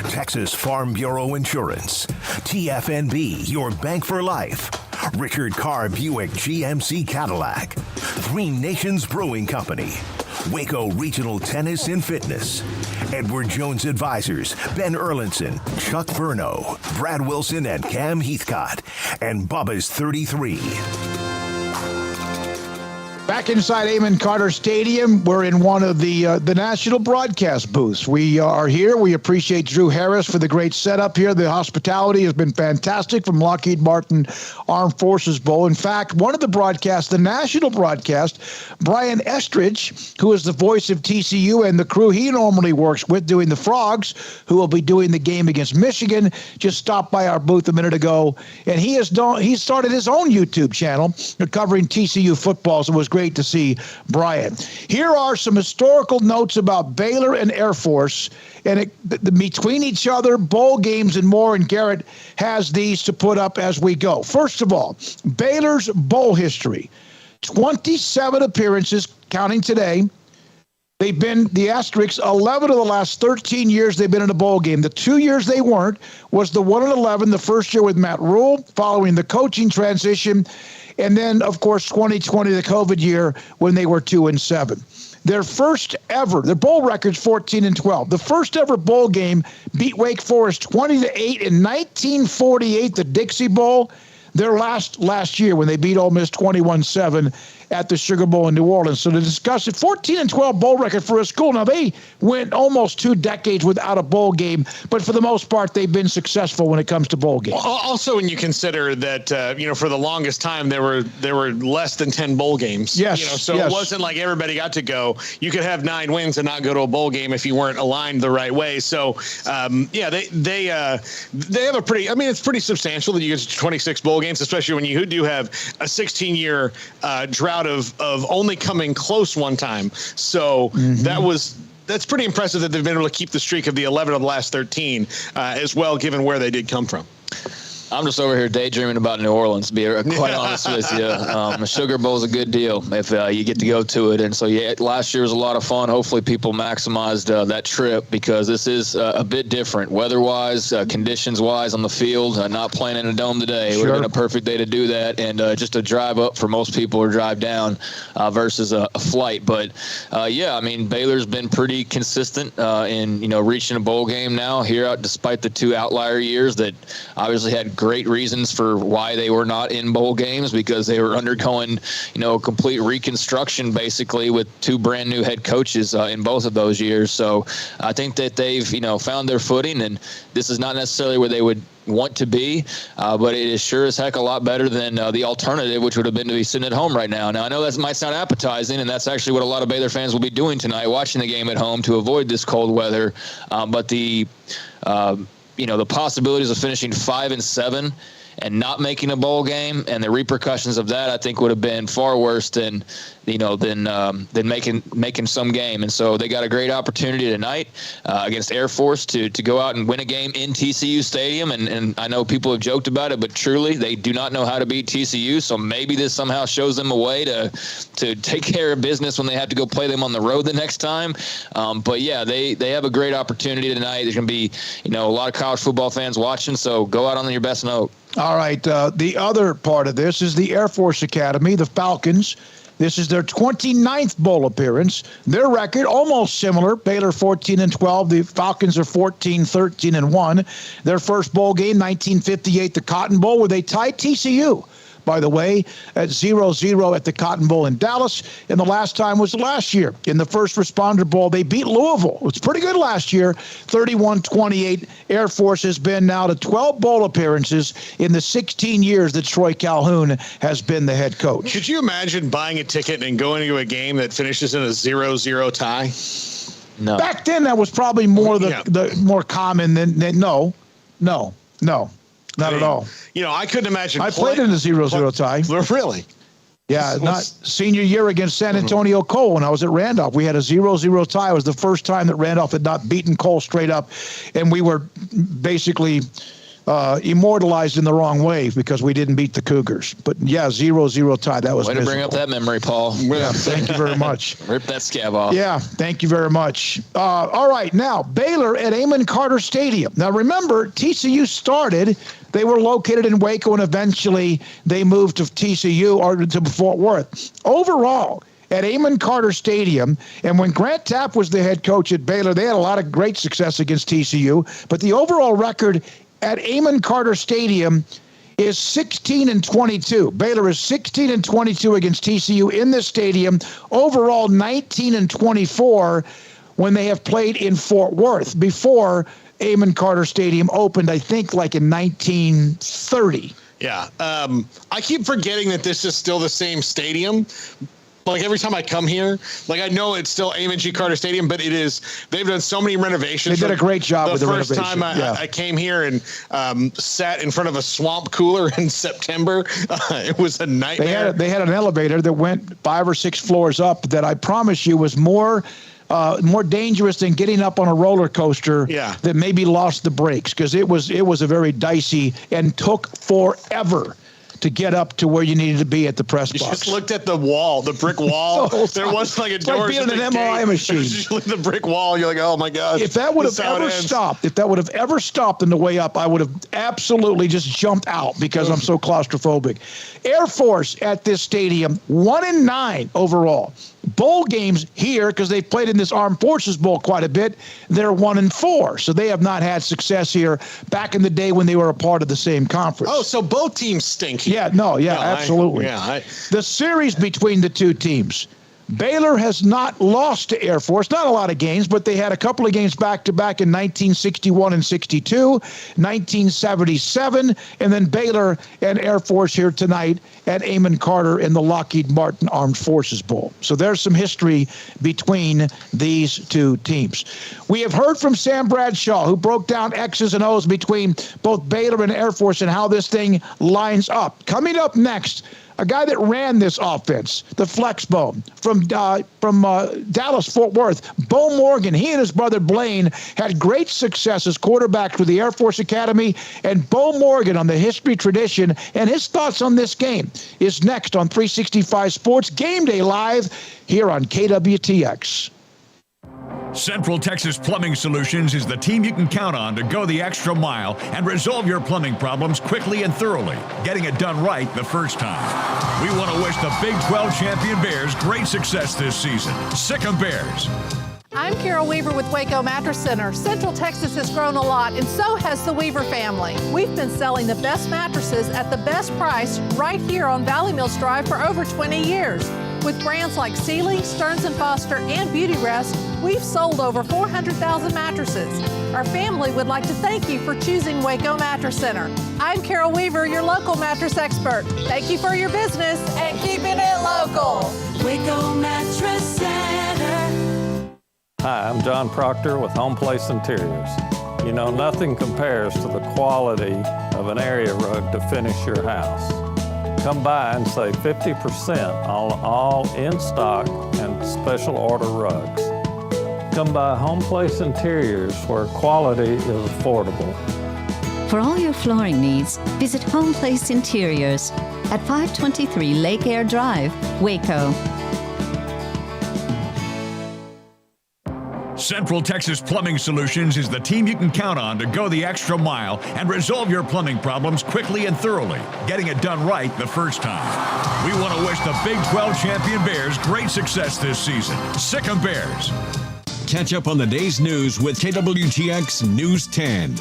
Texas Farm Bureau Insurance, TFNB, Your Bank for Life, Richard Carr Buick GMC Cadillac, Three Nations Brewing Company, Waco Regional Tennis and Fitness, Edward Jones Advisors, Ben Erlinson, Chuck Verno, Brad Wilson, and Cam Heathcott, and Bubba's 33. Back inside Amon Carter Stadium, we're in one of the national broadcast booths. We are here. We appreciate Drew Harris for the great setup here. The hospitality has been fantastic from Lockheed Martin Armed Forces Bowl. In fact, one of the broadcasts, the national broadcast, Brian Estridge, who is the voice of TCU and the crew he normally works with doing the Frogs, who will be doing the game against Michigan, just stopped by our booth a minute ago. And he started his own YouTube channel covering TCU football, so it was great to see Brian. Here are some historical notes about Baylor and Air Force, and between each other, bowl games and more, and Garrett has these to put up as we go. First of all, Baylor's bowl history. 27 appearances, counting today. They've been, the asterisks, 11 of the last 13 years they've been in a bowl game. The 2 years they weren't was the 1-11, the first year with Matt Rhoades, following the coaching transition, and then, of course, 2020, the COVID year, when they were 2-7. Their first ever, their bowl record's 14-12. The first ever bowl game beat Wake Forest 20-8 in 1948, the Dixie Bowl. Their last year when they beat Ole Miss 21-7 at the Sugar Bowl in New Orleans. So to discuss it, 14-12 bowl record for a school. Now, they went almost 2 decades without a bowl game, but for the most part, they've been successful when it comes to bowl games. Also, when you consider that, for the longest time, there were less than 10 bowl games. Yes. So it wasn't like everybody got to go. You could have 9 wins and not go to a bowl game if you weren't aligned the right way. So, they have a pretty, it's pretty substantial that you get to 26 bowl games, especially when you do have a 16-year drought out of only coming close one time. So that's pretty impressive that they've been able to keep the streak of the 11 of the last 13 as well, given where they did come from. I'm just over here daydreaming about New Orleans, to be quite honest with you. The Sugar Bowl is a good deal if you get to go to it. And so, last year was a lot of fun. Hopefully people maximized that trip, because this is a bit different weather-wise, conditions-wise on the field. Not playing in a dome today. It would have been a perfect day to do that. And just a drive up for most people or drive down versus a flight. But, Baylor's been pretty consistent in, reaching a bowl game now here, despite the 2 outlier years that obviously had great reasons for why they were not in bowl games, because they were undergoing, complete reconstruction basically with 2 brand new head coaches in both of those years. So I think that they've, found their footing, and this is not necessarily where they would want to be, but it is sure as heck a lot better than the alternative, which would have been to be sitting at home right now. Now, I know that might sound appetizing, and that's actually what a lot of Baylor fans will be doing tonight, watching the game at home to avoid this cold weather. But the possibilities of finishing 5-7 and not making a bowl game, and the repercussions of that, I think, would have been far worse than making some game. And so they got a great opportunity tonight against Air Force to go out and win a game in TCU Stadium. And I know people have joked about it, but truly they do not know how to beat TCU. So maybe this somehow shows them a way to take care of business when they have to go play them on the road the next time. They have a great opportunity tonight. There's going to be, a lot of college football fans watching. So go out on your best note. All right. The other part of this is the Air Force Academy, the Falcons. This is their 29th bowl appearance. Their record almost similar. Baylor 14-12. The Falcons are 14-13-1. Their first bowl game, 1958, the Cotton Bowl, where they tied TCU, by the way, at 0-0 at the Cotton Bowl in Dallas. And the last time was last year in the First Responder Bowl. They beat Louisville. It was pretty good last year, 31-28. Air Force has been now to 12 bowl appearances in the 16 years that Troy Calhoun has been the head coach. Could you imagine buying a ticket and going to a game that finishes in a 0-0 tie? No. Back then, that was probably more the more common than no. Not at all. I couldn't imagine. I played in a 0-0 tie. Really? Yeah, not senior year against San Antonio Cole when I was at Randolph. We had a 0-0 tie. It was the first time that Randolph had not beaten Cole straight up, and we were basically immortalized in the wrong way because we didn't beat the Cougars. But, 0-0 tie. That was way to bring up that memory, Paul. Yeah, thank you very much. Rip that scab off. Yeah, thank you very much. All right, now, Baylor at Amon Carter Stadium. Now, remember, TCU started. They were located in Waco, and eventually they moved to TCU or to Fort Worth. Overall, at Amon Carter Stadium, and when Grant Tapp was the head coach at Baylor, they had a lot of great success against TCU, but the overall record at Amon Carter Stadium is 16-22. Baylor is 16-22 against TCU in this stadium. Overall, 19-24 when they have played in Fort Worth before Amon Carter Stadium opened, I think, like in 1930. Yeah. I keep forgetting that this is still the same stadium. Like every time I come here, I know it's still Amon G. Carter Stadium, but it is. They've done so many renovations. They did a great job with the renovation. The first time I came here and sat in front of a swamp cooler in September, it was a nightmare. They had an elevator that went 5 or 6 floors up that I promise you was more dangerous than getting up on a roller coaster that maybe lost the brakes, because it was a very dicey and took forever to get up to where you needed to be at the press box. You just looked at the wall, the brick wall. There was like a door. Like being in an MRI machine. You look at the brick wall, you're like, oh my God. If that would have ever stopped on the way up, I would have absolutely just jumped out because I'm so claustrophobic. Air Force at this stadium, 1-9 overall. Bowl games here, because they've played in this Armed Forces Bowl quite a bit, they're 1-4. So they have not had success here back in the day when they were a part of the same conference. Oh, so both teams stink. Absolutely. The series between the two teams. Baylor has not lost to Air Force. Not a lot of games, but they had a couple of games back-to-back in 1961 and 62, 1977, and then Baylor and Air Force here tonight at Amon Carter in the Lockheed Martin Armed Forces Bowl. So there's some history between these two teams. We have heard from Sam Bradshaw, who broke down X's and O's between both Baylor and Air Force and how this thing lines up. Coming up next, a guy that ran this offense, the flex bone from Dallas Fort Worth, Bo Morgan. He and his brother Blaine had great success as quarterbacks with the Air Force Academy. And Bo Morgan on the history, tradition, and his thoughts on this game is next on 365 Sports Game Day Live here on KWTX. Central Texas Plumbing Solutions is the team you can count on to go the extra mile and resolve your plumbing problems quickly and thoroughly, getting it done right the first time. We want to wish the Big 12 champion Bears great success this season. Sick 'em Bears. I'm Carol Weaver with Waco Mattress Center. Central Texas has grown a lot, and so has the Weaver family. We've been selling the best mattresses at the best price right here on Valley Mills Drive for over 20 years. With brands like Sealy, Stearns & Foster, and Beauty Rest, we've sold over 400,000 mattresses. Our family would like to thank you for choosing Waco Mattress Center. I'm Carol Weaver, your local mattress expert. Thank you for your business and keeping it local. Waco Mattress Center. Hi, I'm John Proctor with Home Place Interiors. You know, nothing compares to the quality of an area rug to finish your house. Come by and save 50% on all in-stock and special order rugs. Come by Home Place Interiors where quality is affordable. For all your flooring needs, visit Home Place Interiors at 523 Lake Air Drive, Waco. Central Texas Plumbing Solutions is the team you can count on to go the extra mile and resolve your plumbing problems quickly and thoroughly, getting it done right the first time. We want to wish the Big 12 champion Bears great success this season. Sick 'em Bears. Catch up on the day's news with KWTX News 10.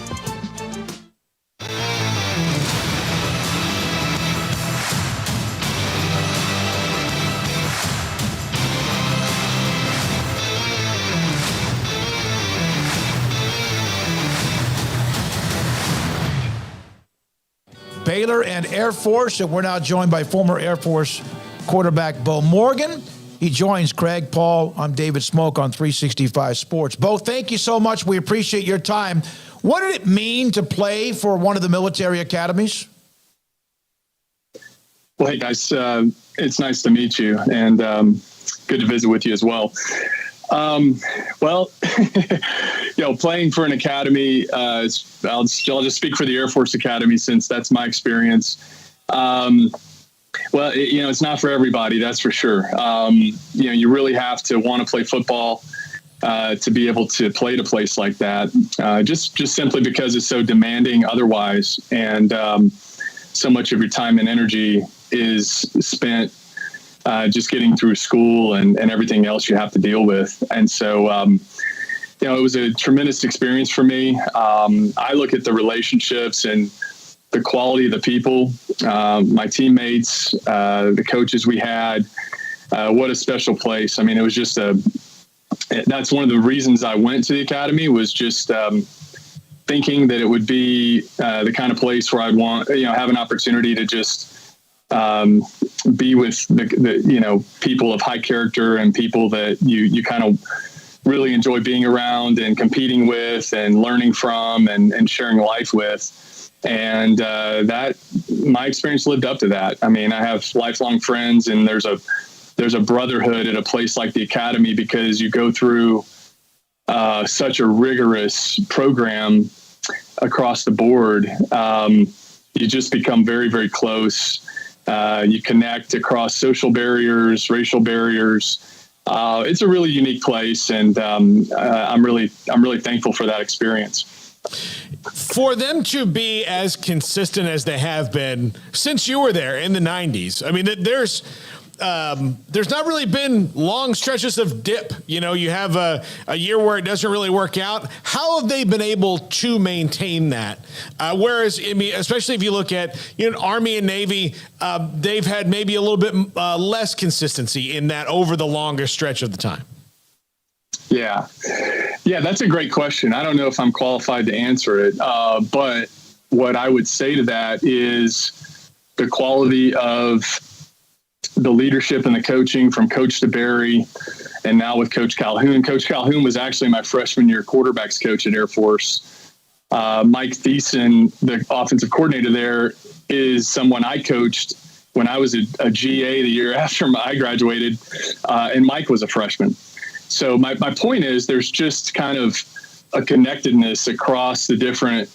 Baylor and Air Force, and we're now joined by former Air Force quarterback Bo Morgan. He joins Craig, Paul. I'm David Smoak on 365 Sports. Bo, thank you so much. We appreciate your time. What did it mean to play for one of the military academies? Well, hey, guys, it's nice to meet you, and good to visit with you as well. Playing for an academy, I'll just speak for the Air Force Academy since that's my experience. It's not for everybody, that's for sure. You really have to want to play football to be able to play at a place like that, just simply because it's so demanding otherwise. And so much of your time and energy is spent just getting through school and everything else you have to deal with. And so, it was a tremendous experience for me. I look at the relationships and the quality of the people, my teammates, the coaches we had. What a special place. I mean, it was just that's one of the reasons I went to the academy, was just thinking that it would be the kind of place where I'd want, have an opportunity to just be with the people of high character and people that you kind of really enjoy being around and competing with and learning from and sharing life with. And that my experience lived up to that. I mean, I have lifelong friends, and there's a brotherhood at a place like the academy because you go through such a rigorous program across the board. You just become very, very close. You connect across social barriers, racial barriers. It's a really unique place, and I'm really thankful for that experience. For them to be as consistent as they have been since you were there in the 90s, I mean, there's not really been long stretches of dip. You have a year where it doesn't really work out. How have they been able to maintain that? Whereas, I mean, especially if you look at Army and Navy, they've had maybe a little bit less consistency in that over the longest stretch of the time. Yeah, that's a great question. I don't know if I'm qualified to answer it, but what I would say to that is the quality of the leadership and the coaching from Coach DeBerry, and now with Coach Calhoun. Coach Calhoun was actually my freshman year quarterbacks coach at Air Force. Mike Thiessen, the offensive coordinator there, is someone I coached when I was a GA the year after I graduated, and Mike was a freshman. So my point is there's just kind of a connectedness across the different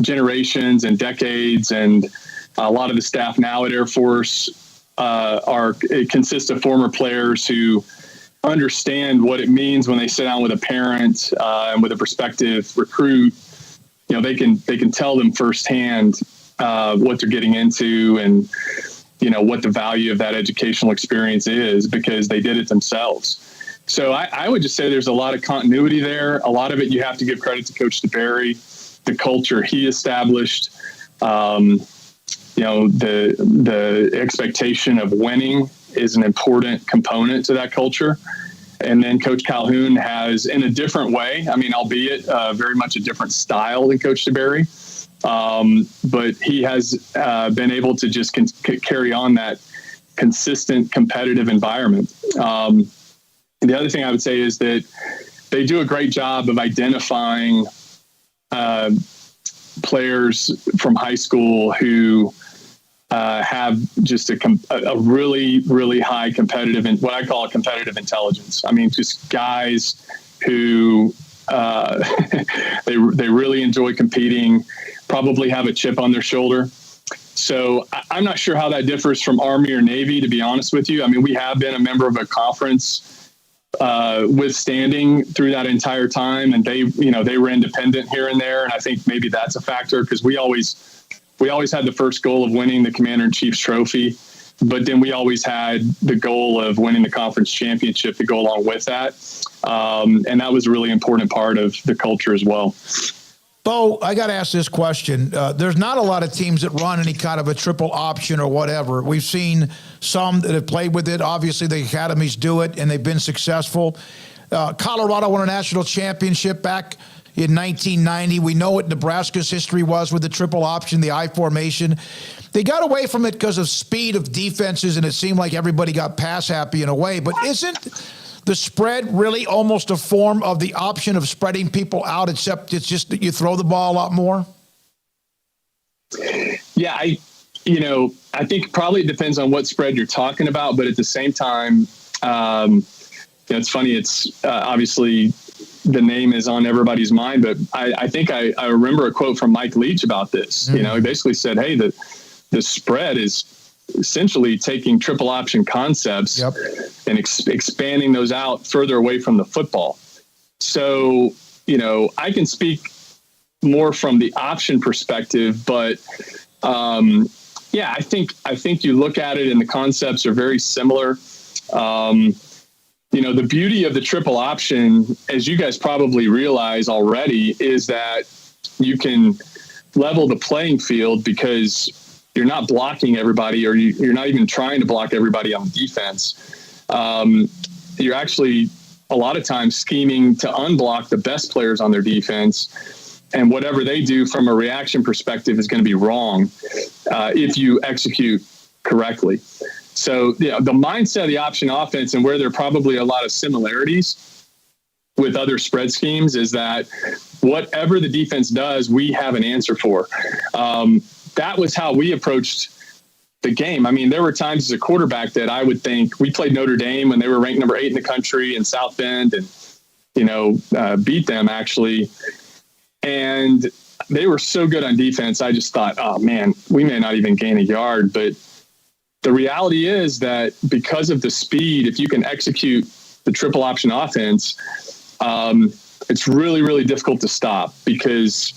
generations and decades, and a lot of the staff now at Air Force it consists of former players who understand what it means when they sit down with a parent and with a prospective recruit. You know, they can tell them firsthand what they're getting into and, you know, what the value of that educational experience is because they did it themselves. So I would just say there's a lot of continuity there. A lot of it you have to give credit to Coach DeBerry, the culture he established, you know, the expectation of winning is an important component to that culture. And then Coach Calhoun has, in a different way, I mean, albeit very much a different style than Coach DeBerry, but he has been able to just carry on that consistent competitive environment. The other thing I would say is that they do a great job of identifying players from high school who have just a really, really high competitive, and what I call a competitive intelligence. I mean, just guys who they really enjoy competing, probably have a chip on their shoulder. So I'm not sure how that differs from Army or Navy, to be honest with you. I mean, we have been a member of a conference withstanding through that entire time, and they were independent here and there, and I think maybe that's a factor because we always had the first goal of winning the Commander-in-Chief's trophy, but then we always had the goal of winning the conference championship to go along with that, and that was a really important part of the culture as well. Bo, I got to ask this question. There's not a lot of teams that run any kind of a triple option or whatever. We've seen some that have played with it. Obviously, the academies do it, and they've been successful. Colorado won a national championship back in 1990. We know what Nebraska's history was with the triple option, the I formation. They got away from it because of speed of defenses, and it seemed like everybody got pass happy in a way. But isn't the spread really almost a form of the option of spreading people out, except it's just that you throw the ball a lot more? Yeah, I think probably it depends on what spread you're talking about, but at the same time, it's funny. It's obviously the name is on everybody's mind, but I think I remember a quote from Mike Leach about this. Mm-hmm. You know, he basically said, hey, the spread is essentially taking triple option concepts and expanding those out further away from the football. So, you know, I can speak more from the option perspective, but I think you look at it and the concepts are very similar. The beauty of the triple option, as you guys probably realize already, is that you can level the playing field because you're not blocking everybody, or you're not even trying to block everybody on defense. You're actually a lot of times scheming to unblock the best players on their defense, and whatever they do from a reaction perspective is going to be wrong if you execute correctly. So the mindset of the option offense, and where there are probably a lot of similarities with other spread schemes, is that whatever the defense does, we have an answer for. That was how we approached the game. I mean, there were times as a quarterback that I would think, we played Notre Dame when they were ranked number 8 in the country in South Bend, and beat them actually. And they were so good on defense. I just thought, oh man, we may not even gain a yard. But the reality is that because of the speed, if you can execute the triple option offense, it's really, really difficult to stop because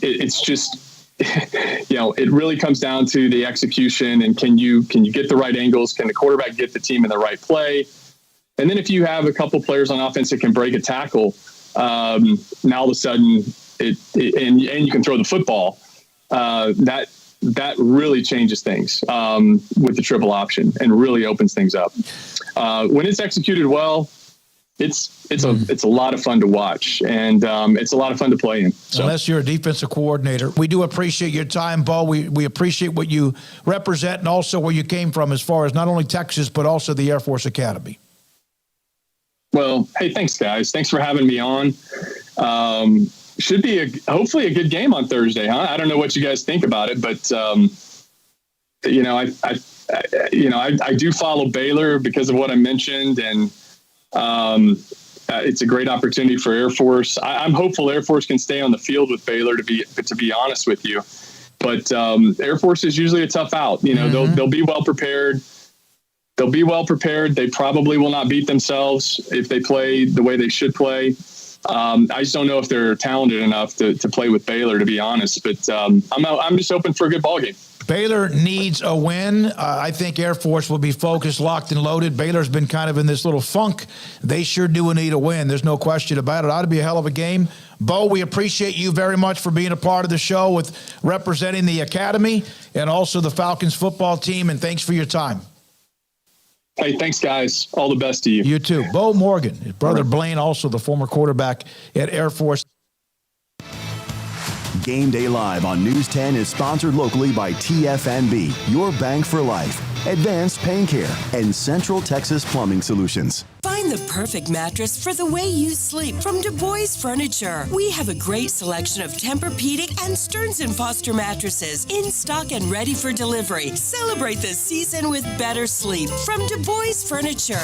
it's just, it really comes down to the execution and can you get the right angles? Can the quarterback get the team in the right play? And then if you have a couple players on offense that can break a tackle, now all of a sudden and you can throw the football, that really changes things with the triple option and really opens things up. When it's executed well, it's a lot of fun to watch, and it's a lot of fun to play in. So. Unless you're a defensive coordinator. We do appreciate your time, Bo. We appreciate what you represent and also where you came from as far as not only Texas, but also the Air Force Academy. Well, hey, thanks, guys. Thanks for having me on. Should be hopefully a good game on Thursday, huh? I don't know what you guys think about it, but I do follow Baylor because of what I mentioned, and it's a great opportunity for Air Force. I'm hopeful Air Force can stay on the field with Baylor, to be honest with you. But Air Force is usually a tough out. They'll be well prepared. They probably will not beat themselves if they play the way they should play. I just don't know if they're talented enough to play with Baylor, to be honest. But I'm just hoping for a good ball game. Baylor needs a win. I think Air Force will be focused, locked, and loaded. Baylor's been kind of in this little funk. They sure do need a win. There's no question about it. It ought to be a hell of a game. Bo, we appreciate you very much for being a part of the show with representing the Academy and also the Falcons football team, and thanks for your time. Hey, thanks, guys. All the best to you. You too. Bo Morgan, his brother Blaine, also the former quarterback at Air Force. Game Day Live on News 10 is sponsored locally by TFNB, your bank for life, Advanced Pain Care, and Central Texas Plumbing Solutions. Find the perfect mattress for the way you sleep from Du Bois Furniture. We have a great selection of Tempur-Pedic and Stearns & Foster mattresses in stock and ready for delivery. Celebrate the season with better sleep from Du Bois Furniture.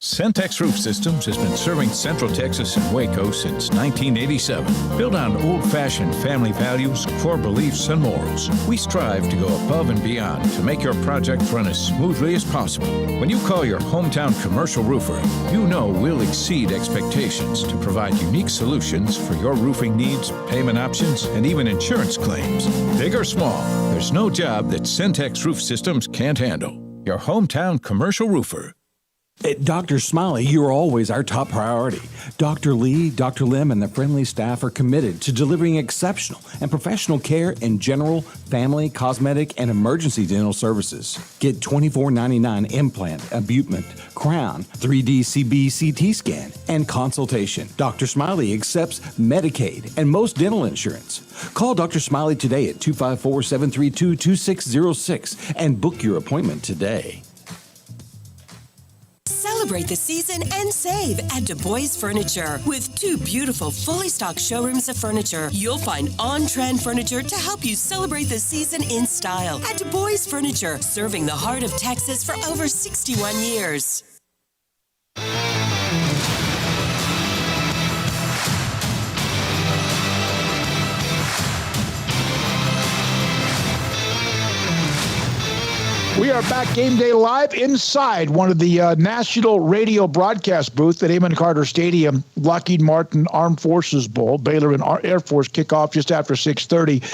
Centex Roof Systems has been serving Central Texas and Waco since 1987. Built on old-fashioned family values, core beliefs, and morals, we strive to go above and beyond to make your project run as smoothly as possible. When you call your hometown commercial roofer, you know we'll exceed expectations to provide unique solutions for your roofing needs, payment options, and even insurance claims. Big or small, there's no job that Centex Roof Systems can't handle. Your hometown commercial roofer. At Dr. Smiley, you're always our top priority. Dr. Lee, Dr. Lim, and the friendly staff are committed to delivering exceptional and professional care in general, family, cosmetic, and emergency dental services. Get $24.99 implant, abutment, crown, 3D CT scan, and consultation. Dr. Smiley accepts Medicaid and most dental insurance. Call Dr. Smiley today at 254-732-2606 and book your appointment today. Celebrate the season and save at Du Bois Furniture. With 2 beautiful, fully stocked showrooms of furniture, you'll find on-trend furniture to help you celebrate the season in style. At Du Bois Furniture, serving the heart of Texas for over 61 years. We are back, Game Day Live, inside one of the national radio broadcast booths at Amon Carter Stadium, Lockheed Martin Armed Forces Bowl. Baylor and Air Force kickoff just after 6:30.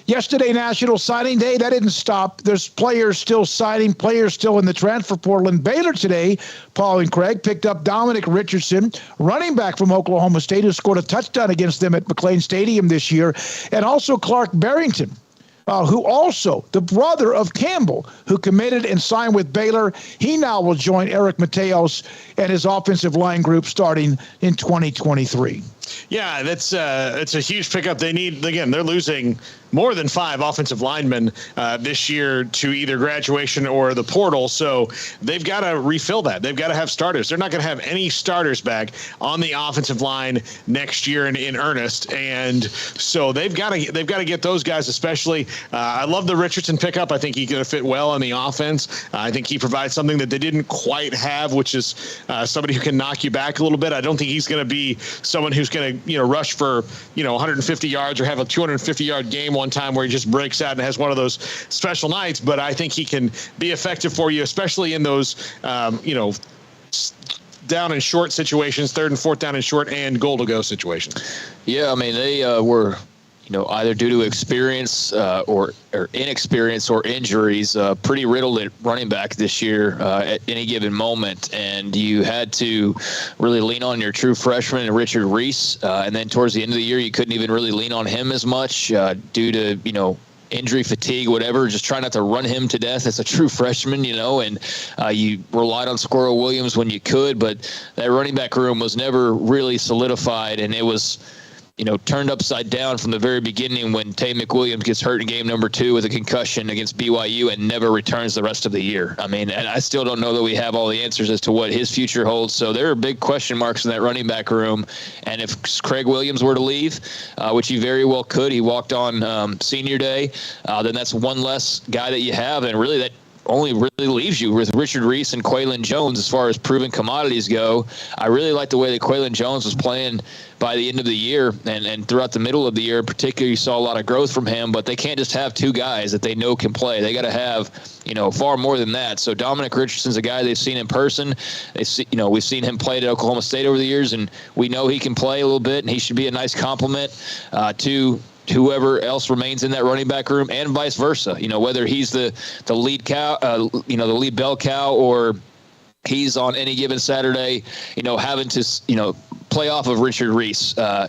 Yesterday, National Signing Day. That didn't stop. There's players still signing, players still in the transfer portal. And Baylor today, Paul and Craig, picked up Dominic Richardson, running back from Oklahoma State, who scored a touchdown against them at McLean Stadium this year, and also Clark Barrington, who also, the brother of Campbell, who committed and signed with Baylor. He now will join Eric Mateos and his offensive line group starting in 2023. Yeah, it's a huge pickup. They need, again, they're losing more than 5 offensive linemen this year to either graduation or the portal. So they've got to refill that. They've got to have starters. They're not going to have any starters back on the offensive line next year in earnest. And so they've got to get those guys, especially. I love the Richardson pickup. I think he's going to fit well on the offense. I think he provides something that they didn't quite have, which is somebody who can knock you back a little bit. I don't think he's going to be someone who's going to, rush for, 150 yards or have a 250-yard game one time where he just breaks out and has one of those special nights. But I think he can be effective for you, especially in those, down and short situations, 3rd and 4th down and short, and goal to go situations. Yeah, I mean, they were, either due to experience or inexperience or injuries, pretty riddled at running back this year at any given moment. And you had to really lean on your true freshman, Richard Reese. And then towards the end of the year, you couldn't even really lean on him as much due to, injury fatigue, whatever, just try not to run him to death as a true freshman, and you relied on Squirrel Williams when you could, but that running back room was never really solidified. And it was, turned upside down from the very beginning when Tay McWilliams gets hurt in game number 2 with a concussion against BYU and never returns the rest of the year. I mean, and I still don't know that we have all the answers as to what his future holds. So there are big question marks in that running back room. And if Craig Williams were to leave, which he very well could, he walked on senior day, then that's one less guy that you have. And really that only really leaves you with Richard Reese and Quaylon Jones as far as proven commodities go. I really like the way that Quaylon Jones was playing by the end of the year and throughout the middle of the year. In particular, you saw a lot of growth from him, but they can't just have 2 guys that they know can play. They got to have, far more than that. So Dominic Richardson's a guy they've seen in person. We've seen him play at Oklahoma State over the years, and we know he can play a little bit, and he should be a nice complement to whoever else remains in that running back room, and vice versa. Whether he's the lead cow, the lead bell cow, or he's on any given Saturday, having to, play off of Richard Reese. I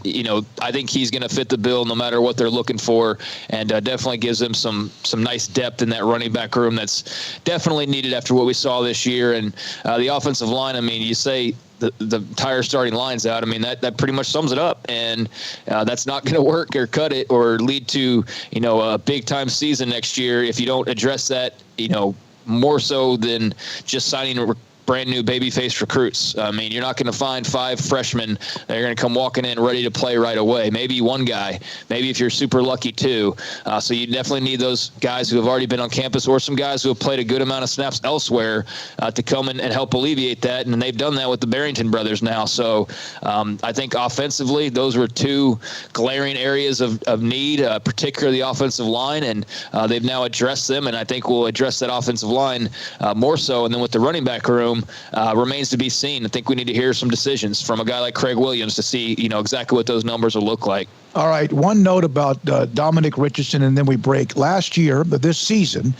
think he's going to fit the bill no matter what they're looking for, and definitely gives them some nice depth in that running back room that's definitely needed after what we saw this year. And the offensive line, I mean, you say the entire starting line's out. I mean, that pretty much sums it up. And that's not going to work or cut it or lead to, a big-time season next year if you don't address that, more so than just signing brand new baby-faced recruits. I mean, you're not going to find 5 freshmen that are going to come walking in ready to play right away. Maybe one guy, maybe if you're super lucky 2. So you definitely need those guys who have already been on campus or some guys who have played a good amount of snaps elsewhere to come in and help alleviate that. And they've done that with the Barrington brothers now. So I think offensively, those were 2 glaring areas of need, particularly the offensive line. And they've now addressed them. And I think we'll address that offensive line more so. And then with the running back room, remains to be seen. I think we need to hear some decisions from a guy like Craig Williams to see, exactly what those numbers will look like. All right. One note about Dominic Richardson, and then we break. Last year, this season,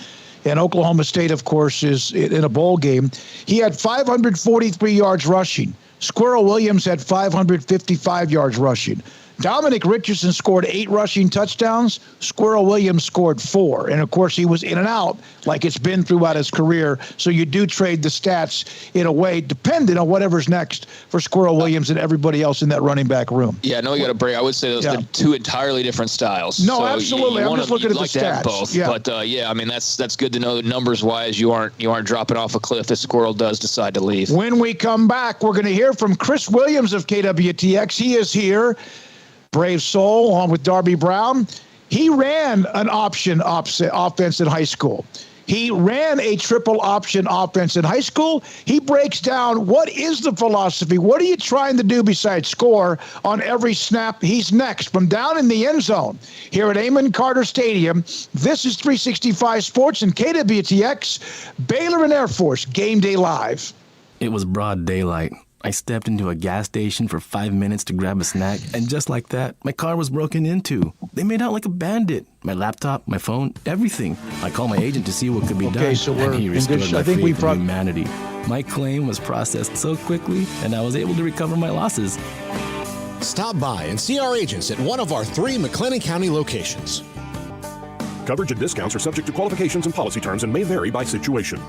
and Oklahoma State, of course, is in a bowl game. He had 543 yards rushing. Squirrel Williams had 555 yards rushing. Dominic Richardson scored 8 rushing touchdowns. Squirrel Williams scored 4. And, of course, he was in and out like it's been throughout his career. So you do trade the stats in a way, depending on whatever's next for Squirrel Williams and everybody else in that running back room. Yeah, no, you got to break. I would say those are 2 entirely different styles. No, so absolutely. I'm just looking at the stats. Both. Yeah. But, I mean, that's good to know that numbers-wise you aren't dropping off a cliff if Squirrel does decide to leave. When we come back, we're going to hear from Chris Williams of KWTX. He is here. Brave soul, along with Darby Brown. He ran an option offense in high school. He ran a triple option offense in high school. He breaks down what is the philosophy. What are you trying to do besides score on every snap? He's next from down in the end zone here at Amon Carter Stadium. This is 365 Sports and KWTX, Baylor and Air Force, Game Day Live. It was broad daylight. I stepped into a gas station for 5 minutes to grab a snack, and just like that, my car was broken into. They made out like a bandit. My laptop, my phone, everything. I called my agent to see what could be done, so and he restored my faith in humanity. My claim was processed so quickly, and I was able to recover my losses. Stop by and see our agents at one of our 3 McLennan County locations. Coverage and discounts are subject to qualifications and policy terms and may vary by situation.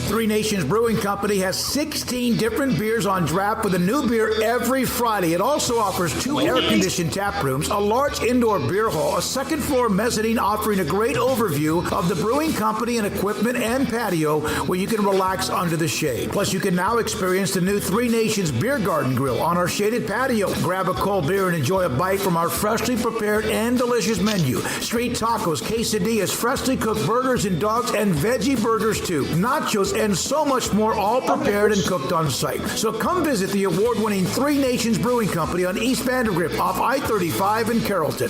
Three Nations Brewing Company has 16 different beers on draft with a new beer every Friday. It also offers 2 air-conditioned tap rooms, a large indoor beer hall, a second-floor mezzanine offering a great overview of the brewing company and equipment and patio where you can relax under the shade. Plus, you can now experience the new Three Nations Beer Garden Grill on our shaded patio. Grab a cold beer and enjoy a bite from our freshly prepared and delicious menu. Street tacos, quesadillas, freshly cooked burgers and dogs, and veggie burgers too. Nachos and so much more, all prepared and cooked on site. So come visit the award-winning Three Nations Brewing Company on East Vandergrift off I-35 in Carrollton.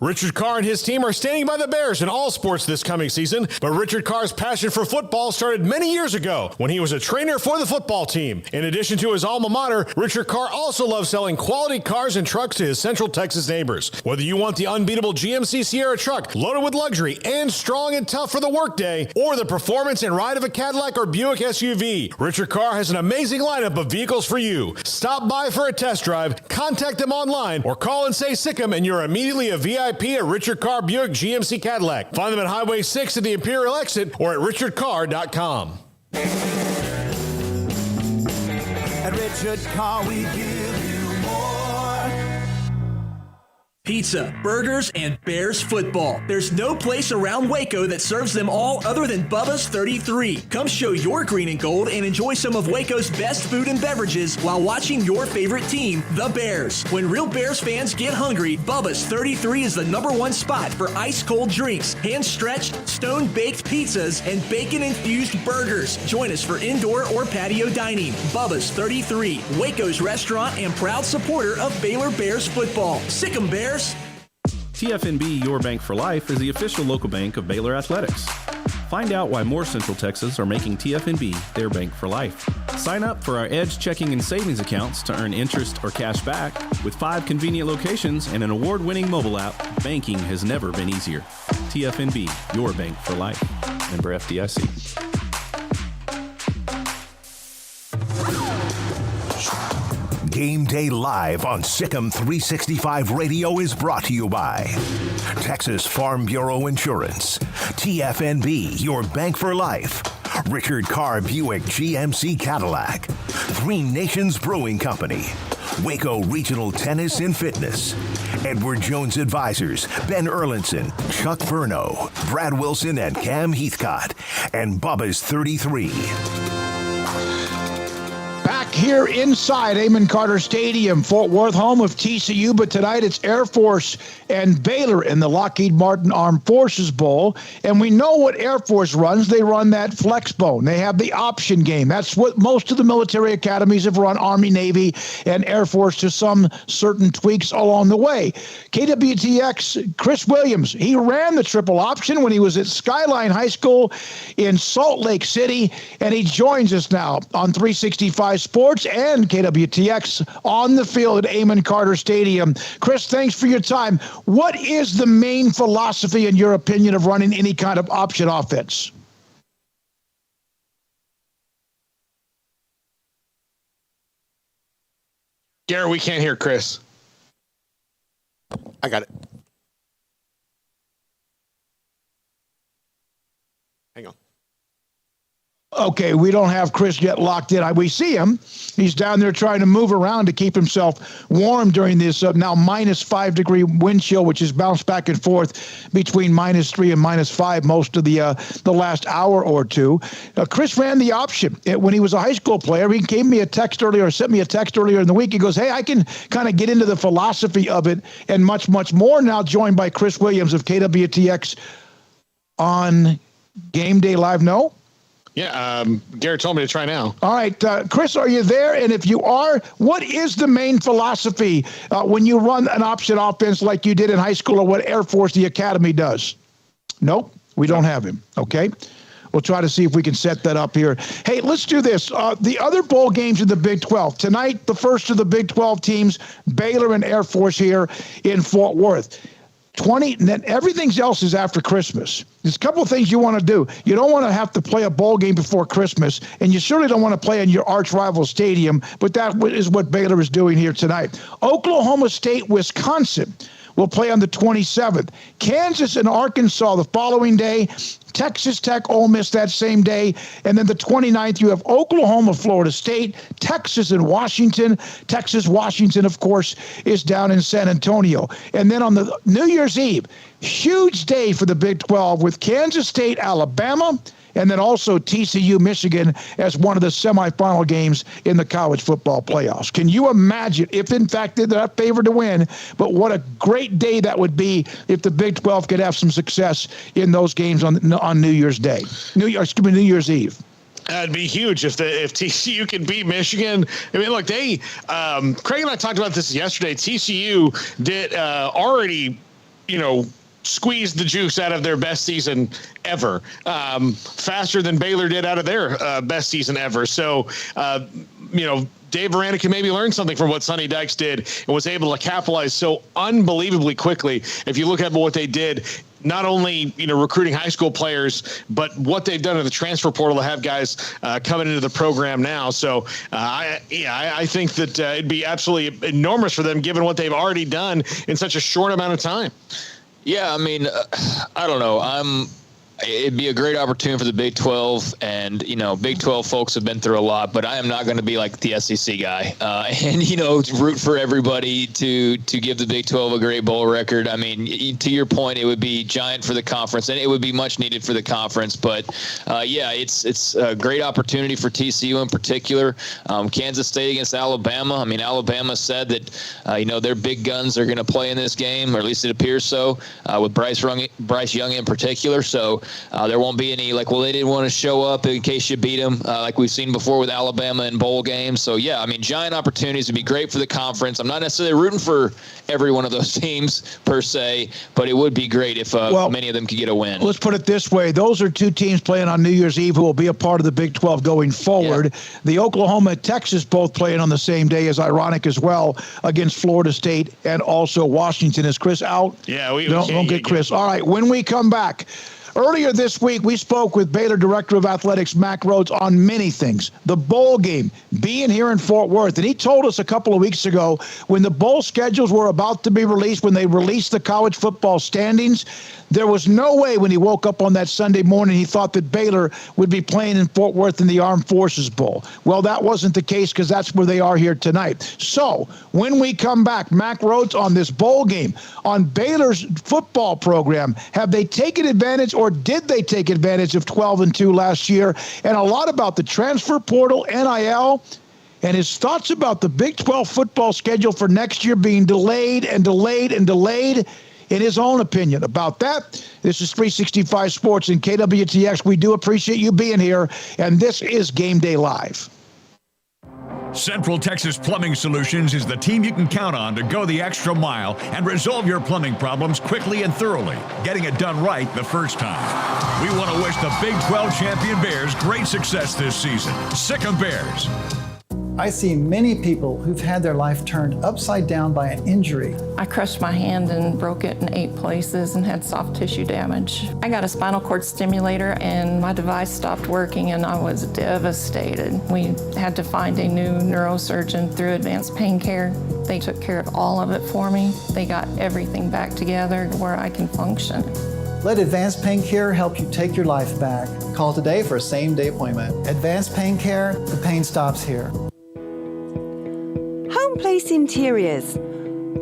Richard Carr and his team are standing by the Bears in all sports this coming season, but Richard Carr's passion for football started many years ago when he was a trainer for the football team. In addition to his alma mater, Richard Carr also loves selling quality cars and trucks to his Central Texas neighbors. Whether you want the unbeatable GMC Sierra truck loaded with luxury and strong and tough for the workday, or the performance and ride of a Cadillac or Buick SUV, Richard Carr has an amazing lineup of vehicles for you. Stop by for a test drive, contact them online, or call and say sick 'em and you're immediately a VIP at Richard Carr Buick GMC Cadillac. Find them at Highway 6 at the Imperial exit or at richardcarr.com. Richard Carr, we give you more. Pizza, burgers, and Bears football. There's no place around Waco that serves them all other than Bubba's 33. Come show your green and gold and enjoy some of Waco's best food and beverages while watching your favorite team, the Bears. When real Bears fans get hungry, Bubba's 33 is the #1 spot for ice-cold drinks, hand-stretched, stone-baked pizzas, and bacon-infused burgers. Join us for indoor or patio dining. Bubba's 33, Waco's restaurant and proud supporter of Baylor Bears football. Sick 'em, Bears! TFNB Your Bank for Life is the official local bank of Baylor Athletics. Find out why more Central Texas are making TFNB their bank for life. Sign up for our Edge checking and savings accounts to earn interest or cash back. With 5 convenient locations and an award-winning mobile app, banking has never been easier. TFNB Your Bank for Life. Member FDIC. Game Day Live on Sikkim 365 Radio is brought to you by Texas Farm Bureau Insurance, TFNB, Your Bank for Life, Richard Carr Buick GMC Cadillac, Three Nations Brewing Company, Waco Regional Tennis and Fitness, Edward Jones Advisors, Ben Erlinson, Chuck Verno, Brad Wilson and Cam Heathcott, and Bubba's 33. Back here inside Amon Carter Stadium, Fort Worth, home of TCU, but tonight it's Air Force and Baylor in the Lockheed Martin Armed Forces Bowl. And we know what Air Force runs. They run that flex bone. They have the option game. That's what most of the military academies have run, Army, Navy, and Air Force, to some certain tweaks along the way. KWTX, Chris Williams, he ran the triple option when he was at Skyline High School in Salt Lake City, and he joins us now on 365 Sports and KWTX on the field at Amon Carter Stadium. Chris, thanks for your time. What is the main philosophy, in your opinion, of running any kind of option offense? Garrett, we can't hear Chris. I got it. Hang on. Okay, we don't have Chris yet locked in. We see him. He's down there trying to move around to keep himself warm during this now -5 degree wind chill, which has bounced back and forth between -3 and -5 most of the last hour or two. Chris ran the option when he was a high school player. He gave me a text earlier, or sent me a text earlier in the week. He goes, hey, I can kind of get into the philosophy of it and much, much more. Now joined by Chris Williams of KWTX on Game Day Live. No? Yeah, Garrett told me to try now. All right, Chris, are you there? And if you are, what is the main philosophy when you run an option offense like you did in high school, or what Air Force, the academy, does? Nope, we don't have him. Okay. We'll try to see if we can set that up here. Hey, let's do this. The other bowl games in the Big 12. Tonight, the first of the Big 12 teams, Baylor and Air Force here in Fort Worth. 20, and then everything else is after Christmas. There's a couple of things you want to do. You don't want to have to play a bowl game before Christmas, and you certainly don't want to play in your arch rival stadium, but that is what Baylor is doing here tonight. Oklahoma State, Wisconsin will play on the 27th. Kansas and Arkansas the following day. Texas Tech, Ole Miss that same day. And then the 29th, you have Oklahoma, Florida State, Texas and Washington. Texas, Washington, of course, is down in San Antonio. And then on the New Year's Eve, huge day for the Big 12 with Kansas State, Alabama, and then also TCU, Michigan as one of the semifinal games in the college football playoffs. Can you imagine if, in fact, they're not favored to win, but what a great day that would be if the Big 12 could have some success in those games on New Year's Day, New Year's Eve. It'd be huge if TCU can beat Michigan. I mean, look, Craig and I talked about this yesterday. TCU did already, squeezed the juice out of their best season ever, faster than Baylor did out of their best season ever. So, Dave Aranda can maybe learn something from what Sonny Dykes did and was able to capitalize so unbelievably quickly. If you look at what they did, not only recruiting high school players, but what they've done in the transfer portal to have guys coming into the program now. So I think that it'd be absolutely enormous for them given what they've already done in such a short amount of time. Yeah, I mean, I don't know. it'd be a great opportunity for the Big 12, and Big 12 folks have been through a lot, but I am not going to be like the SEC guy and root for everybody to give the Big 12 a great bowl record. I mean, to your point, it would be giant for the conference, and it would be much needed for the conference. But it's a great opportunity for TCU in particular. Kansas State against Alabama. I mean, Alabama said that their big guns are going to play in this game, or at least it appears so, with Bryce Young in particular. So there won't be any they didn't want to show up in case you beat them, like we've seen before with Alabama in bowl games. So giant opportunities would be great for the conference. I'm not necessarily rooting for every one of those teams per se, but it would be great if many of them could get a win. Let's put it this way. Those are two teams playing on New Year's Eve who will be a part of the Big 12 going forward. Yeah. The Oklahoma and Texas both playing on the same day is ironic as well, against Florida State and also Washington. Is Chris out? Yeah, don't get Chris. All right, when we come back, earlier this week, we spoke with Baylor Director of Athletics, Mack Rhoades, on many things. The bowl game, being here in Fort Worth. And he told us a couple of weeks ago, when the bowl schedules were about to be released, when they released the college football standings, there was no way when he woke up on that Sunday morning he thought that Baylor would be playing in Fort Worth in the Armed Forces Bowl. Well, that wasn't the case, because that's where they are here tonight. So when we come back, Mack Rhoades on this bowl game, on Baylor's football program. Have they taken advantage, or did they take advantage of 12-2 last year? And a lot about the transfer portal, NIL, and his thoughts about the Big 12 football schedule for next year being delayed and delayed and delayed. In his own opinion about that. This is 365 Sports and KWTX. We do appreciate you being here, and this is Game Day Live. Central Texas Plumbing Solutions is the team you can count on to go the extra mile and resolve your plumbing problems quickly and thoroughly, getting it done right the first time. We want to wish the Big 12 champion Bears great success this season. Sic 'em Bears. I see many people who've had their life turned upside down by an injury. I crushed my hand and broke it in 8 places and had soft tissue damage. I got a spinal cord stimulator and my device stopped working and I was devastated. We had to find a new neurosurgeon through Advanced Pain Care. They took care of all of it for me. They got everything back together where I can function. Let Advanced Pain Care help you take your life back. Call today for a same-day appointment. Advanced Pain Care, the pain stops here. Home Place Interiors.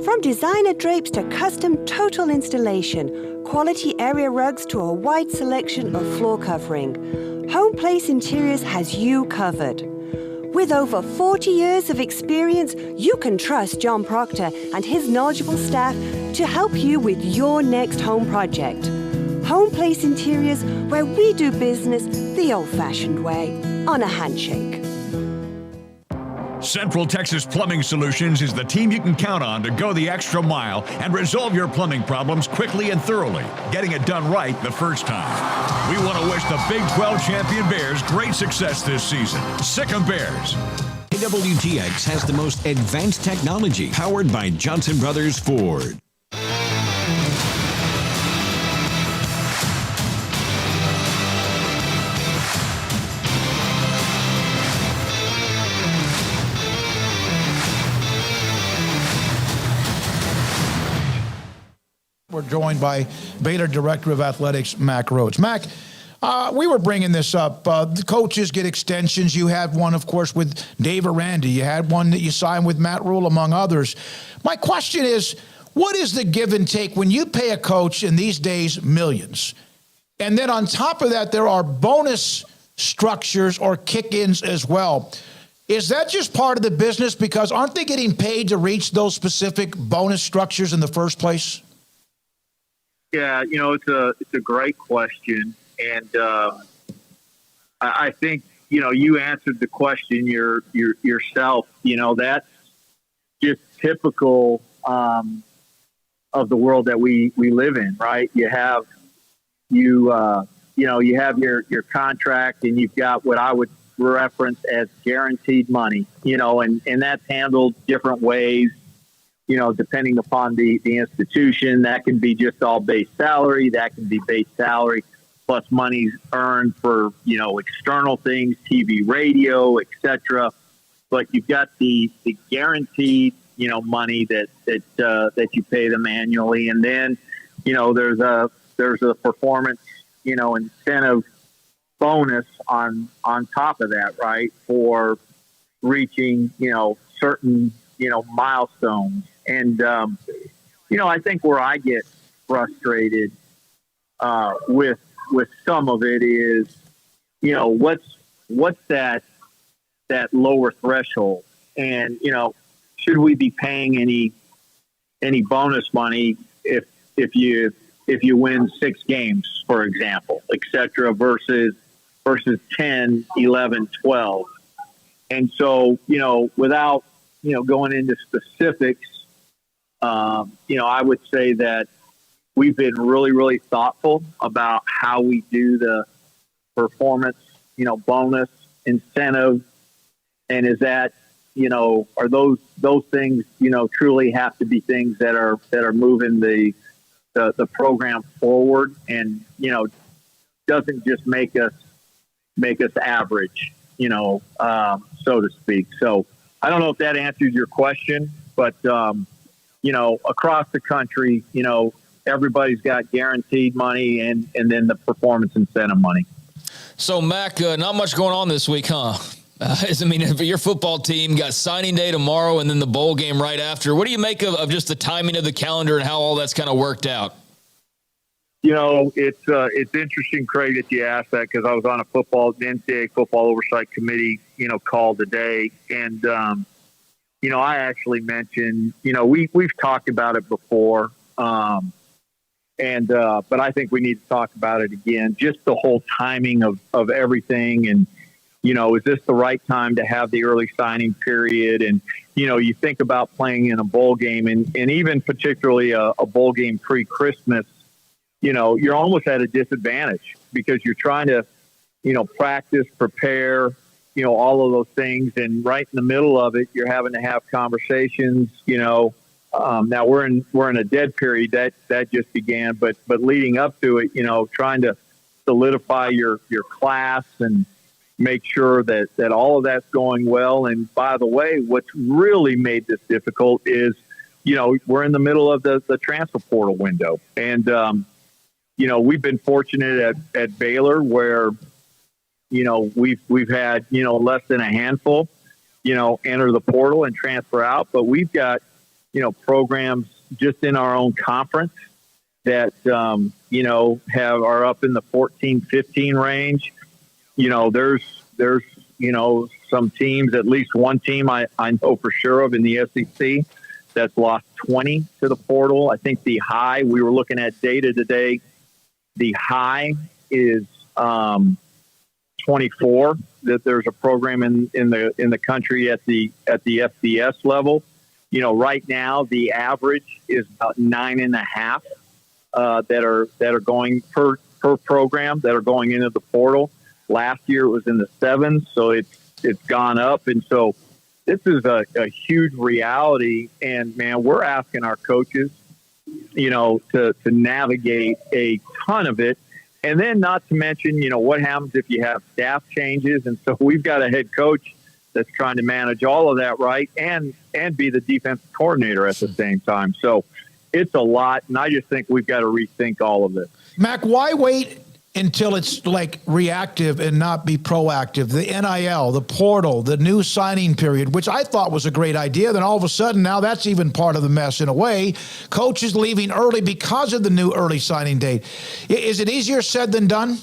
From designer drapes to custom total installation, quality area rugs to a wide selection of floor covering, Home Place Interiors has you covered. With over 40 years of experience, you can trust John Proctor and his knowledgeable staff to help you with your next home project. Home Place Interiors, where we do business the old-fashioned way, on a handshake. Central Texas Plumbing Solutions is the team you can count on to go the extra mile and resolve your plumbing problems quickly and thoroughly, getting it done right the first time. We want to wish the Big 12 champion Bears great success this season. Sic 'em Bears. KWTX has the most advanced technology, powered by Johnson Brothers Ford. We're joined by Baylor Director of Athletics, Mack Rhoades. Mack, we were bringing this up. The coaches get extensions. You had one, of course, with Dave Aranda. You had one that you signed with Matt Rhule, among others. My question is, what is the give and take when you pay a coach in these days millions? And then on top of that, there are bonus structures or kick-ins as well. Is that just part of the business? Because aren't they getting paid to reach those specific bonus structures in the first place? Yeah, it's a great question, and I think you answered the question yourself. That's just typical of the world that we live in, right? You have your contract, and you've got what I would reference as guaranteed money, and that's handled different ways. Depending upon the institution, that can be just all base salary. That can be base salary plus money's earned for, external things, TV, radio, etc. But you've got the guaranteed, money that you pay them annually. And then, there's a performance incentive bonus on top of that, right, for reaching, certain, milestones. And, I think where I get frustrated with some of it is, what's that lower threshold? And, should we be paying any bonus money if you win 6 games, for example, et cetera, versus 10, 11, 12. And so, without, going into specifics, I would say that we've been really, really thoughtful about how we do the performance, bonus incentive. And is that, are those things, truly have to be things that are moving the program forward and, doesn't just make us average, so to speak. So I don't know if that answers your question, but, across the country, everybody's got guaranteed money and then the performance incentive money. So, Mack, not much going on this week, huh? For your football team, got signing day tomorrow and then the bowl game right after. What do you make of just the timing of the calendar and how all that's kind of worked out? It's interesting, Craig, that you asked that because I was on a NCAA football oversight committee, call today. And, I actually mentioned, we've talked about it before. But I think we need to talk about it again, just the whole timing of everything. And, is this the right time to have the early signing period? And, you think about playing in a bowl game and even particularly a bowl game pre-Christmas, you're almost at a disadvantage because you're trying to, practice, prepare, all of those things. And right in the middle of it, you're having to have conversations, now we're in a dead period that just began, but leading up to it, trying to solidify your class and make sure that all of that's going well. And by the way, what's really made this difficult is, we're in the middle of the transfer portal window. And, we've been fortunate at Baylor where, we've had, less than a handful, enter the portal and transfer out. But we've got, programs just in our own conference that, are up in the 14, 15 range. There's some teams, at least one team I know for sure of in the SEC that's lost 20 to the portal. I think the high, we were looking at data today, the high is 24, that there's a program in the country at the FBS level. Right now the average is about 9.5 that are going per program that are going into the portal. Last year it was in the 7s, so it's gone up. And so this is a huge reality. And man, we're asking our coaches, to navigate a ton of it. And then not to mention, what happens if you have staff changes. And so we've got a head coach that's trying to manage all of that, right, and be the defensive coordinator at the same time. So it's a lot, and I just think we've got to rethink all of this. Mack, why wait until it's like reactive and not be proactive? The NIL, the portal, the new signing period, which I thought was a great idea. Then all of a sudden, now that's even part of the mess in a way. Coaches leaving early because of the new early signing date. Is it easier said than done?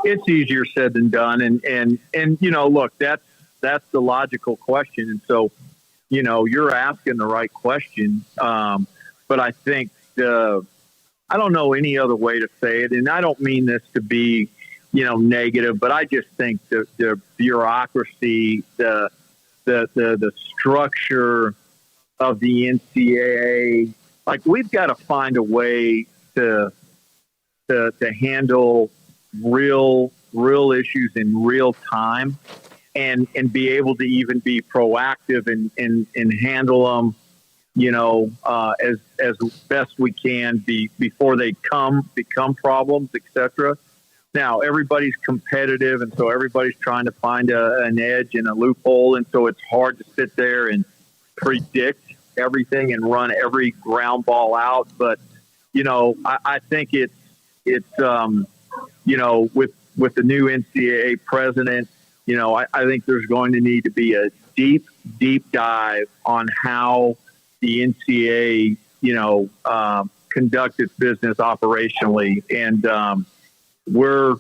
It's easier said than done. And look, that's the logical question. And so, you're asking the right question. But I think I don't know any other way to say it. And I don't mean this to be, negative, but I just think the bureaucracy, the structure of the NCAA, like we've got to find a way to handle real issues in real time and be able to even be proactive and handle them, as best we can before they become problems, etc. Now everybody's competitive, and so everybody's trying to find an edge and a loophole, and so it's hard to sit there and predict everything and run every ground ball out. But I think it's with the new NCAA president, I think there's going to need to be a deep dive on how the NCAA, conduct its business operationally. And we're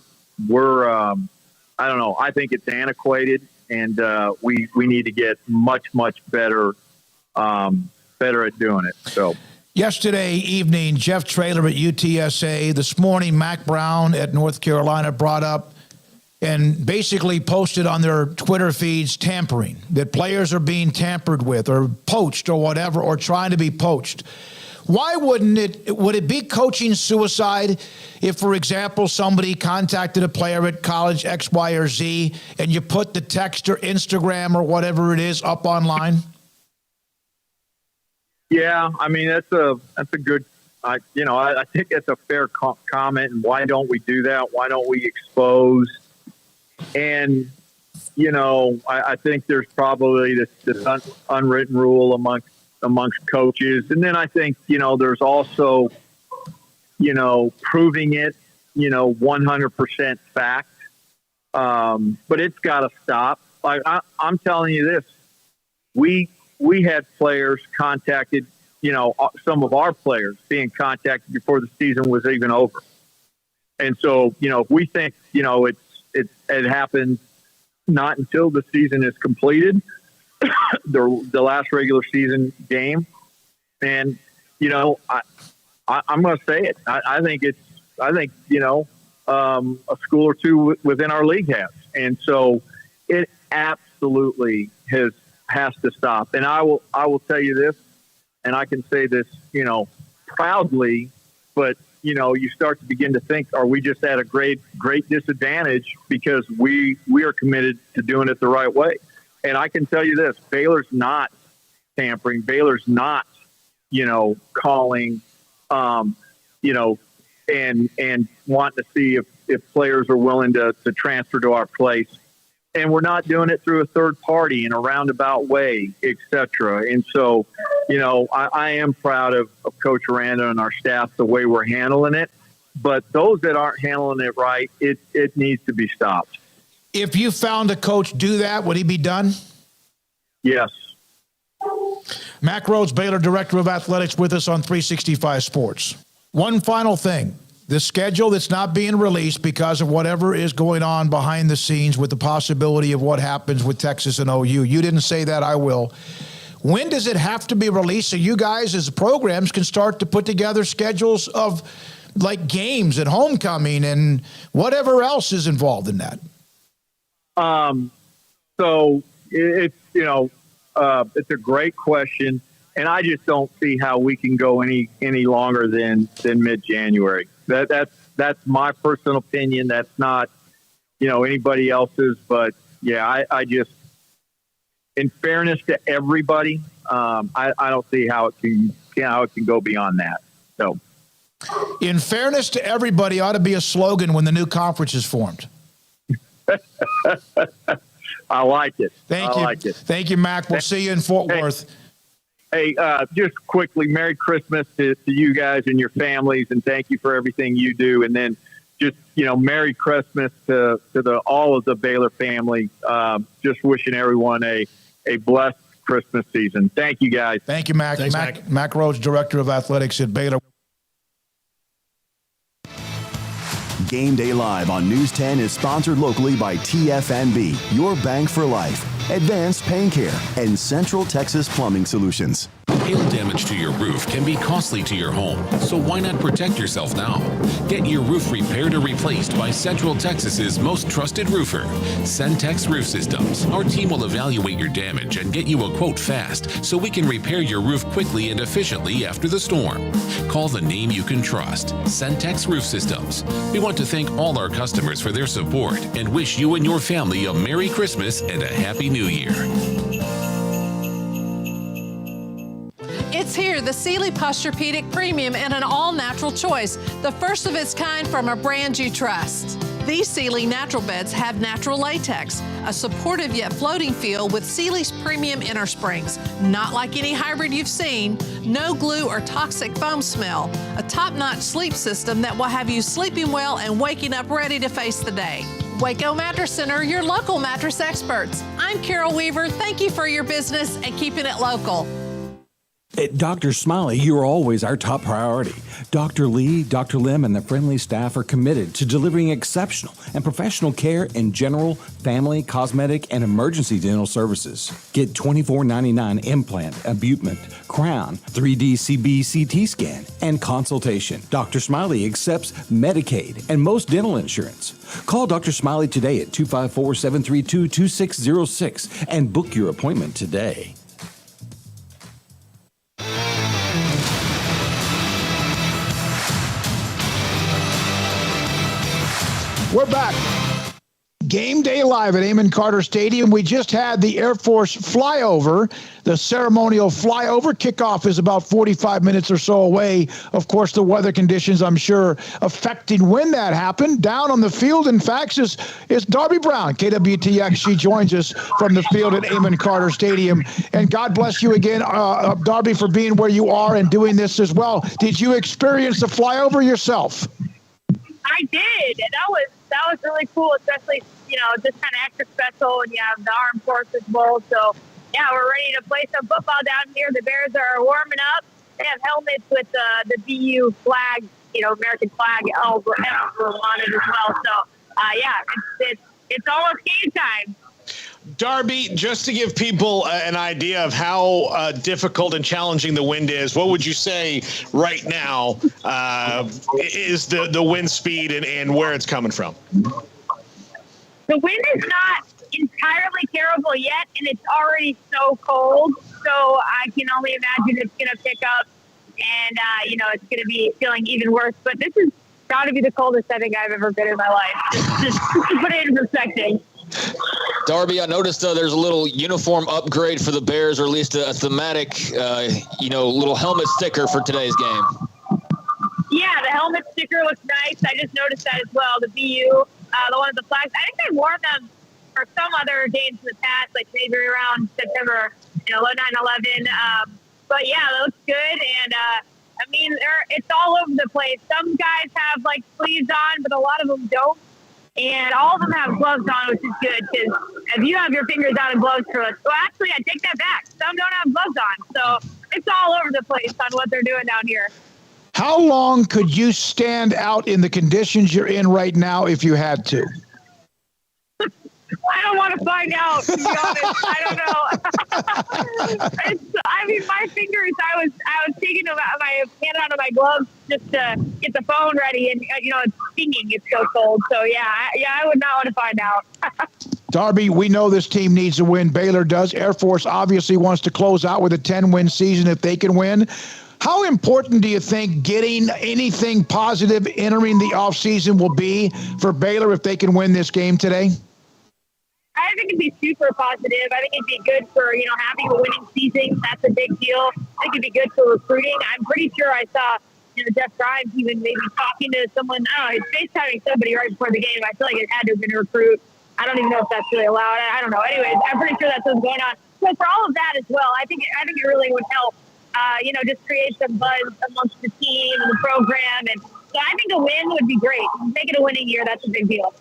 I don't know. I think it's antiquated, and we need to get much better at doing it. So. Yesterday evening, Jeff Traylor at UTSA. This morning, Mack Brown at North Carolina brought up and basically posted on their Twitter feeds tampering, that players are being tampered with or poached or whatever, or trying to be poached. Why would it be coaching suicide if, for example, somebody contacted a player at college X, Y, or Z and you put the text or Instagram or whatever it is up online? Yeah, I mean, that's a good, I think that's a fair comment. And why don't we do that? Why don't we expose? And, I think there's probably this unwritten rule amongst coaches. And then I think, there's also, proving it, 100% fact. But it's got to stop. Like I'm telling you this, we had players contacted, some of our players being contacted before the season was even over. And so, if we think, it happens not until the season is completed, the last regular season game. And, I'm going to say it. I think a school or two within our league has. And so it absolutely has to stop. And I will tell you this, and I can say this, proudly, but you start to begin to think, are we just at a great disadvantage because we are committed to doing it the right way? And I can tell you this, Baylor's not tampering. Baylor's not, calling, and want to see if players are willing to transfer to our place. And we're not doing it through a third party in a roundabout way, et cetera. And so, I am proud of Coach Aranda and our staff, the way we're handling it. But those that aren't handling it right, it needs to be stopped. If you found a coach do that, would he be done? Yes. Mack Rhoades, Baylor Director of Athletics, with us on 365 Sports. One final thing. The schedule that's not being released because of whatever is going on behind the scenes with the possibility of what happens with Texas and OU. You didn't say that, I will. When does it have to be released so you guys as programs can start to put together schedules of like games and homecoming and whatever else is involved in that? So it's, it's a great question. And I just don't see how we can go any longer than mid-January. That's my personal opinion. That's not, anybody else's. But yeah, I just, in fairness to everybody, I don't see how it can go beyond that. So, in fairness to everybody ought to be a slogan when the new conference is formed. I like it. Thank you. Thank you, Mack. We'll see you in Fort Worth. Hey, just quickly, Merry Christmas to you guys and your families, and thank you for everything you do. And then just, Merry Christmas to all of the Baylor family. Just wishing everyone a blessed Christmas season. Thank you, guys. Thank you, Mack. Thanks, Mack. Mack Rhoades, Director of Athletics at Baylor. Game Day Live on News 10 is sponsored locally by TFNB, your bank for life, Advanced Pain Care, and Central Texas Plumbing Solutions. Hail damage to your roof can be costly to your home, so why not protect yourself now? Get your roof repaired or replaced by Central Texas's most trusted roofer, Centex Roof Systems. Our team will evaluate your damage and get you a quote fast so we can repair your roof quickly and efficiently after the storm. Call the name you can trust, Centex Roof Systems. We want to thank all our customers for their support and wish you and your family a Merry Christmas and a Happy New Year. It's here, the Sealy Posturepedic Premium, and an all-natural choice, the first of its kind from a brand you trust. These Sealy natural beds have natural latex, a supportive yet floating feel with Sealy's premium inner springs. Not like any hybrid you've seen, no glue or toxic foam smell. A top-notch sleep system that will have you sleeping well and waking up ready to face the day. Waco Mattress Center, your local mattress experts. I'm Carol Weaver. Thank you for your business and keeping it local. At Dr. Smiley, you are always our top priority. Dr. Lee, Dr. Lim, and the friendly staff are committed to delivering exceptional and professional care in general, family, cosmetic, and emergency dental services. Get $24.99 implant, abutment, crown, 3D CB CT scan, and consultation. Dr. Smiley accepts Medicaid and most dental insurance. Call Dr. Smiley today at 254-732-2606 and book your appointment today. We're back. Game day live at Amon Carter Stadium. We just had the Air Force flyover, the ceremonial flyover. Kickoff is about 45 minutes or so away. Of course, the weather conditions, I'm sure, affecting when that happened. Down on the field, in fact, is Darby Brown, KWTX. She joins us from the field at Amon Carter Stadium. And God bless you again, Darby, for being where you are and doing this as well. Did you experience the flyover yourself? I did, and that was really cool, especially, just kind of extra special when you have the Armed Forces Bowl. So, yeah, we're ready to play some football down here. The Bears are warming up. They have helmets with the BU flag, American flag emblem on it as well. So, it's almost game time. Darby, just to give people an idea of how difficult and challenging the wind is, what would you say right now is the wind speed and where it's coming from? The wind is not entirely terrible yet, and it's already so cold. So I can only imagine it's going to pick up, and, it's going to be feeling even worse. But this has got to be the coldest I think I've ever been in my life, just to put it in perspective. Darby, I noticed there's a little uniform upgrade for the Bears, or at least a thematic, little helmet sticker for today's game. Yeah, the helmet sticker looks nice. I just noticed that as well. The BU, the one with the flags. I think they've worn them for some other games in the past, like maybe around September, 9/11. But yeah, that looks good. And it's all over the place. Some guys have like sleeves on, but a lot of them don't. And all of them have gloves on, which is good, because if you have your fingers out in gloves for us, well, actually, I take that back. Some don't have gloves on. So it's all over the place on what they're doing down here. How long could you stand out in the conditions you're in right now if you had to? I don't want to find out, to be honest. I don't know. My fingers, I was taking my hand out of my gloves just to get the phone ready, and, it's stinging. It's so cold. So, I would not want to find out. Darby, we know this team needs to win. Baylor does. Air Force obviously wants to close out with a 10-win season if they can win. How important do you think getting anything positive entering the offseason will be for Baylor if they can win this game today? I think it'd be super positive. I think it'd be good for, having a winning season. That's a big deal. I think it'd be good for recruiting. I'm pretty sure I saw, Jeff Grimes even maybe talking to someone. I don't know, he's FaceTiming somebody right before the game. I feel like it had to have been a recruit. I don't even know if that's really allowed. I don't know. Anyways, I'm pretty sure that's what's going on. So for all of that as well, I think it really would help, just create some buzz amongst the team and the program. And so I think a win would be great. Make it a winning year. That's a big deal.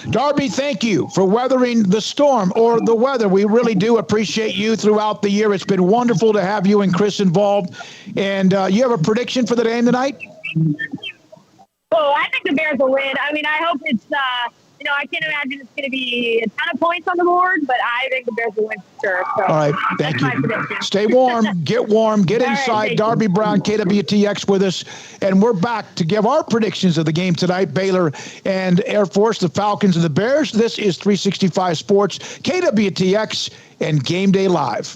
Darby, thank you for weathering the storm or the weather. We really do appreciate you throughout the year. It's been wonderful to have you and Chris involved. And you have a prediction for the game tonight? Oh, I think the Bears will win. I hope it's, I can't imagine it's going to be a ton of points on the board, but I think the Bears will win for sure. So all right, thank you. Stay warm, get inside. Right, Darby Brown, KWTX with us, and we're back to give our predictions of the game tonight. Baylor and Air Force, the Falcons and the Bears. This is 365 Sports, KWTX, and Game Day Live.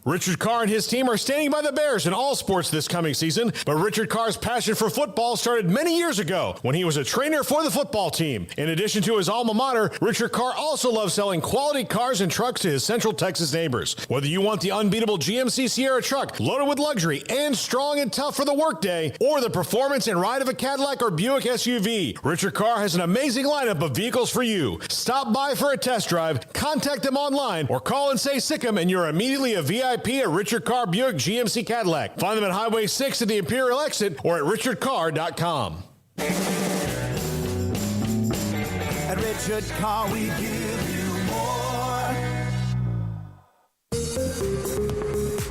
Richard Carr and his team are standing by the Bears in all sports this coming season, but Richard Carr's passion for football started many years ago when he was a trainer for the football team. In addition to his alma mater, Richard Carr also loves selling quality cars and trucks to his Central Texas neighbors. Whether you want the unbeatable GMC Sierra truck loaded with luxury and strong and tough for the workday, or the performance and ride of a Cadillac or Buick SUV, Richard Carr has an amazing lineup of vehicles for you. Stop by for a test drive, contact them online, or call and say sick 'em and you're immediately a VIP at Richard Carr Buick GMC Cadillac. Find them at Highway 6 at the Imperial exit or at richardcarr.com. At Richard Carr, we give you more.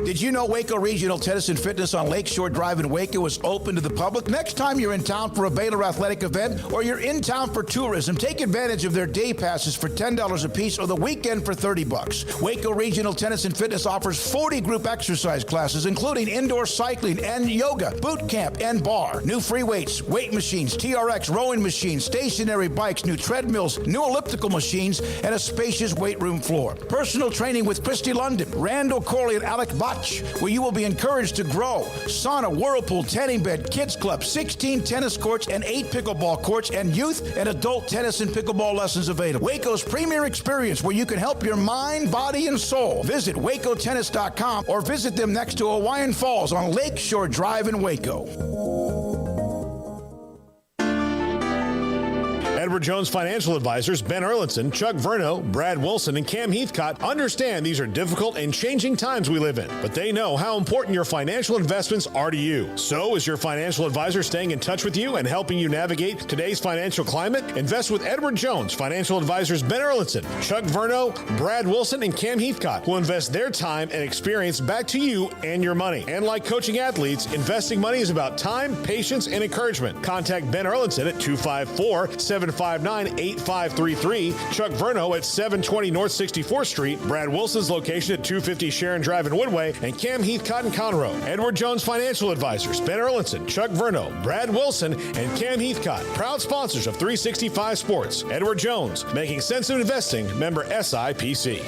Did you know Waco Regional Tennis and Fitness on Lakeshore Drive in Waco is open to the public? Next time you're in town for a Baylor athletic event or you're in town for tourism, take advantage of their day passes for $10 a piece or the weekend for $30. Waco Regional Tennis and Fitness offers 40 group exercise classes, including indoor cycling and yoga, boot camp, and bar. New free weights, weight machines, TRX rowing machines, stationary bikes, new treadmills, new elliptical machines, and a spacious weight room floor. Personal training with Christy London, Randall Corley, and Alec Botch, where you will be encouraged to grow. Sauna, whirlpool, tanning bed, kids club, 16 tennis courts and 8 pickleball courts, and youth and adult tennis and pickleball lessons available. Waco's premier experience where you can help your mind, body, and soul. Visit wacotennis.com or visit them next to Hawaiian Falls on Lakeshore Drive in Waco. Edward Jones Financial Advisors Ben Erlinson, Chuck Verno, Brad Wilson, and Cam Heathcott understand these are difficult and changing times we live in, but they know how important your financial investments are to you. So is your financial advisor staying in touch with you and helping you navigate today's financial climate? Invest with Edward Jones Financial Advisors Ben Erlinson, Chuck Verno, Brad Wilson, and Cam Heathcott, who invest their time and experience back to you and your money. And like coaching athletes, investing money is about time, patience, and encouragement. Contact Ben Erlinson at 254-759-8533, Chuck Verno at 720 North 64th Street, Brad Wilson's location at 250 Sharon Drive in Woodway, and Cam Heathcott in Conroe. Edward Jones Financial Advisors, Ben Erlinson, Chuck Verno, Brad Wilson, and Cam Heathcott, proud sponsors of 365 Sports. Edward Jones, making sense of investing, member SIPC.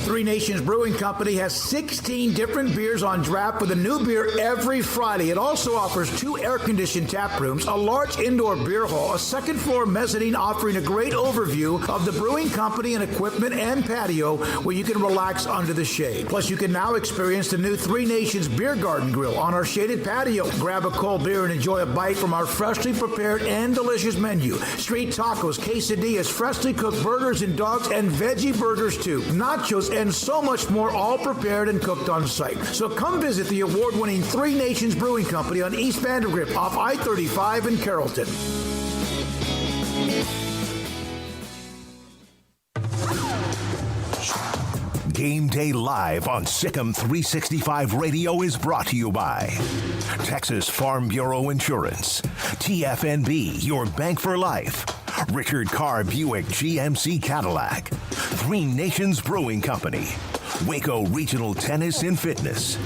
Three Nations Brewing Company has 16 different beers on draft with a new beer every Friday. It also offers 2 air-conditioned tap rooms, a large indoor beer hall, a second-floor mezzanine offering a great overview of the brewing company and equipment and patio where you can relax under the shade. Plus, you can now experience the new Three Nations Beer Garden Grill on our shaded patio. Grab a cold beer and enjoy a bite from our freshly prepared and delicious menu. Street tacos, quesadillas, freshly cooked burgers and dogs, and veggie burgers too. Nachos and so much more, all prepared and cooked on site. So come visit the award-winning Three Nations Brewing Company on East Vandergrift off I-35 in Carrollton. Game Day Live on Sikkim 365 Radio is brought to you by Texas Farm Bureau Insurance, TFNB, your bank for life, Richard Carr Buick GMC Cadillac, Three Nations Brewing Company, Waco Regional Tennis and Fitness,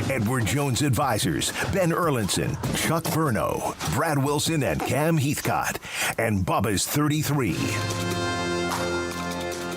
Edward Jones Advisors, Ben Erlinson, Chuck Verno, Brad Wilson, and Cam Heathcott, and Bubba's 33.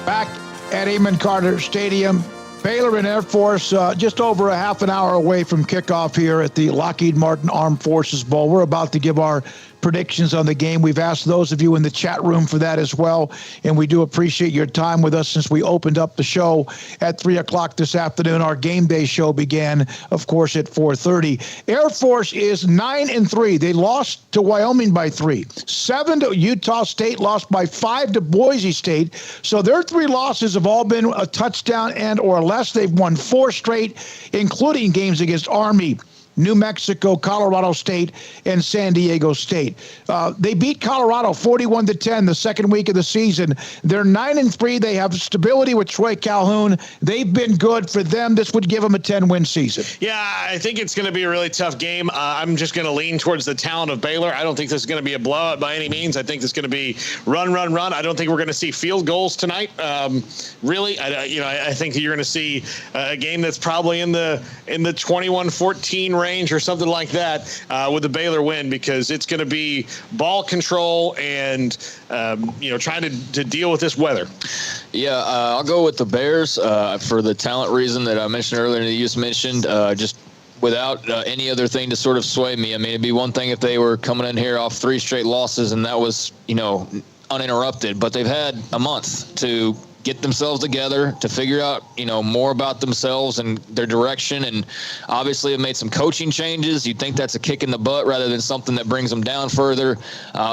Back at Amon Carter Stadium, Baylor and Air Force just over a half an hour away from kickoff here at the Lockheed Martin Armed Forces Bowl. We're about to give our predictions on the game. We've asked those of you in the chat room for that as well, and we do appreciate your time with us since we opened up the show at 3 o'clock this afternoon. Our game day show began, of course, at 4:30. Air Force is 9-3. They lost to Wyoming by 3. 7 to Utah State, lost by 5 to Boise State. So their 3 losses have all been a touchdown and or less. They've won 4 straight, including games against Army, New Mexico, Colorado State, and San Diego State. They beat Colorado 41-10 the second week of the season. They're 9-3. They have stability with Troy Calhoun. They've been good for them. This would give them a 10-win season. Yeah, I think it's going to be a really tough game. I'm just going to lean towards the talent of Baylor. I don't think this is going to be a blowout by any means. I think this is going to be run. I don't think we're going to see field goals tonight. Really, I think you're going to see a game that's probably in the 21-14 range or something like that with the Baylor win, because it's going to be ball control and trying to deal with this weather. Yeah, I'll go with the Bears for the talent reason that I mentioned earlier that you just mentioned. Just without any other thing to sort of sway me. I mean, it'd be one thing if they were coming in here off 3 straight losses and that was, uninterrupted, but they've had a month to get themselves together, to figure out, more about themselves and their direction. And obviously have made some coaching changes. You'd think that's a kick in the butt rather than something that brings them down further.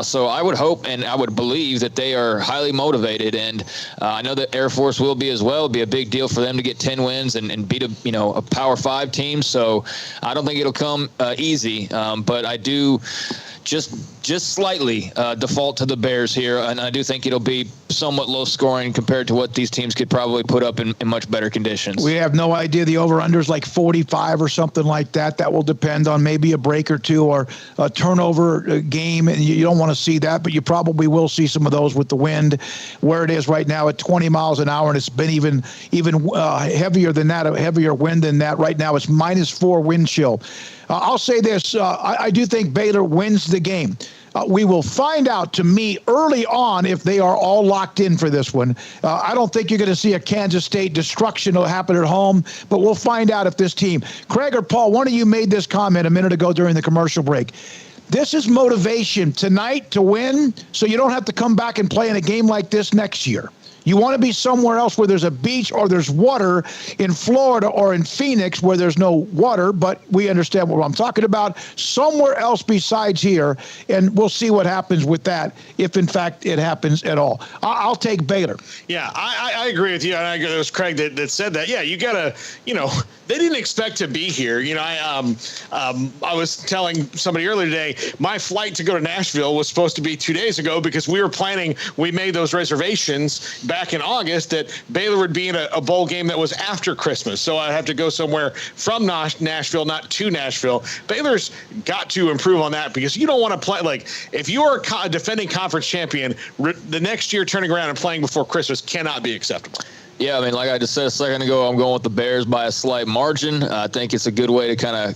So I would hope and I would believe that they are highly motivated. And I know that Air Force will be as well. It'll be a big deal for them to get 10 wins and beat a Power 5 team. So I don't think it'll come easy. But I do just slightly default to the Bears here, and I do think it'll be somewhat low scoring compared to what these teams could probably put up in much better conditions. We have no idea. The over-under is like 45 or something like that. That will depend on maybe a break or two or a turnover game, and you don't want to see that, but you probably will see some of those with the wind where it is right now at 20 miles an hour, and it's been even heavier than that, a heavier wind than that. Right now it's -4 wind chill. I'll say this. I do think Baylor wins the game. We will find out, to me, early on if they are all locked in for this one. I don't think you're going to see a Kansas State destruction will happen at home, but we'll find out if this team. Craig or Paul, one of you made this comment a minute ago during the commercial break. This is motivation tonight to win, so you don't have to come back and play in a game like this next year. You want to be somewhere else where there's a beach or there's water, in Florida or in Phoenix where there's no water, but we understand what I'm talking about. Somewhere else besides here, and we'll see what happens with that, if in fact it happens at all. I'll take Baylor. Yeah, I agree with you. And I agree. It was Craig that said that. Yeah, you got to, they didn't expect to be here. I was telling somebody earlier today, my flight to go to Nashville was supposed to be 2 days ago because we made those reservations back in August that Baylor would be in a bowl game that was after Christmas. So I have to go somewhere from Nashville, not to Nashville. Baylor's got to improve on that because you don't want to play, like, if you're a defending conference champion, the next year turning around and playing before Christmas cannot be acceptable. Yeah, I mean, like I just said a second ago, I'm going with the Bears by a slight margin. I think it's a good way to kind of,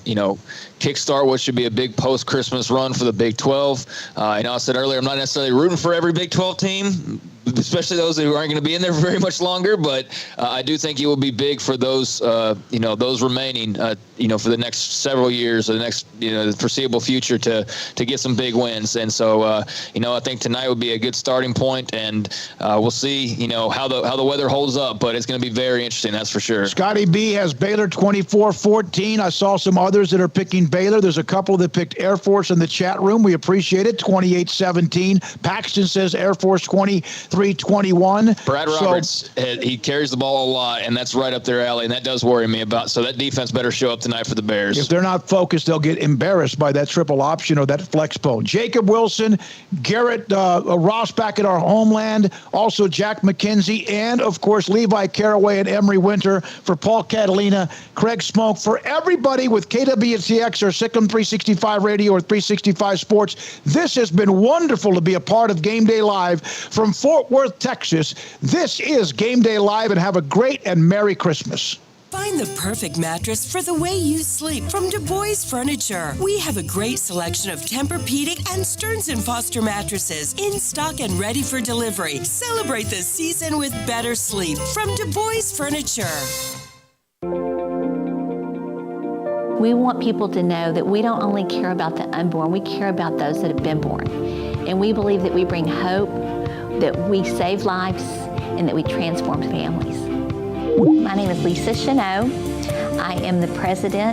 kickstart what should be a big post-Christmas run for the Big 12. I said earlier, I'm not necessarily rooting for every Big 12 team, especially those who aren't going to be in there very much longer. But I do think it will be big for those, those remaining, for the next several years, or the next, the foreseeable future to get some big wins. And so, I think tonight would be a good starting point, and we'll see, how the weather holds up. But it's going to be very interesting, that's for sure. Scotty B has Baylor 24-14. I saw some others that are picking Baylor. There's a couple that picked Air Force in the chat room. We appreciate it. 28-17. Paxton says Air Force 23-21. Brad Roberts, he carries the ball a lot, and that's right up their alley, and that does worry me about. So that defense better show up tonight for the Bears. If they're not focused, they'll get embarrassed by that triple option or that flex bone. Jacob Wilson, Garrett Ross back at our homeland, also Jack McKenzie, and, of course, Levi Caraway and Emery Winter for Paul Catalina, Craig Smoak, for everybody with KWTX or Sikkim 365 Radio or 365 Sports. This has been wonderful to be a part of Game Day Live from Fort Worth, Texas. This is Game Day Live, and have a great and Merry Christmas. Find the perfect mattress for the way you sleep from Du Bois Furniture. We have a great selection of Tempur-Pedic and Stearns & Foster mattresses in stock and ready for delivery. Celebrate the season with better sleep from Du Bois Furniture. We want people to know that we don't only care about the unborn, we care about those that have been born. And we believe that we bring hope, that we save lives, and that we transform families. My name is Lisa Cheneau. I am the president